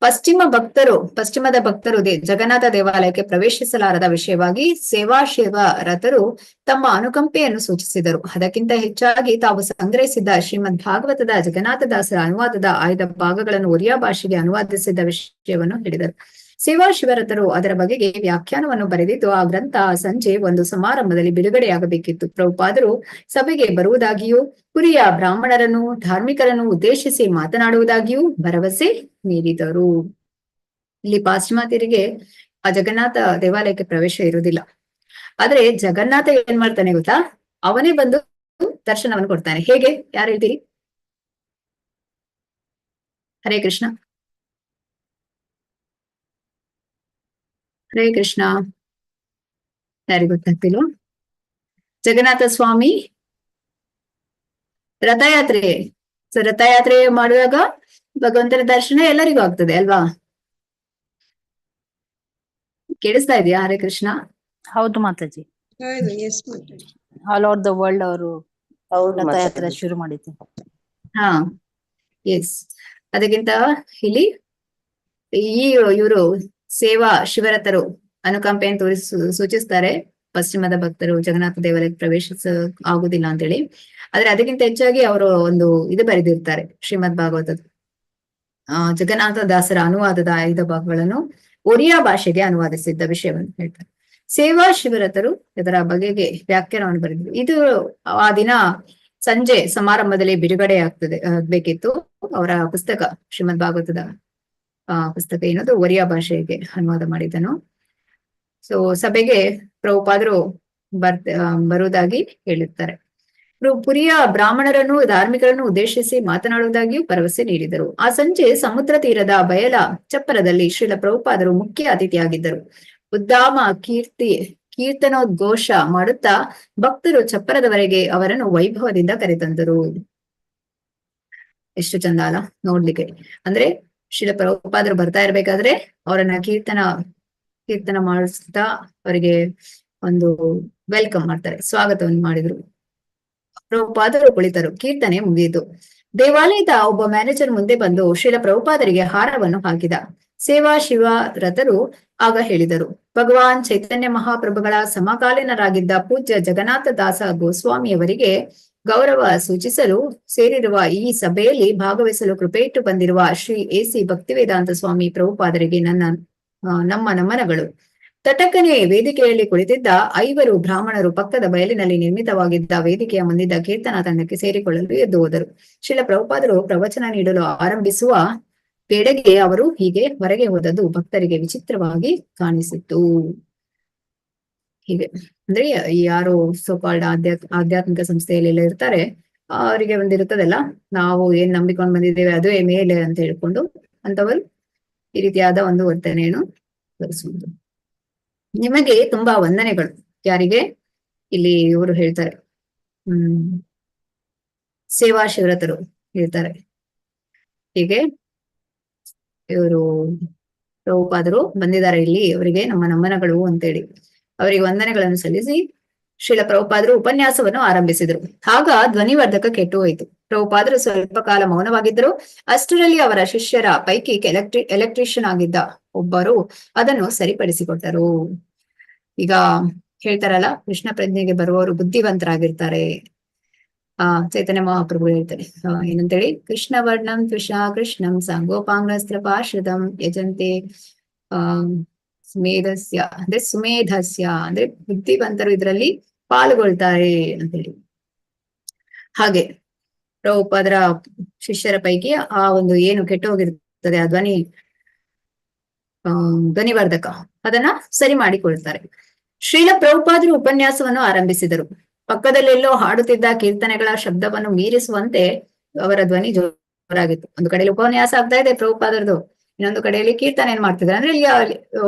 [SPEAKER 1] ಪಶ್ಚಿಮದ ಭಕ್ತರು ಜಗನ್ನಾಥ ದೇವಾಲಯಕ್ಕೆ ಪ್ರವೇಶಿಸಲಾರದ ವಿಷಯವಾಗಿ ಸೇವಾಶಿವರತರು ತಮ್ಮ ಅನುಕಂಪೆಯನ್ನು ಸೂಚಿಸಿದರು. ಅದಕ್ಕಿಂತ ಹೆಚ್ಚಾಗಿ ತಾವು ಸಂಗ್ರಹಿಸಿದ್ದ ಶ್ರೀಮದ್ ಭಾಗವತದ ಜಗನ್ನಾಥದಾಸರ ಅನುವಾದದ ಆಯ್ದ ಭಾಗಗಳನ್ನು ಒರಿಯಾ ಭಾಷೆಗೆ ಅನುವಾದಿಸಿದ್ದ ವಿಷಯವನ್ನು ಹೇಳಿದರು. ಸೇವಾಶಿವರತರು ಅದರ ಬಗೆಗೆ ವ್ಯಾಖ್ಯಾನವನ್ನು ಬರೆದಿದ್ದು ಆ ಗ್ರಂಥ ಸಂಜೆ ಒಂದು ಸಮಾರಂಭದಲ್ಲಿ ಬಿಡುಗಡೆಯಾಗಬೇಕಿತ್ತು. ಪ್ರಭುಪಾದರು ಸಭೆಗೆ ಬರುವುದಾಗಿಯೂ ಪುರಿಯ ಬ್ರಾಹ್ಮಣರನ್ನು ಧಾರ್ಮಿಕರನ್ನು ಉದ್ದೇಶಿಸಿ ಮಾತನಾಡುವುದಾಗಿಯೂ ಭರವಸೆ ನೀಡಿದರು. ಇಲ್ಲಿ ಪಾಶ್ಚಿಮಾತ್ಯರಿಗೆ ಆ ಜಗನ್ನಾಥ ದೇವಾಲಯಕ್ಕೆ ಪ್ರವೇಶ ಇರುವುದಿಲ್ಲ. ಆದ್ರೆ ಜಗನ್ನಾಥ ಏನ್ ಮಾಡ್ತಾನೆ ಗೊತ್ತಾ, ಅವನೇ ಬಂದು ದರ್ಶನವನ್ನು ಕೊಡ್ತಾನೆ. ಹೇಗೆ? ಯಾರು ಹೇಳ್ತೀರಿ? ಹರೇ ಕೃಷ್ಣ. ಹರೇ ಕೃಷ್ಣ. ಯಾರಿಗೂ ಗೊತ್ತಾಗ್ತಿಲ್ವಾ? ಜಗನ್ನಾಥ ಸ್ವಾಮಿ ರಥಯಾತ್ರೆ. ಸೊ ರಥಯಾತ್ರೆ ಮಾಡುವಾಗ ಭಗವಂತನ ದರ್ಶನ ಎಲ್ಲರಿಗೂ ಆಗ್ತದೆ ಅಲ್ವಾ? ಕೇಳಿಸ್ತಾ ಇದೆಯಾ? ಹರೇ ಕೃಷ್ಣ.
[SPEAKER 4] ಹೌದು ಮಾತಾಜಿ,
[SPEAKER 7] ಹೌದು, ಎಸ್ ಮಾತಾಡಿ.
[SPEAKER 4] ಆಲ್ ಓವರ್ ದ ವರ್ಲ್ಡ್ ಅವರು
[SPEAKER 6] ಹೌದು
[SPEAKER 4] ರಥಯಾತ್ರೆ
[SPEAKER 6] ಮಾತಾಡಿ.
[SPEAKER 4] ಶುರು ಮಾಡಿದ್ರು.
[SPEAKER 1] ಹಾ, ಎಸ್. ಅದಕ್ಕಿಂತ ಇಲ್ಲಿ ಇವರು ಸೇವಾ ಶಿವರಥರು ಅನುಕಂಪೆಯನ್ನು ಸೂಚಿಸ್ತಾರೆ. ಪಶ್ಚಿಮದ ಭಕ್ತರು ಜಗನ್ನಾಥ ದೇವಾಲಯಕ್ಕೆ ಪ್ರವೇಶಿಸ ಆಗುದಿಲ್ಲ ಅಂತೇಳಿ. ಆದ್ರೆ ಅದಕ್ಕಿಂತ ಹೆಚ್ಚಾಗಿ ಅವರು ಒಂದು ಇದು ಬರೆದಿರ್ತಾರೆ, ಶ್ರೀಮದ್ ಭಾಗವತದ ಜಗನ್ನಾಥ ದಾಸರ ಅನುವಾದದ 5 ಭಾಗಗಳನ್ನು ಒರಿಯಾ ಭಾಷೆಗೆ ಅನುವಾದಿಸಿದ್ದ ವಿಷಯವನ್ನು ಹೇಳ್ತಾರೆ. ಸೇವಾ ಶಿವರಥರು ಇದರ ಬಗೆಗೆ ವ್ಯಾಖ್ಯಾನವನ್ನು ಬರೆದಿದ್ರು. ಇದು ಆ ದಿನ ಸಂಜೆ ಸಮಾರಂಭದಲ್ಲಿ ಬಿಡುಗಡೆ ಬೇಕಿತ್ತು. ಅವರ ಪುಸ್ತಕ ಶ್ರೀಮದ್ ಭಾಗವತದ ಪುಸ್ತಕ ಏನದು ಒರಿಯಾ ಭಾಷೆಗೆ ಅನುವಾದ ಮಾಡಿದನು. ಸೊ ಸಭೆಗೆ ಪ್ರಭುಪಾದರು ಬರುವುದಾಗಿ ಹೇಳಿರ್ತಾರೆ. ಪುರಿಯ ಬ್ರಾಹ್ಮಣರನ್ನು ಧಾರ್ಮಿಕರನ್ನು ಉದ್ದೇಶಿಸಿ ಮಾತನಾಡುವುದಾಗಿಯೂ ಭರವಸೆ ನೀಡಿದರು. ಆ ಸಂಜೆ ಸಮುದ್ರ ತೀರದ ಬಯಲ ಚಪ್ಪರದಲ್ಲಿ ಶ್ರೀಲ ಪ್ರಭುಪಾದರು ಮುಖ್ಯ ಅತಿಥಿಯಾಗಿದ್ದರು. ಉದ್ದಾಮ ಕೀರ್ತನೋದ್ಘೋಷ ಮಾಡುತ್ತಾ ಭಕ್ತರು ಚಪ್ಪರದವರೆಗೆ ಅವರನ್ನು ವೈಭವದಿಂದ ಕರೆತಂದರು. ಎಷ್ಟು ಚಂದ ಅಲ್ಲ ನೋಡ್ಲಿಕ್ಕೆ. ಅಂದ್ರೆ ಶ್ರೀಲ ಪ್ರಭುಪಾದರು ಬರ್ತಾ ಇರ್ಬೇಕಾದ್ರೆ ಅವರನ್ನ ಕೀರ್ತನ ಮಾಡಿಸ್ತಾ ಅವರಿಗೆ ಒಂದು ವೆಲ್ಕಮ್ ಮಾಡ್ತಾರೆ, ಸ್ವಾಗತವನ್ನು ಮಾಡಿದ್ರು. ಪ್ರಭುಪಾದರು ಕುಳಿತರು. ಕೀರ್ತನೆ ಮುಗಿಯಿತು. ದೇವಾಲಯದ ಒಬ್ಬ ಮ್ಯಾನೇಜರ್ ಮುಂದೆ ಬಂದು ಶ್ರೀಲ ಪ್ರಭುಪಾದರಿಗೆ ಹಾರವನ್ನು ಹಾಕಿದ. ಸೇವಾ ಶಿವರಥರು ಆಗ ಹೇಳಿದರು, ಭಗವಾನ್ ಚೈತನ್ಯ ಮಹಾಪ್ರಭುಗಳ ಸಮಕಾಲೀನರಾಗಿದ್ದ ಪೂಜ್ಯ ಜಗನ್ನಾಥ ದಾಸ ಗೋಸ್ವಾಮಿಯವರಿಗೆ ಗೌರವ ಸೂಚಿಸಲು ಸೇರಿರುವ ಈ ಸಭೆಯಲ್ಲಿ ಭಾಗವಹಿಸಲು ಕೃಪೆಯಿಟ್ಟು ಬಂದಿರುವ ಶ್ರೀ ಎಸಿ ಭಕ್ತಿವೇದಾಂತ ಸ್ವಾಮಿ ಪ್ರಭುಪಾದರಿಗೆ ನಮ್ಮ ನಮನಗಳು. ತಟಕ್ಕನೆ ವೇದಿಕೆಯಲ್ಲಿ ಕುಳಿತಿದ್ದ 5 ಬ್ರಾಹ್ಮಣರು ಪಕ್ಕದ ಬಯಲಿನಲ್ಲಿ ನಿರ್ಮಿತವಾಗಿದ್ದ ವೇದಿಕೆಯ ಮುಂದಿದ್ದ ಕೀರ್ತನಾ ತಂಡಕ್ಕೆ ಸೇರಿಕೊಳ್ಳಲು ಎದ್ದು ಹೋದರು. ಶ್ರೀಲ ಪ್ರಭುಪಾದರು ಪ್ರವಚನ ನೀಡಲು ಆರಂಭಿಸುವ ವೇಳೆಗೆ ಅವರು ಹೀಗೆ ಹೊರಗೆ ಹೋದದ್ದು ಭಕ್ತರಿಗೆ ವಿಚಿತ್ರವಾಗಿ ಕಾಣಿಸಿತು. ಹೀಗೆ ಅಂದ್ರೆ ಯಾರು ಸೋಕಾಲ್ಡ್ ಆಧ್ಯಾತ್ಮಿಕ ಸಂಸ್ಥೆಯಲ್ಲೆಲ್ಲ ಇರ್ತಾರೆ ಅವರಿಗೆ ಒಂದಿರುತ್ತದಲ್ಲ, ನಾವು ಏನ್ ನಂಬಿಕೊಂಡು ಬಂದಿದ್ದೇವೆ ಅದುವೇ ಮೇಲೆ ಅಂತ ಹೇಳ್ಕೊಂಡು ಅಂತವರು ಈ ರೀತಿಯಾದ ಒಂದು ವರ್ತನೆಯನ್ನು ತೋರಿಸುವುದು. ನಿಮಗೆ ತುಂಬಾ ವಂದನೆಗಳು. ಯಾರಿಗೆ? ಇಲ್ಲಿ ಇವರು ಹೇಳ್ತಾರೆ, ಸೇವಾ ಶಿವರಥರು ಹೇಳ್ತಾರೆ ಹೀಗೆ, ಇವರು ಪ್ರಭುಪಾದರು ಬಂದಿದ್ದಾರೆ ಇಲ್ಲಿ, ಅವರಿಗೆ ನಮ್ಮ ನಮನಗಳು ಅಂತೇಳಿ ಅವರಿಗೆ ವಂದನೆಗಳನ್ನು ಸಲ್ಲಿಸಿ ಶ್ರೀಲ ಪ್ರಭುಪಾದರು ಉಪನ್ಯಾಸವನ್ನು ಆರಂಭಿಸಿದರು. ಆಗ ಧ್ವನಿವರ್ಧಕ ಕೆಟ್ಟು ಹೋಯಿತು. ಪ್ರಭುಪಾದರು ಸ್ವಲ್ಪ ಕಾಲ ಮೌನವಾಗಿದ್ದರು. ಅಷ್ಟರಲ್ಲಿ ಅವರ ಶಿಷ್ಯರ ಪೈಕಿ ಎಲೆಕ್ಟ್ರಿಷಿಯನ್ ಆಗಿದ್ದ ಒಬ್ಬರು ಅದನ್ನು ಸರಿಪಡಿಸಿಕೊಟ್ಟರು. ಈಗ ಹೇಳ್ತಾರಲ್ಲ, ಕೃಷ್ಣ ಪ್ರಜ್ಞೆಗೆ ಬರುವವರು ಬುದ್ಧಿವಂತರಾಗಿರ್ತಾರೆ. ಚೈತನ್ಯ ಮಹಾಪ್ರಭು ಹೇಳ್ತಾರೆ ಏನಂತೇಳಿ, ಕೃಷ್ಣ ವರ್ಣಂ ತ್ವಿಷಾ ಕೃಷ್ಣಂ ಸಾಂಗೋಪಾಂಗಸ್ತ್ರಪಾಶ್ರಿತಂ ಯಜಂತೆ ಸುಮೇಧಸ್ಯ ಅಂದ್ರೆ ಬುದ್ಧಿವಂತರು ಇದರಲ್ಲಿ ಪಾಲ್ಗೊಳ್ತಾರೆ ಅಂತೇಳಿ. ಹಾಗೆ ಪ್ರಭುಪಾದರ ಶಿಷ್ಯರ ಪೈಕಿ ಆ ಒಂದು ಏನು ಕೆಟ್ಟು ಹೋಗಿರ್ತದೆ ಆ ಧ್ವನಿವರ್ಧಕ ಅದನ್ನ ಸರಿ ಮಾಡಿಕೊಳ್ತಾರೆ. ಶ್ರೀಲ ಪ್ರಭುಪಾದರು ಉಪನ್ಯಾಸವನ್ನು ಆರಂಭಿಸಿದರು. ಪಕ್ಕದಲ್ಲೆಲ್ಲೋ ಹಾಡುತ್ತಿದ್ದ ಕೀರ್ತನೆಗಳ ಶಬ್ದವನ್ನು ಮೀರಿಸುವಂತೆ ಅವರ ಧ್ವನಿ ಜೋರಾಗಿತ್ತು. ಒಂದು ಕಡೆಯಲ್ಲಿ ಉಪನ್ಯಾಸ ಆಗ್ತಾ ಇದೆ ಪ್ರಭುಪಾದರದು, ಇನ್ನೊಂದು ಕಡೆಯಲ್ಲಿ ಕೀರ್ತನೆ ಏನ್ ಮಾಡ್ತಿದ್ದಾರೆ. ಅಂದ್ರೆ ಇಲ್ಲಿ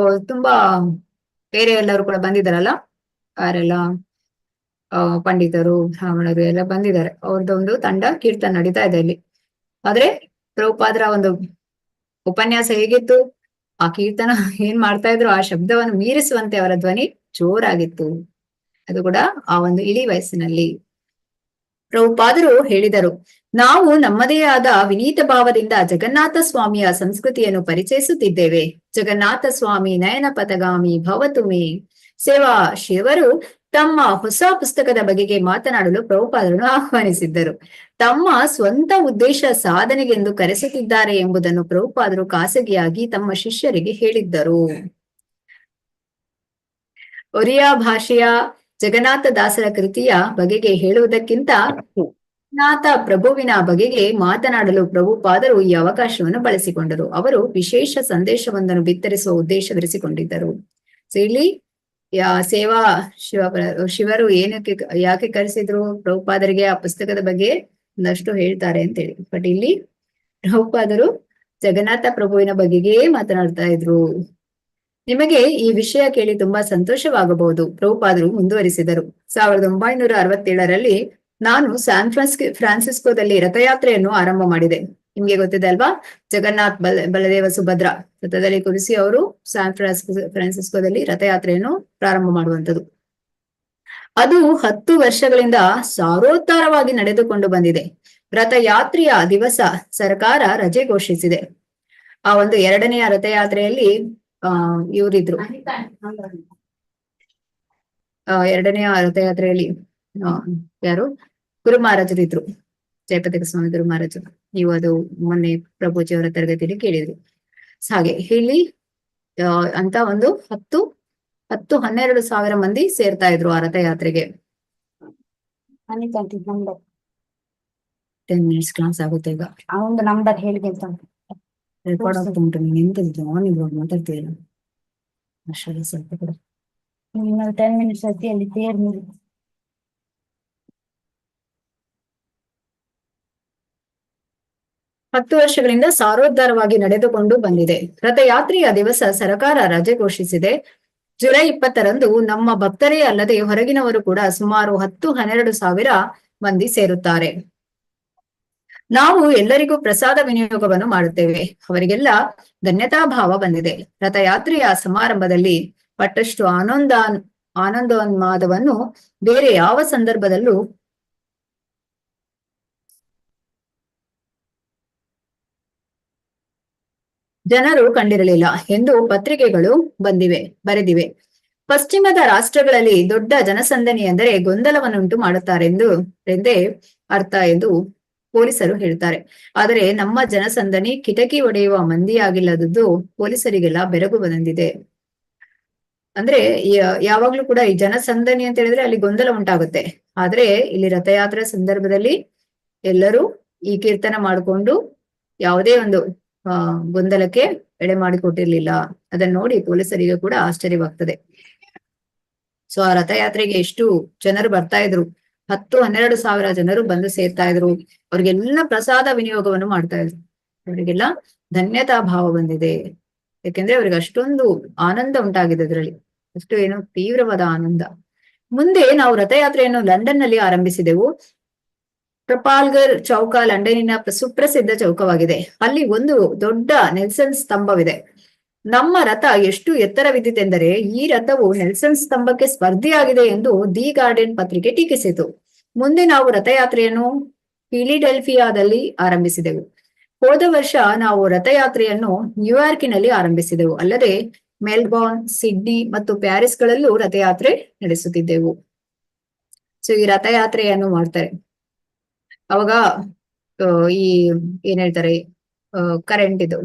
[SPEAKER 1] ತುಂಬಾ ಬೇರೆ ಎಲ್ಲರೂ ಕೂಡ ಬಂದಿದ್ದಾರಲ್ಲ, ಯಾರೆಲ್ಲ ಪಂಡಿತರು ಬ್ರಾಹ್ಮಣರು ಎಲ್ಲ ಬಂದಿದ್ದಾರೆ. ಅವ್ರದ್ದೊಂದು ತಂಡ ಕೀರ್ತನೆ ನಡೀತಾ ಇದೆ ಇಲ್ಲಿ. ಆದ್ರೆ ಪ್ರಭುಪಾದರ ಒಂದು ಉಪನ್ಯಾಸ ಹೇಗಿತ್ತು, ಆ ಕೀರ್ತನ ಏನ್ ಮಾಡ್ತಾ ಇದ್ರು ಆ ಶಬ್ದವನ್ನು ಮೀರಿಸುವಂತೆ ಅವರ ಧ್ವನಿ ಜೋರಾಗಿತ್ತು. ಅದು ಕೂಡ ಆ ಒಂದು ಇಳಿ ವಯಸ್ಸಿನಲ್ಲಿ. ಪ್ರಭುಪಾದರು ಹೇಳಿದರು, ನಾವು ನಮ್ಮದೇ ಆದ ವಿನೀತ ಭಾವದಿಂದ ಜಗನ್ನಾಥ ಸ್ವಾಮಿಯ ಸಂಸ್ಕೃತಿಯನ್ನು ಪರಿಚಯಿಸುತ್ತಿದ್ದೇವೆ. ಜಗನ್ನಾಥ ಸ್ವಾಮಿ ನಯನ ಪಥಗಾಮಿ ಭವತು ಮೇ. ಸೇವಾ ಶಿವರು ತಮ್ಮ ಹೊಸ ಪುಸ್ತಕದ ಬಗೆಗೆ ಮಾತನಾಡಲು ಪ್ರಭುಪಾದರನ್ನು ಆಹ್ವಾನಿಸಿದ್ದರು. ತಮ್ಮ ಸ್ವಂತ ಉದ್ದೇಶ ಸಾಧನೆಗೆಂದು ಕರೆಸುತ್ತಿದ್ದಾರೆ ಎಂಬುದನ್ನು ಪ್ರಭುಪಾದರು ಖಾಸಗಿಯಾಗಿ ತಮ್ಮ ಶಿಷ್ಯರಿಗೆ ಹೇಳಿದ್ದರು. ಒರಿಯಾ ಭಾಷೆಯ ಜಗನ್ನಾಥ ದಾಸರ ಕೃತಿಯ ಬಗೆಗೆ ಹೇಳುವುದಕ್ಕಿಂತ ಜಗನ್ನಾಥ ಪ್ರಭುವಿನ ಬಗೆಗೆ ಮಾತನಾಡಲು ಪ್ರಭುಪಾದರು ಈ ಅವಕಾಶವನ್ನು ಬಳಸಿಕೊಂಡರು. ಅವರು ವಿಶೇಷ ಸಂದೇಶವೊಂದನ್ನು ಬಿತ್ತರಿಸುವ ಉದ್ದೇಶವಿರಿಸಿಕೊಂಡಿದ್ದರು. ಸೊ ಇಲ್ಲಿ ಸೇವಾ ಶಿವರು ಯಾಕೆ ಕರೆಸಿದ್ರು ಪ್ರಭುಪಾದರಿಗೆ ಆ ಪುಸ್ತಕದ ಬಗ್ಗೆ ಒಂದಷ್ಟು ಹೇಳ್ತಾರೆ ಅಂತೇಳಿ. ಬಟ್ ಇಲ್ಲಿ ಪ್ರಭುಪಾದರು ಜಗನ್ನಾಥ ಪ್ರಭುವಿನ ಬಗೆಗೆ ಮಾತನಾಡ್ತಾ ಇದ್ರು. ನಿಮಗೆ ಈ ವಿಷಯ ಕೇಳಿ ತುಂಬಾ ಸಂತೋಷವಾಗಬಹುದು. ಪ್ರಭುಪಾದರು ಮುಂದುವರಿಸಿದರು. 1967ರಲ್ಲಿ ನಾನು ಫ್ರಾನ್ಸಿಸ್ಕೋದಲ್ಲಿ ರಥಯಾತ್ರೆಯನ್ನು ಆರಂಭ ಮಾಡಿದೆ. ನಿಮ್ಗೆ ಗೊತ್ತಿದೆ ಅಲ್ವಾ, ಜಗನ್ನಾಥ್ ಬಲದೇವ ಸುಭದ್ರ ರಥದಲ್ಲಿ ಕುರಿಸಿ ಅವರು ಫ್ರಾನ್ಸಿಸ್ಕೋದಲ್ಲಿ ರಥಯಾತ್ರೆಯನ್ನು ಪ್ರಾರಂಭ ಮಾಡುವಂಥದ್ದು. ಅದು 10 ವರ್ಷಗಳಿಂದ ಸಾರೋತ್ತಾರವಾಗಿ ನಡೆದುಕೊಂಡು ಬಂದಿದೆ. ರಥಯಾತ್ರೆಯ ದಿವಸ ಸರ್ಕಾರ ರಜೆ ಘೋಷಿಸಿದೆ. ಆ ಒಂದು 2ನೆಯ ರಥಯಾತ್ರೆಯಲ್ಲಿ ಇವರಿದ್ರು. 2ನೆಯ ರಥಯಾತ್ರೆಯಲ್ಲಿ ಯಾರು ಗುರು ಮಹಾರಾಜರಿದ್ರು, ಜಯಪತಾಕ ಸ್ವಾಮಿ ಗುರು ಮಹಾರಾಜರು. ನೀವು ಅದು ಮೊನ್ನೆ ಪ್ರಭುಜಿಯವರ ತರಗತಿಯಲ್ಲಿ ಕೇಳಿದ್ರಿ. ಹಾಗೆ ಇಲ್ಲಿ ಅಂತ ಒಂದು 10-12 ಸಾವಿರ ಮಂದಿ ಸೇರ್ತಾ ಇದ್ರು ಆ ರಥಯಾತ್ರೆಗೆ. 10 ಮಿನಿಟ್ಸ್ ಕ್ಲಾಸ್ ಆಗುತ್ತೆ ಈಗ.
[SPEAKER 11] ಆ ಒಂದು ನಂಬರ್ ಹೇಳಿದೆ ಅಂತ
[SPEAKER 1] ರೆಕಾರ್ಡ್ ಆಗ್ತಾ ಉಂಟು. ನೀನ್ ಎಂತ ಆನ್ ಇವಾಗ ಮಾತಾಡ್ತೀರ ಅಷ್ಟೇ ಸ್ವಲ್ಪ ಕೂಡ.
[SPEAKER 11] 10 ಮಿನಿಟ್ಸ್ ಅಲ್ಲಿ ತೇರ್ ಮುಗಿದು
[SPEAKER 1] 10 ವರ್ಷಗಳಿಂದ ಸಾರೋದ್ಧಾರವಾಗಿ ನಡೆದುಕೊಂಡು ಬಂದಿದೆ. ರಥಯಾತ್ರೆಯ ದಿವಸ ಸರ್ಕಾರ ರಜೆ ಘೋಷಿಸಿದೆ. ಜುಲೈ 20ರಂದು ನಮ್ಮ ಭಕ್ತರೇ ಅಲ್ಲದೆ ಹೊರಗಿನವರು ಕೂಡ ಸುಮಾರು 10-12 ಸಾವಿರ ಮಂದಿ ಸೇರುತ್ತಾರೆ. ನಾವು ಎಲ್ಲರಿಗೂ ಪ್ರಸಾದ ವಿನಿಯೋಗವನ್ನು ಮಾಡುತ್ತೇವೆ. ಅವರಿಗೆಲ್ಲ ಧನ್ಯತಾ ಭಾವ ಬಂದಿದೆ. ರಥಯಾತ್ರೆಯ ಸಮಾರಂಭದಲ್ಲಿ ಪಟ್ಟಷ್ಟು ಆನಂದೋನ್ಮಾದವನ್ನು ಬೇರೆ ಯಾವ ಸಂದರ್ಭದಲ್ಲೂ ಜನರು ಕಂಡಿರಲಿಲ್ಲ ಎಂದು ಪತ್ರಿಕೆಗಳು ಬರೆದಿವೆ. ಪಶ್ಚಿಮದ ರಾಷ್ಟ್ರಗಳಲ್ಲಿ ದೊಡ್ಡ ಜನಸಂದಣಿ ಎಂದರೆ ಗೊಂದಲವನ್ನುಂಟು ಮಾಡುತ್ತಾರೆಂದೇ ಅರ್ಥ ಎಂದು ಪೊಲೀಸರು ಹೇಳ್ತಾರೆ. ಆದರೆ ನಮ್ಮ ಜನಸಂದಣಿ ಕಿಟಕಿ ಒಡೆಯುವ ಮಂದಿಯಾಗಿಲ್ಲದದ್ದು ಪೊಲೀಸರಿಗೆಲ್ಲ ಬೆರಗು ಬಂದಿದೆ. ಅಂದ್ರೆ ಯಾವಾಗ್ಲೂ ಕೂಡ ಈ ಜನಸಂದಣಿ ಅಂತ ಹೇಳಿದ್ರೆ ಅಲ್ಲಿ ಗೊಂದಲ ಉಂಟಾಗುತ್ತೆ. ಆದ್ರೆ ಇಲ್ಲಿ ರಥಯಾತ್ರೆ ಸಂದರ್ಭದಲ್ಲಿ ಎಲ್ಲರೂ ಈ ಕೀರ್ತನ ಮಾಡಿಕೊಂಡು ಯಾವುದೇ ಒಂದು ಗೊಂದಲಕ್ಕೆ ಎಡೆ ಮಾಡಿಕೊಟ್ಟಿರ್ಲಿಲ್ಲ. ಅದನ್ನ ನೋಡಿ ಪೊಲೀಸರಿಗೆ ಕೂಡ ಆಶ್ಚರ್ಯವಾಗ್ತದೆ. ಸೊ ಆ ರಥಯಾತ್ರೆಗೆ ಎಷ್ಟು ಜನರು ಬರ್ತಾ ಇದ್ರು, 10-12 ಸಾವಿರ ಜನರು ಬಂದು ಸೇರ್ತಾ ಇದ್ರು. ಅವ್ರಿಗೆಲ್ಲ ಪ್ರಸಾದ ವಿನಿಯೋಗವನ್ನು ಮಾಡ್ತಾ ಇದ್ರು. ಅವರಿಗೆಲ್ಲ ಧನ್ಯತಾ ಭಾವ ಬಂದಿದೆ. ಯಾಕೆಂದ್ರೆ ಅವ್ರಿಗೆ ಅಷ್ಟೊಂದು ಆನಂದ ಉಂಟಾಗಿದೆ. ಅದರಲ್ಲಿ ಅಷ್ಟು ಏನೋ ತೀವ್ರವಾದ ಆನಂದ. ಮುಂದೆ ನಾವು ರಥಯಾತ್ರೆಯನ್ನು ಲಂಡನ್ ನಲ್ಲಿ ಆರಂಭಿಸಿದೆವು. ಟ್ರಫಾಲ್ಗರ್ ಚೌಕ ಲಂಡನ್ನಿನ ಸುಪ್ರಸಿದ್ಧ ಚೌಕವಾಗಿದೆ. ಅಲ್ಲಿ ಒಂದು ದೊಡ್ಡ ನೆಲ್ಸನ್ ಸ್ತಂಭವಿದೆ. ನಮ್ಮ ರಥ ಎಷ್ಟು ಎತ್ತರವಿದ್ದಿತೆಂದರೆ ಈ ರಥವು ನೆಲ್ಸನ್ ಸ್ತಂಭಕ್ಕೆ ಸ್ಪರ್ಧಿಯಾಗಿದೆ ಎಂದು ದಿ ಗಾರ್ಡಿಯನ್ ಪತ್ರಿಕೆ ಟೀಕಿಸಿತು. ಮುಂದೆ ನಾವು ರಥಯಾತ್ರೆಯನ್ನು ಫಿಲಿಡೆಲ್ಫಿಯಾದಲ್ಲಿ ಆರಂಭಿಸಿದೆವು. ಹೋದ ವರ್ಷ ನಾವು ರಥಯಾತ್ರೆಯನ್ನು ನ್ಯೂಯಾರ್ಕಿನಲ್ಲಿ ಆರಂಭಿಸಿದೆವು. ಅಲ್ಲದೆ ಮೆಲ್ಬೋರ್ನ್, ಸಿಡ್ನಿ ಮತ್ತು ಪ್ಯಾರಿಸ್ಗಳಲ್ಲೂ ರಥಯಾತ್ರೆ ನಡೆಸುತ್ತಿದ್ದೆವು. ಸೊ ಈ ರಥಯಾತ್ರೆಯನ್ನು ಮಾಡ್ತಾರೆ. ಅವಾಗ ಈ ಏನ್ ಹೇಳ್ತಾರೆ, ಕರೆಂಟ್ ಇದು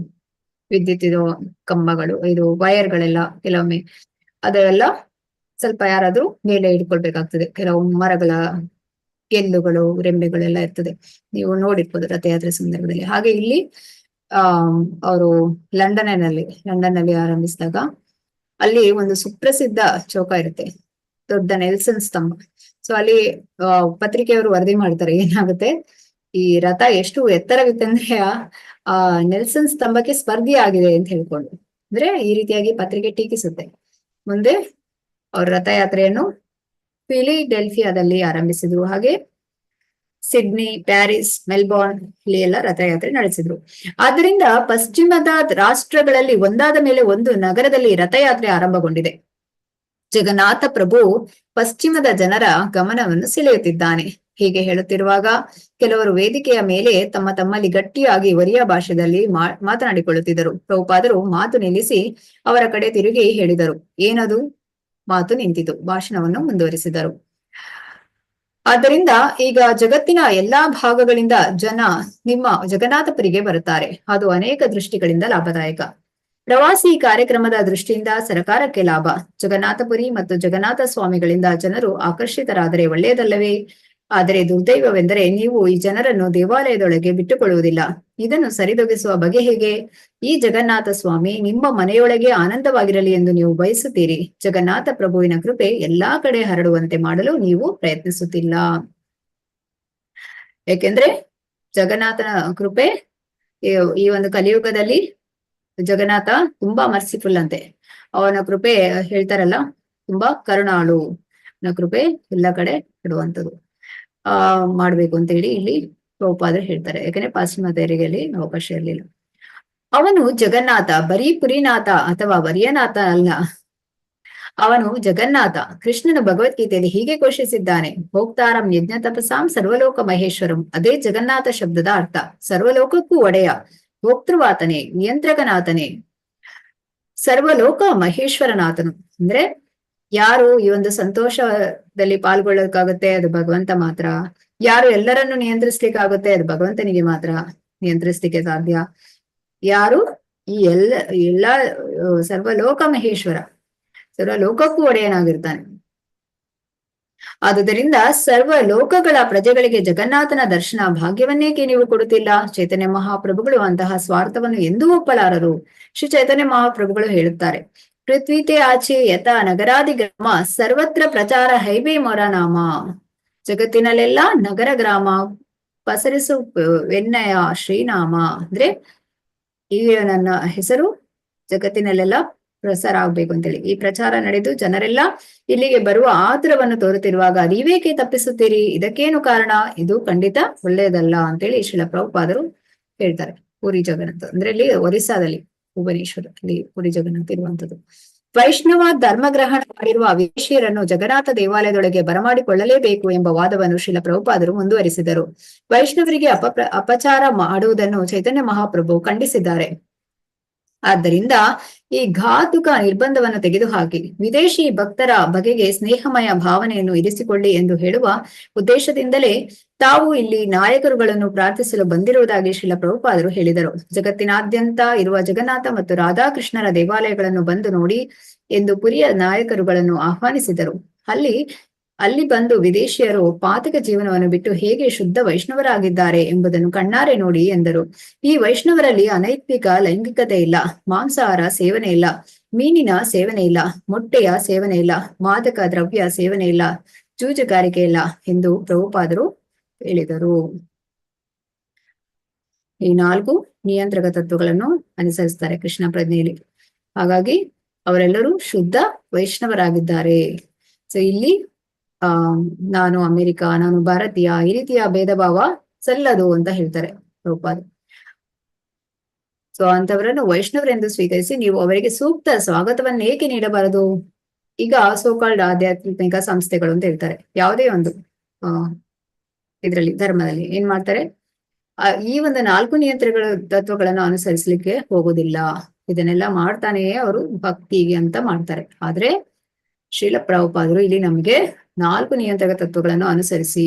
[SPEAKER 1] ವಿದ್ಯುತ್ ಇದು ಕಂಬಗಳು, ಇದು ವೈರ್ಗಳೆಲ್ಲ ಕೆಲವೊಮ್ಮೆ ಅದೆಲ್ಲ ಸ್ವಲ್ಪ ಯಾರಾದ್ರೂ ಮೇಲೆ ಇಟ್ಕೊಳ್ಬೇಕಾಗ್ತದೆ. ಕೆಲವು ಮರಗಳ ಗೆಲ್ಲುಗಳು, ರೆಂಬೆಗಳೆಲ್ಲ ಇರ್ತದೆ. ನೀವು ನೋಡಿರ್ಬೋದು ರಥಯಾತ್ರೆ ಸಂದರ್ಭದಲ್ಲಿ. ಹಾಗೆ ಇಲ್ಲಿ ಅವರು ಲಂಡನ್ನಲ್ಲಿ ಆರಂಭಿಸಿದಾಗ ಅಲ್ಲಿ ಒಂದು ಸುಪ್ರಸಿದ್ಧ ಚೌಕ ಇರುತ್ತೆ, ದೊಡ್ಡ ನೆಲ್ಸನ್ ಸ್ತಂಭ. ಸೊ ಅಲ್ಲಿ ಪತ್ರಿಕೆಯವರು ವರದಿ ಮಾಡ್ತಾರೆ ಏನಾಗುತ್ತೆ, ಈ ರಥ ಎಷ್ಟು ಎತ್ತರವಿತ್ತಂದ್ರೆ ಆ ನೆಲ್ಸನ್ ಸ್ತಂಭಕ್ಕೆ ಸ್ಪರ್ಧಿ ಆಗಿದೆ ಅಂತ ಹೇಳ್ಕೊಂಡು. ಅಂದ್ರೆ ಈ ರೀತಿಯಾಗಿ ಪತ್ರಿಕೆ ಟೀಕಿಸುತ್ತೆ. ಮುಂದೆ ಅವ್ರ ರಥಯಾತ್ರೆಯನ್ನು ಫಿಲಿಡೆಲ್ಫಿಯಾದಲ್ಲಿ ಆರಂಭಿಸಿದ್ರು. ಹಾಗೆ ಸಿಡ್ನಿ, ಪ್ಯಾರಿಸ್, ಮೆಲ್ಬೋರ್ನ್ ಇಲ್ಲಿ ಎಲ್ಲ ರಥಯಾತ್ರೆ ನಡೆಸಿದ್ರು. ಆದ್ದರಿಂದ ಪಶ್ಚಿಮದ ರಾಷ್ಟ್ರಗಳಲ್ಲಿ ಒಂದಾದ ಮೇಲೆ ಒಂದು ನಗರದಲ್ಲಿ ರಥಯಾತ್ರೆ ಆರಂಭಗೊಂಡಿದೆ. ಜಗನ್ನಾಥ ಪ್ರಭು ಪಶ್ಚಿಮದ ಜನರ ಗಮನವನ್ನು ಸೆಳೆಯುತ್ತಿದ್ದಾನೆ. ಹೀಗೆ ಹೇಳುತ್ತಿರುವಾಗ ಕೆಲವರು ವೇದಿಕೆಯ ಮೇಲೆ ತಮ್ಮಲ್ಲಿ ಗಟ್ಟಿಯಾಗಿ ಒರಿಯಾ ಭಾಷೆಯಲ್ಲಿ ಮಾತನಾಡಿಕೊಳ್ಳುತ್ತಿದ್ದರು. ಪ್ರಭುಪಾದರು ಮಾತು ನಿಲ್ಲಿಸಿ ಅವರ ಕಡೆ ತಿರುಗಿ ಹೇಳಿದರು. ಏನದು? ಮಾತು ನಿಂತಿತು. ಭಾಷಣವನ್ನು ಮುಂದುವರಿಸಿದರು. ಆದ್ದರಿಂದ ಈಗ ಜಗತ್ತಿನ ಎಲ್ಲಾ ಭಾಗಗಳಿಂದ ಜನ ನಿಮ್ಮ ಜಗನ್ನಾಥಪುರಿಗೆ ಬರುತ್ತಾರೆ. ಅದು ಅನೇಕ ದೃಷ್ಟಿಗಳಿಂದ ಲಾಭದಾಯಕ. ಪ್ರವಾಸಿ ಕಾರ್ಯಕ್ರಮದ ದೃಷ್ಟಿಯಿಂದ ಸರ್ಕಾರಕ್ಕೆ ಲಾಭ. ಜಗನ್ನಾಥಪುರಿ ಮತ್ತು ಜಗನ್ನಾಥ ಸ್ವಾಮಿಗಳಿಂದ ಜನರು ಆಕರ್ಷಿತರಾದರೆ ಒಳ್ಳೆಯದಲ್ಲವೇ? ಆದರೆ ದುರ್ದೈವವೆಂದರೆ ನೀವು ಈ ಜನರನ್ನು ದೇವಾಲಯದೊಳಗೆ ಬಿಟ್ಟುಕೊಳ್ಳುವುದಿಲ್ಲ. ಇದನ್ನು ಸರಿದೂಗಿಸುವ ಬಗೆ ಹೇಗೆ? ಈ ಜಗನ್ನಾಥ ಸ್ವಾಮಿ ನಿಮ್ಮ ಮನೆಯೊಳಗೆ ಆನಂದವಾಗಿರಲಿ ಎಂದು ನೀವು ಬಯಸುತ್ತೀರಿ. ಜಗನ್ನಾಥ ಪ್ರಭುವಿನ ಕೃಪೆ ಎಲ್ಲಾ ಕಡೆ ಹರಡುವಂತೆ ಮಾಡಲು ನೀವು ಪ್ರಯತ್ನಿಸುತ್ತಿಲ್ಲ. ಯಾಕೆಂದ್ರೆ ಜಗನ್ನಾಥನ ಕೃಪೆ, ಈ ಒಂದು ಕಲಿಯುಗದಲ್ಲಿ ಜಗನ್ನಾಥ ತುಂಬಾ ಮರ್ಸಿಫುಲ್ ಅಂತೆ. ಅವನ ಕೃಪೆ ಹೇಳ್ತಾರಲ್ಲ ತುಂಬಾ ಕರುಣಾಳು, ಅವನ ಕೃಪೆ ಎಲ್ಲ ಕಡೆ ಇಡುವಂಥದ್ದು ಮಾಡ್ಬೇಕು ಅಂತ ಹೇಳಿ ಇಲ್ಲಿ ಪ್ರಭುಪಾದರು ಹೇಳ್ತಾರೆ. ಯಾಕಂದ್ರೆ ಪಾಶ್ಚಿಮಾತ್ಯರಿಗೆ ಅಲ್ಲಿ ಅವಕಾಶ ಇರಲಿಲ್ಲ. ಅವನು ಜಗನ್ನಾಥ, ಬರೀ ಪುರಿನಾಥ ಅಥವಾ ವರಿಯನಾಥ ಅಲ್ಲ, ಅವನು ಜಗನ್ನಾಥ. ಕೃಷ್ಣನು ಭಗವದ್ಗೀತೆಯಲ್ಲಿ ಹೀಗೆ ಘೋಷಿಸಿದ್ದಾನೆ, ಭೋಕ್ತಾರಂ ಯಜ್ಞ ತಪಸಾಂ ಸರ್ವಲೋಕ ಮಹೇಶ್ವರಂ. ಅದೇ ಜಗನ್ನಾಥ ಶಬ್ದದ ಅರ್ಥ. ಸರ್ವಲೋಕಕ್ಕೂ ಒಡೆಯ, ಭೋಕ್ತೃವಾತನೇ, ನಿಯಂತ್ರಕನಾಥನೇ, ಸರ್ವಲೋಕ ಮಹೇಶ್ವರನಾಥನು. ಅಂದ್ರೆ ಯಾರು ಈ ಒಂದು ಸಂತೋಷದಲ್ಲಿ ಪಾಲ್ಗೊಳ್ಳೋಕಾಗುತ್ತೆ ಅದು ಭಗವಂತ ಮಾತ್ರ. ಯಾರು ಎಲ್ಲರನ್ನು ನಿಯಂತ್ರಿಸ್ಲಿಕ್ಕಾಗುತ್ತೆ ಅದು ಭಗವಂತನಿಗೆ ಮಾತ್ರ ನಿಯಂತ್ರಿಸ್ಲಿಕ್ಕೆ ಸಾಧ್ಯ. ಯಾರು ಈ ಎಲ್ಲ ಸರ್ವಲೋಕ ಮಹೇಶ್ವರ, ಸರ್ವಲೋಕಕ್ಕೂ ಒಡೆಯನಾಗಿರ್ತಾನೆ. ಆದುದರಿಂದ ಸರ್ವ ಲೋಕಗಳ ಪ್ರಜೆಗಳಿಗೆ ಜಗನ್ನಾಥನ ದರ್ಶನ ಭಾಗ್ಯವನ್ನೇಕೆ ನೀವು ಕೊಡುತ್ತಿಲ್ಲ? ಚೈತನ್ಯ ಮಹಾಪ್ರಭುಗಳು ಅಂತಹ ಸ್ವಾರ್ಥವನ್ನು ಎಂದೂ ಒಪ್ಪಲಾರರು. ಶ್ರೀ ಚೈತನ್ಯ ಮಹಾಪ್ರಭುಗಳು ಹೇಳುತ್ತಾರೆ, ಪೃಥ್ವೀತೆ ಆಚೆ ಯಥ ನಗರಾದಿ ಗ್ರಾಮ ಸರ್ವತ್ರ ಪ್ರಚಾರ ಹೈಬೇ ಮೊರ ನಾಮ. ಜಗತ್ತಿನಲ್ಲೆಲ್ಲ ನಗರ ಗ್ರಾಮ ಪಸರಿಸು ವೆನ್ನಯ ಶ್ರೀನಾಮ. ಅಂದ್ರೆ ಈ ನನ್ನ ಹೆಸರು ಜಗತ್ತಿನಲ್ಲೆಲ್ಲ ಪ್ರಸಾರ ಆಗ್ಬೇಕು ಅಂತೇಳಿ ಈ ಪ್ರಚಾರ ನಡೆದು ಜನರೆಲ್ಲ ಇಲ್ಲಿಗೆ ಬರುವ ಆತುರವನ್ನು ತೋರುತ್ತಿರುವಾಗ ನೀವೇಕೆ ತಪ್ಪಿಸುತ್ತೀರಿ? ಇದಕ್ಕೇನು ಕಾರಣ? ಇದು ಖಂಡಿತ ಒಳ್ಳೆಯದಲ್ಲ ಅಂತೇಳಿ ಶ್ರೀಲ ಪ್ರಭುಪಾದರು ಹೇಳ್ತಾರೆ. ಪುರಿ ಜಗನ್ನಾಥ ಅಂದ್ರೆ ಇಲ್ಲಿ ಒರಿಸ್ಸಾದಲ್ಲಿ ಭುವನೇಶ್ವರ ಅಲ್ಲಿ ಪುರಿ ಜಗನ್ನಾಥ ಇರುವಂತದ್ದು. ವೈಷ್ಣವ ಧರ್ಮಗ್ರಹಣ ಮಾಡಿರುವ ವಿದೇಶಿಯರನ್ನು ಜಗನ್ನಾಥ ದೇವಾಲಯದೊಳಗೆ ಬರಮಾಡಿಕೊಳ್ಳಲೇಬೇಕು ಎಂಬ ವಾದವನ್ನು ಶ್ರೀಲ ಪ್ರಭುಪಾದರು ಮುಂದುವರಿಸಿದರು. ವೈಷ್ಣವರಿಗೆ ಅಪಚಾರ ಮಾಡುವುದನ್ನು ಚೈತನ್ಯ ಮಹಾಪ್ರಭು ಖಂಡಿಸಿದ್ದಾರೆ. ಆದ್ದರಿಂದ ಈ ಘಾತುಕ ನಿರ್ಬಂಧವನ್ನು ತೆಗೆದುಹಾಕಿ ವಿದೇಶಿ ಭಕ್ತರ ಬಗೆಗೆ ಸ್ನೇಹಮಯ ಭಾವನೆಯನ್ನು ಇರಿಸಿಕೊಳ್ಳಿ ಎಂದು ಹೇಳುವ ಉದ್ದೇಶದಿಂದಲೇ ತಾವು ಇಲ್ಲಿ ನಾಯಕರುಗಳನ್ನು ಪ್ರಾರ್ಥಿಸಲು ಬಂದಿರುವುದಾಗಿ ಶ್ರೀಲ ಪ್ರಭುಪಾದರು ಹೇಳಿದರು. ಜಗತ್ತಿನಾದ್ಯಂತ ಇರುವ ಜಗನ್ನಾಥ ಮತ್ತು ರಾಧಾಕೃಷ್ಣರ ದೇವಾಲಯಗಳನ್ನು ಬಂದು ನೋಡಿ ಎಂದು ಪುರಿಯ ನಾಯಕರುಗಳನ್ನು ಆಹ್ವಾನಿಸಿದರು. ಅಲ್ಲಿ ಬಂದು ವಿದೇಶಿಯರು ಪಾತಕ ಜೀವನವನ್ನು ಬಿಟ್ಟು ಹೇಗೆ ಶುದ್ಧ ವೈಷ್ಣವರಾಗಿದ್ದಾರೆ ಎಂಬುದನ್ನು ಕಣ್ಣಾರೆ ನೋಡಿ ಎಂದರು. ಈ ವೈಷ್ಣವರಲ್ಲಿ ಅನೈತಿಕ ಲೈಂಗಿಕತೆ ಇಲ್ಲ, ಮಾಂಸಾಹಾರ ಸೇವನೆ ಇಲ್ಲ, ಮೀನಿನ ಸೇವನೆ ಇಲ್ಲ, ಮೊಟ್ಟೆಯ ಸೇವನೆ ಇಲ್ಲ, ಮಾದಕ ದ್ರವ್ಯ ಸೇವನೆ ಇಲ್ಲ, ಜೂಜುಗಾರಿಕೆ ಇಲ್ಲ ಎಂದು ಪ್ರಭುಪಾದರು ಹೇಳಿದರು. ಈ 4 ನಿಯಂತ್ರಕ ತತ್ವಗಳನ್ನು ಅನುಸರಿಸ್ತಾರೆ ಕೃಷ್ಣ ಪ್ರಜ್ಞೆಯಲ್ಲಿ. ಹಾಗಾಗಿ ಅವರೆಲ್ಲರೂ ಶುದ್ಧ ವೈಷ್ಣವರಾಗಿದ್ದಾರೆ. ಸೊ ಇಲ್ಲಿ ನಾನು ಅಮೆರಿಕ, ನಾನು ಭಾರತೀಯ, ಈ ರೀತಿಯ ಭೇದ ಭಾವ ಸಲ್ಲದು ಅಂತ ಹೇಳ್ತಾರೆ ಪ್ರಭುಪಾದ. ಸೊ ಅಂತವರನ್ನು ವೈಷ್ಣವರೆಂದು ಸ್ವೀಕರಿಸಿ ನೀವು ಅವರಿಗೆ ಸೂಕ್ತ ಸ್ವಾಗತವನ್ನು ಏಕೆ ನೀಡಬಾರದು? ಈಗ ಸೋಕಾಲ್ಡ್ ಆಧ್ಯಾತ್ಮಿಕ ಸಂಸ್ಥೆಗಳು ಅಂತ ಹೇಳ್ತಾರೆ. ಯಾವುದೇ ಒಂದು ಇದ್ರಲ್ಲಿ ಧರ್ಮದಲ್ಲಿ ಏನ್ ಮಾಡ್ತಾರೆ, ಈ ಒಂದು 4 ನಿಯಂತ್ರಣಗಳ ತತ್ವಗಳನ್ನು ಅನುಸರಿಸಲಿಕ್ಕೆ ಹೋಗೋದಿಲ್ಲ. ಇದನ್ನೆಲ್ಲ ಮಾಡ್ತಾನೆ ಅವರು ಭಕ್ತಿಗೆ ಅಂತ ಮಾಡ್ತಾರೆ. ಆದ್ರೆ ಶ್ರೀಲ ಪ್ರಭುಪಾದರು ಇಲ್ಲಿ ನಮ್ಗೆ 4 ನಿಯಂತ್ರಕ ತತ್ವಗಳನ್ನು ಅನುಸರಿಸಿ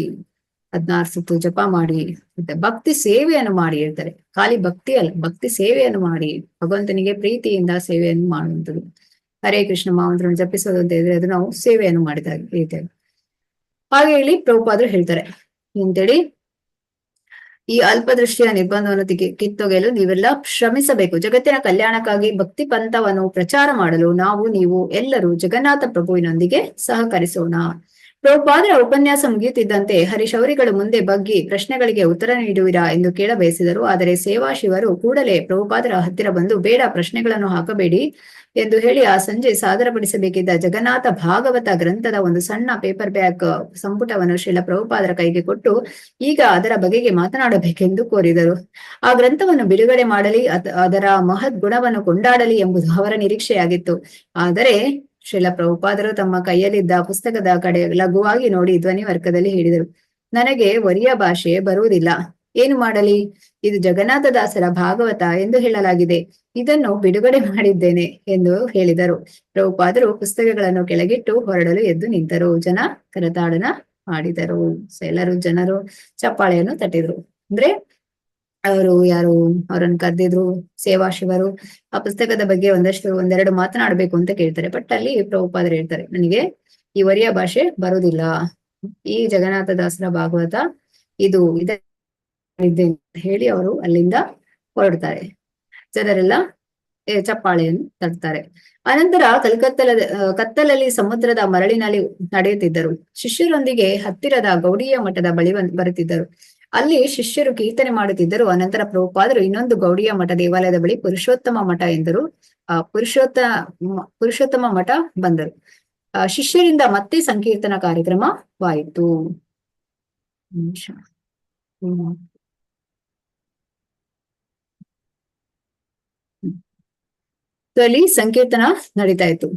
[SPEAKER 1] 16 ಸುತ್ತು ಜಪ ಮಾಡಿ ಮತ್ತೆ ಭಕ್ತಿ ಸೇವೆಯನ್ನು ಮಾಡಿ ಹೇಳ್ತಾರೆ. ಖಾಲಿ ಭಕ್ತಿ ಅಲ್ಲ, ಭಕ್ತಿ ಸೇವೆಯನ್ನು ಮಾಡಿ ಭಗವಂತನಿಗೆ ಪ್ರೀತಿಯಿಂದ ಸೇವೆಯನ್ನು ಮಾಡುವಂಥದ್ದು. ಹರೇ ಕೃಷ್ಣ ಮಹಾಮಂತ್ರವನ್ನು ಜಪಿಸೋದು ಅಂತ ಹೇಳಿದ್ರೆ ಅದು ನಾವು ಸೇವೆಯನ್ನು ಮಾಡಿದಾಗ ಹೇಳ್ತೇವೆ. ಹಾಗೆ ಹೇಳಿ ಪ್ರಭುಪಾದರು ಹೇಳ್ತಾರೆ ಅಂತೇಳಿ, ಈ ಅಲ್ಪದೃಷ್ಟಿಯ ನಿರ್ಬಂಧವನ್ನು ಕಿತ್ತೊಗೆಯಲು ನೀವೆಲ್ಲ ಶ್ರಮಿಸಬೇಕು. ಜಗತ್ತಿನ ಕಲ್ಯಾಣಕ್ಕಾಗಿ ಭಕ್ತಿ ಪಂಥವನ್ನು ಪ್ರಚಾರ ಮಾಡಲು ನೀವು ಎಲ್ಲರೂ ಜಗನ್ನಾಥ ಪ್ರಭುವಿನೊಂದಿಗೆ ಸಹಕರಿಸೋಣ. ಪ್ರಭುಪಾದರ ಉಪನ್ಯಾಸ ಮುಗಿಯುತ್ತಿದ್ದಂತೆ ಹರಿಶೌರಿಗಳು ಮುಂದೆ ಬಗ್ಗಿ ಪ್ರಶ್ನೆಗಳಿಗೆ ಉತ್ತರ ನೀಡುವಿರಾ ಎಂದು ಕೇಳ ಬಯಸಿದರು. ಆದರೆ ಸೇವಾ ಶಿವರು ಕೂಡಲೇ ಪ್ರಭುಪಾದರ ಹತ್ತಿರ ಬಂದು, ಬೇಡ, ಪ್ರಶ್ನೆಗಳನ್ನು ಹಾಕಬೇಡಿ ಎಂದು ಹೇಳಿ ಆ ಸಂಜೆ ಸಾದರಪಡಿಸಬೇಕಿದ್ದ ಜಗನ್ನಾಥ ಭಾಗವತ ಗ್ರಂಥದ ಒಂದು ಸಣ್ಣ ಪೇಪರ್ ಬ್ಯಾಗ್ ಸಂಪುಟವನ್ನು ಶ್ರೀಲ ಪ್ರಭುಪಾದರ ಕೈಗೆ ಕೊಟ್ಟು ಈಗ ಅದರ ಬಗೆಗೆ ಮಾತನಾಡಬೇಕೆಂದು ಕೋರಿದರು. ಆ ಗ್ರಂಥವನ್ನು ಬಿಡುಗಡೆ ಮಾಡಲಿ, ಅದರ ಮಹದ್ ಗುಣವನ್ನು ಕೊಂಡಾಡಲಿ ಎಂಬುದು ಅವರ ನಿರೀಕ್ಷೆಯಾಗಿತ್ತು. ಆದರೆ ಶ್ರೀಲ ಪ್ರಭುಪಾದರು ತಮ್ಮ ಕೈಯಲ್ಲಿದ್ದ ಪುಸ್ತಕದ ಕಡೆ ಲಘುವಾಗಿ ನೋಡಿ ಧ್ವನಿವರ್ಗದಲ್ಲಿ ಹೇಳಿದರು, ನನಗೆ ಒರಿಯ ಭಾಷೆ ಬರುವುದಿಲ್ಲ, ಏನು ಮಾಡಲಿ? ಇದು ಜಗನ್ನಾಥದಾಸರ ಭಾಗವತ ಎಂದು ಹೇಳಲಾಗಿದೆ, ಇದನ್ನು ಬಿಡುಗಡೆ ಮಾಡಿದ್ದೇನೆ ಎಂದು ಹೇಳಿದರು. ಪ್ರಭುಪಾದರು ಪುಸ್ತಕಗಳನ್ನು ಕೆಳಗಿಟ್ಟು ಹೊರಡಲು ಎದ್ದು ನಿಂತರು. ಜನ ಕರತಾಡನ ಮಾಡಿದರು. ಎಲ್ಲರೂ ಜನರು ಚಪ್ಪಾಳೆಯನ್ನು ತಟ್ಟಿದ್ರು. ಅಂದ್ರೆ ಅವರು ಯಾರು ಅವರನ್ನು ಕರೆದಿದ್ರು ಸೇವಾ ಶಿವರು ಆ ಪುಸ್ತಕದ ಬಗ್ಗೆ ಒಂದೆರಡು ಮಾತನಾಡ್ಬೇಕು ಅಂತ ಕೇಳ್ತಾರೆ. ಬಟ್ ಅಲ್ಲಿ ಪ್ರಭುಪಾದರು ಹೇಳ್ತಾರೆ, ನನಗೆ ಈ ಒರಿಯ ಭಾಷೆ ಬರುವುದಿಲ್ಲ, ಈ ಜಗನ್ನಾಥದಾಸರ ಭಾಗವತ ಇದು ಇದೆ ಹೇಳಿ ಅವರು ಅಲ್ಲಿಂದ ಹೊರಡ್ತಾರೆ. ಜನರೆಲ್ಲ ಚಪ್ಪಾಳೆಯನ್ನು ತಟ್ತಾರೆ. ಅನಂತರ ಕತ್ತಲಲ್ಲಿ ಸಮುದ್ರದ ಮರಳಿನಲ್ಲಿ ನಡೆಯುತ್ತಿದ್ದರು. ಶಿಷ್ಯರೊಂದಿಗೆ ಹತ್ತಿರದ ಗೌಡಿಯ ಮಠದ ಬಳಿ ಬರುತ್ತಿದ್ದರು. ಅಲ್ಲಿ ಶಿಷ್ಯರು ಕೀರ್ತನೆ ಮಾಡುತ್ತಿದ್ದರು. ಅನಂತರ ಪ್ರಭುಪಾದರು ಇನ್ನೊಂದು ಗೌಡಿಯ ಮಠ ದೇವಾಲಯದ ಬಳಿ ಪುರುಷೋತ್ತಮ ಮಠ ಎಂದರು. ಪುರುಷೋತ್ತಮ ಮಠ ಬಂದರು. ಶಿಷ್ಯರಿಂದ ಮತ್ತೆ ಸಂಕೀರ್ತನ ಕಾರ್ಯಕ್ರಮವಾಯಿತು. ಅಲ್ಲಿ ಸಂಕೀರ್ತನ ನಡೀತಾ ಇತ್ತು.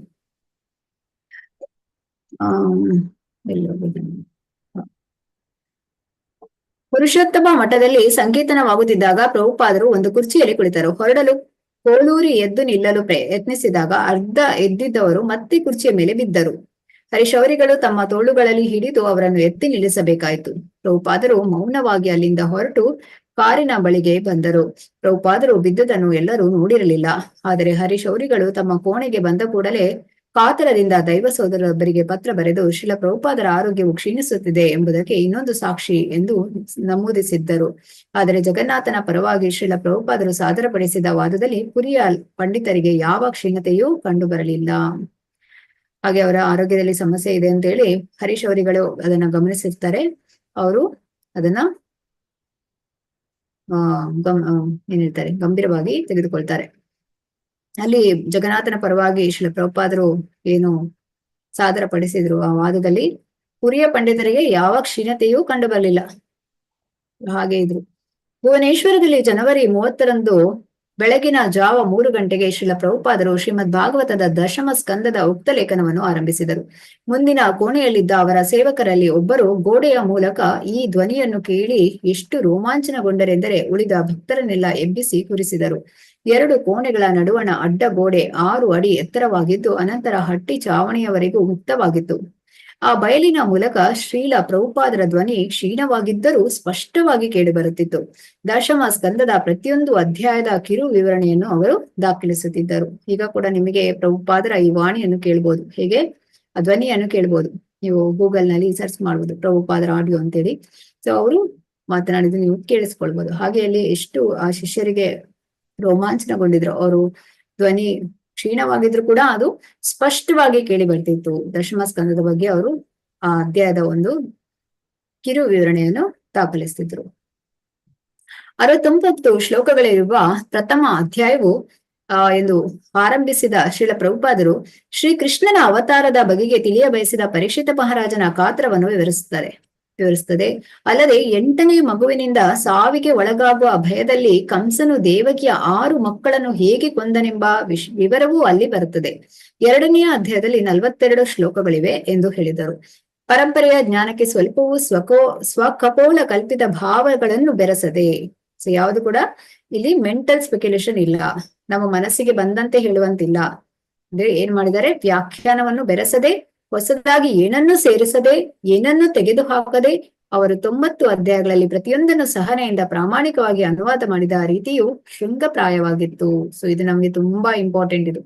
[SPEAKER 1] ಪುರುಷೋತ್ತಮ ಮಠದಲ್ಲಿ ಸಂಕೀರ್ತನವಾಗುತ್ತಿದ್ದಾಗ ಪ್ರಭುಪಾದರು ಒಂದು ಕುರ್ಚಿಯಲ್ಲಿ ಕುಳಿತರು. ಹೊರಡಲು ಕೋಳೂರಿ ಎದ್ದು ನಿಲ್ಲಲು ಯತ್ನಿಸಿದಾಗ ಅರ್ಧ ಎದ್ದಿದ್ದವರು ಮತ್ತೆ ಕುರ್ಚಿಯ ಮೇಲೆ ಬಿದ್ದರು. ಹರಿಶೌರಿಗಳು ತಮ್ಮ ತೋಳುಗಳಲ್ಲಿ ಹಿಡಿದು ಅವರನ್ನು ಎತ್ತಿ ನಿಲ್ಲಿಸಬೇಕಾಯಿತು. ಪ್ರಭುಪಾದರು ಮೌನವಾಗಿ ಅಲ್ಲಿಂದ ಹೊರಟು ಕಾರಿನ ಬಳಿಗೆ ಬಂದರು. ಪ್ರಭುಪಾದರು ಬಿದ್ದುದನ್ನು ಎಲ್ಲರೂ ನೋಡಿರಲಿಲ್ಲ. ಆದರೆ ಹರಿಶೌರಿಗಳು ತಮ್ಮ ಕೋಣೆಗೆ ಬಂದ ಕೂಡಲೇ ಕಾತರದಿಂದ ದೈವ ಸೋದರರೊಬ್ಬರಿಗೆ ಪತ್ರ ಬರೆದು ಶ್ರೀಲ ಪ್ರಭುಪಾದರ ಆರೋಗ್ಯವು ಕ್ಷೀಣಿಸುತ್ತಿದೆ ಎಂಬುದಕ್ಕೆ ಇನ್ನೊಂದು ಸಾಕ್ಷಿ ಎಂದು ನಮೂದಿಸಿದ್ದರು. ಆದರೆ ಜಗನ್ನಾಥನ ಪರವಾಗಿ ಶ್ರೀಲ ಪ್ರಭುಪಾದರು ಸಾದರಪಡಿಸಿದ ವಾದದಲ್ಲಿ ಪುರಿಯ ಪಂಡಿತರಿಗೆ ಯಾವ ಕ್ಷೀಣತೆಯೂ ಕಂಡುಬರಲಿಲ್ಲ. ಹಾಗೆ ಅವರ ಆರೋಗ್ಯದಲ್ಲಿ ಸಮಸ್ಯೆ ಇದೆ ಅಂತ ಹೇಳಿ ಹರೀಶ್ ಅದನ್ನ ಗಮನಿಸಿರ್ತಾರೆ. ಅವರು ಅದನ್ನ ಏನಿರ್ತಾರೆ ಗಂಭೀರವಾಗಿ ತೆಗೆದುಕೊಳ್ತಾರೆ. ಅಲ್ಲಿ ಜಗನ್ನಾಥನ ಪರವಾಗಿ ಶ್ರೀಲ ಪ್ರಭುಪಾದರು ಏನು ಸಾದರ ಪಡಿಸಿದ್ರು ಆ ವಾದದಲ್ಲಿ ಪುರಿಯ ಪಂಡಿತರಿಗೆ ಯಾವ ಕ್ಷೀಣತೆಯೂ ಕಂಡು ಬರಲಿಲ್ಲ. ಹಾಗೆ ಇದ್ರು. ಭುವನೇಶ್ವರದಲ್ಲಿ ಜನವರಿ 30ರಂದು ಬೆಳಗಿನ ಜಾವ 3 ಗಂಟೆಗೆ ಶ್ರೀಲ ಪ್ರಭುಪಾದರು ಶ್ರೀಮದ್ ಭಾಗವತದ ದಶಮ ಸ್ಕಂದದ ಉಕ್ತ ಲೇಖನವನ್ನು ಆರಂಭಿಸಿದರು. ಮುಂದಿನ ಕೋಣೆಯಲ್ಲಿದ್ದ ಅವರ ಸೇವಕರಲ್ಲಿ ಒಬ್ಬರು ಗೋಡೆಯ ಮೂಲಕ ಈ ಧ್ವನಿಯನ್ನು ಕೇಳಿ ಎಷ್ಟು ರೋಮಾಂಚನಗೊಂಡರೆಂದರೆ ಉಳಿದ ಭಕ್ತರನ್ನೆಲ್ಲ ಎಬ್ಬಿಸಿ ಕುರಿಸಿದರು. 2 ಕೋಣೆಗಳ ನಡುವಣ ಅಡ್ಡ ಗೋಡೆ 6 ಅಡಿ ಎತ್ತರವಾಗಿದ್ದು ಅನಂತರ ಹಟ್ಟಿ ಚಾವಣಿಯವರೆಗೂ ಮುಕ್ತವಾಗಿತ್ತು. ಆ ಬಯಲಿನ ಮೂಲಕ ಶ್ರೀಲ ಪ್ರಭುಪಾದರ ಧ್ವನಿ ಕ್ಷೀಣವಾಗಿದ್ದರೂ ಸ್ಪಷ್ಟವಾಗಿ ಕೇಳಿಬರುತ್ತಿತ್ತು. ದಶಮ ಸ್ಕಂದದ ಪ್ರತಿಯೊಂದು ಅಧ್ಯಾಯದ ಕಿರು ವಿವರಣೆಯನ್ನು ಅವರು ದಾಖಲಿಸುತ್ತಿದ್ದರು. ಈಗ ಕೂಡ ನಿಮಗೆ ಪ್ರಭುಪಾದರ ಈ ವಾಣಿಯನ್ನು ಕೇಳ್ಬೋದು, ಹೇಗೆ ಆ ಧ್ವನಿಯನ್ನು ಕೇಳ್ಬೋದು. ನೀವು ಗೂಗಲ್ ನಲ್ಲಿ ಸರ್ಚ್ ಮಾಡ್ಬೋದು ಪ್ರಭುಪಾದರ ಆಡಿಯೋ ಅಂತೇಳಿ. ಸೊ ಅವರು ಮಾತನಾಡಿದ್ದು ನೀವು ಕೇಳಿಸ್ಕೊಳ್ಬೋದು. ಹಾಗೆ ಅಲ್ಲಿ ಎಷ್ಟು ಆ ಶಿಷ್ಯರಿಗೆ ರೋಮಾಂಚನಗೊಂಡಿದ್ರು. ಅವರು ಧ್ವನಿ ಕ್ಷೀಣವಾಗಿದ್ರು ಕೂಡ ಅದು ಸ್ಪಷ್ಟವಾಗಿ ಕೇಳಿ ಬರ್ತಿತ್ತು. ದಶಮ ಸ್ಕಂದದ ಬಗ್ಗೆ ಅವರು ಆ ಅಧ್ಯಾಯದ ಒಂದು ಕಿರು ವಿವರಣೆಯನ್ನು ದಾಖಲಿಸ್ತಿದ್ರು. 69 ಶ್ಲೋಕಗಳಿರುವ ಪ್ರಥಮ ಅಧ್ಯಾಯವು ಎಂದು ಆರಂಭಿಸಿದ ಶ್ರೀಲ ಪ್ರಭುಪಾದರು ಶ್ರೀಕೃಷ್ಣನ ಅವತಾರದ ಬಗೆಗೆ ತಿಳಿಯ ಬಯಸಿದ ಪರೀಕ್ಷಿತ ಮಹಾರಾಜನ ಕಾತ್ರವನ್ನು ವಿವರಿಸುತ್ತದೆ. ಅಲ್ಲದೆ 8ನೇ ಮಗುವಿನಿಂದ ಸಾವಿಗೆ ಒಳಗಾಗುವ ಭಯದಲ್ಲಿ ಕಂಸನು ದೇವಕಿಯ 6 ಮಕ್ಕಳನ್ನು ಹೇಗೆ ಕೊಂದನೆಂಬ ವಿವರವೂ ಅಲ್ಲಿ ಬರುತ್ತದೆ. 2ನೇ ಅಧ್ಯಾಯದಲ್ಲಿ 42 ಶ್ಲೋಕಗಳಿವೆ ಎಂದು ಹೇಳಿದರು. ಪರಂಪರೆಯ ಜ್ಞಾನಕ್ಕೆ ಸ್ವಲ್ಪವೂ ಸ್ವಕಪೋಲ ಕಲ್ಪಿತ ಭಾವಗಳನ್ನು ಬೆರೆಸದೆ. ಸೊ ಯಾವುದು ಕೂಡ ಇಲ್ಲಿ ಮೆಂಟಲ್ ಸ್ಪೆಕ್ಯುಲೇಷನ್ ಇಲ್ಲ, ನಮ್ಮ ಮನಸ್ಸಿಗೆ ಬಂದಂತೆ ಹೇಳುವಂತಿಲ್ಲ. ಅಂದ್ರೆ ಏನ್ ಮಾಡಿದ್ದಾರೆ, ವ್ಯಾಖ್ಯಾನವನ್ನು ಬೆರೆಸದೆ, ಹೊಸದಾಗಿ ಏನನ್ನು ಸೇರಿಸದೆ, ಏನನ್ನು ತೆಗೆದು ಹಾಕದೆ ಅವರು 90 ಅಧ್ಯಾಯಗಳಲ್ಲಿ ಪ್ರತಿಯೊಂದನ್ನು ಸಹನೆಯಿಂದ ಪ್ರಾಮಾಣಿಕವಾಗಿ ಅನುವಾದ ಮಾಡಿದ ರೀತಿಯು ಶೃಂಗಪ್ರಾಯವಾಗಿತ್ತು. ಸೊ ಇದು ನಮ್ಗೆ ತುಂಬಾ ಇಂಪಾರ್ಟೆಂಟ್. ಇದು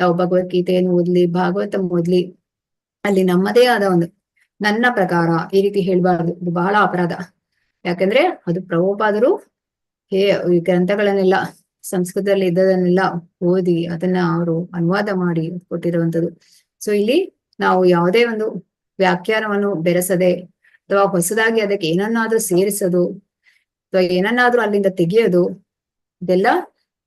[SPEAKER 1] ನಾವು ಭಗವದ್ಗೀತೆಯನ್ನು ಓದ್ಲಿ, ಭಾಗವತ ಓದ್ಲಿ, ಅಲ್ಲಿ ನಮ್ಮದೇ ಆದ ಒಂದು ನನ್ನ ಪ್ರಕಾರ ಈ ರೀತಿ ಹೇಳ್ಬಾರ್ದು, ಇದು ಬಹಳ ಅಪರಾಧ. ಯಾಕಂದ್ರೆ ಅದು ಪ್ರಭುಪಾದರು ಈ ಗ್ರಂಥಗಳನ್ನೆಲ್ಲ ಸಂಸ್ಕೃತದಲ್ಲಿ ಇದ್ದದನ್ನೆಲ್ಲ ಓದಿ ಅದನ್ನ ಅವರು ಅನುವಾದ ಮಾಡಿ ಕೊಟ್ಟಿರುವಂತದ್ದು. ಸೊ ಇಲ್ಲಿ ನಾವು ಯಾವುದೇ ಒಂದು ವ್ಯಾಖ್ಯಾನವನ್ನು ಬೆರೆಸದೆ ಅಥವಾ ಹೊಸದಾಗಿ ಅದಕ್ಕೆ ಏನನ್ನಾದ್ರೂ ಸೇರಿಸೋದು ಅಥವಾ ಏನನ್ನಾದ್ರೂ ಅಲ್ಲಿಂದ ತೆಗೆಯೋದು, ಇದೆಲ್ಲ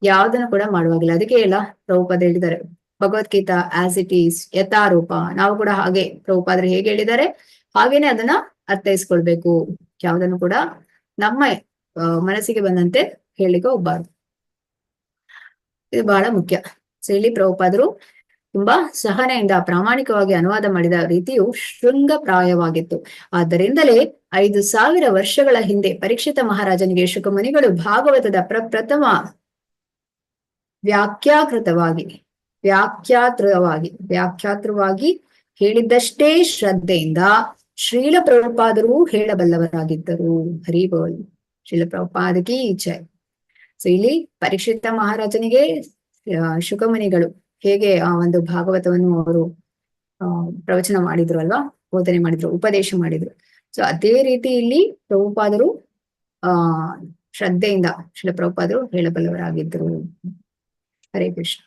[SPEAKER 1] ಯಾವ್ದನ್ನು ಕೂಡ ಮಾಡುವಾಗಿಲ್ಲ. ಅದಕ್ಕೆ ಎಲ್ಲ ಪ್ರಭುಪಾದ ಹೇಳಿದ್ದಾರೆ, ಭಗವದ್ಗೀತಾ ಆಸ್ ಇಟ್ ಈಸ್ ಯಥಾರೂಪ. ನಾವು ಕೂಡ ಹಾಗೆ ಪ್ರಭುಪಾದರು ಹೇಗೆ ಹೇಳಿದ್ದಾರೆ ಹಾಗೇನೆ ಅದನ್ನ ಅರ್ಥೈಸ್ಕೊಳ್ಬೇಕು. ಯಾವುದನ್ನು ಕೂಡ ನಮ್ಮ ಮನಸ್ಸಿಗೆ ಬಂದಂತೆ ಹೇಳಿಕೆ ಹೋಗ್ಬಾರ್ದು. ಇದು ಬಹಳ ಮುಖ್ಯ. ಸೊ ಇಲ್ಲಿ ಪ್ರಭುಪಾದರು ತುಂಬಾ ಸಹನೆಯಿಂದ ಪ್ರಾಮಾಣಿಕವಾಗಿ ಅನುವಾದ ಮಾಡಿದ ರೀತಿಯು ಶೃಂಗಪ್ರಾಯವಾಗಿತ್ತು. ಆದ್ದರಿಂದಲೇ 5000 ವರ್ಷಗಳ ಹಿಂದೆ ಪರೀಕ್ಷಿತ ಮಹಾರಾಜನಿಗೆ ಶುಕಮುನಿಗಳು ಭಾಗವತದ ಪ್ರಥಮ ವ್ಯಾಖ್ಯಾತೃವಾಗಿ ಹೇಳಿದ್ದಷ್ಟೇ ಶ್ರದ್ಧೆಯಿಂದ ಶ್ರೀಲ ಪ್ರಭುಪಾದರು ಹೇಳಬಲ್ಲವರಾಗಿದ್ದರು. ಹರಿಬೋಲ್ ಶ್ರೀಲ ಪ್ರಭುಪಾದಕಿ ಜೈ. ಸೊ ಇಲ್ಲಿ ಪರೀಕ್ಷಿತ ಮಹಾರಾಜನಿಗೆ ಶುಕಮುನಿಗಳು ಹೇಗೆ ಆ ಒಂದು ಭಾಗವತವನ್ನು ಅವರು ಪ್ರವಚನ ಮಾಡಿದ್ರು ಅಲ್ವಾ, ಬೋಧನೆ ಮಾಡಿದ್ರು, ಉಪದೇಶ ಮಾಡಿದ್ರು. ಸೊ ಅದೇ ರೀತಿ ಇಲ್ಲಿ ಪ್ರಭುಪಾದರು ಶ್ರದ್ಧೆಯಿಂದ ಶ್ರೀಲ ಪ್ರಭುಪಾದರು ಹೇಳಬಲ್ಲವರಾಗಿದ್ದರು. ಹರೇ ಕೃಷ್ಣ.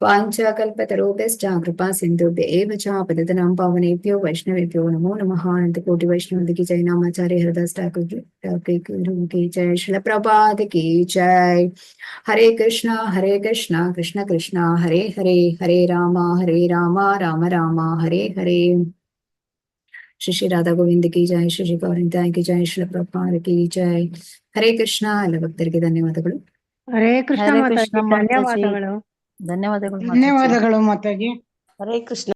[SPEAKER 1] वाञ्छाकल्पतरुभ्यश्च कृपा सिन्धुभ्य एव च पतितानां पावनेभ्यो वैष्णवेभ्यो नमो नमः। अनंतकोटि वैष्णव की जय। नामाचार्य हरदास ठाकुर की जय। श्रील प्रभात की जय। हरे कृष्णा कृष्ण कृष्णा हरे हरे, हरे राम राम राम हरे हरे। श्री श्री राधा गोविंद की जय। श्री श्री गौरनिताय की जय। श्रील प्रभुपाद की जय। हरे कृष्ಣ. ಎಲ್ಲ ಭಕ್ತರಿಗೆ ಧನ್ಯವಾದಗಳು.
[SPEAKER 3] ಹರೇ ಕೃಷ್ಣ
[SPEAKER 4] ಹರೇ
[SPEAKER 3] ಮಾತಾಜಿ,
[SPEAKER 4] ಕೃಷ್ಣ ಮಾತಾಜಿ.
[SPEAKER 3] ಧನ್ಯವಾದಗಳು.
[SPEAKER 4] ಧನ್ಯವಾದಗಳು ಮಾತಾಜಿ.
[SPEAKER 10] ಧನ್ಯವಾದಗಳು ಮಾತಾಜಿ.
[SPEAKER 6] ಹರೇ ಕೃಷ್ಣ.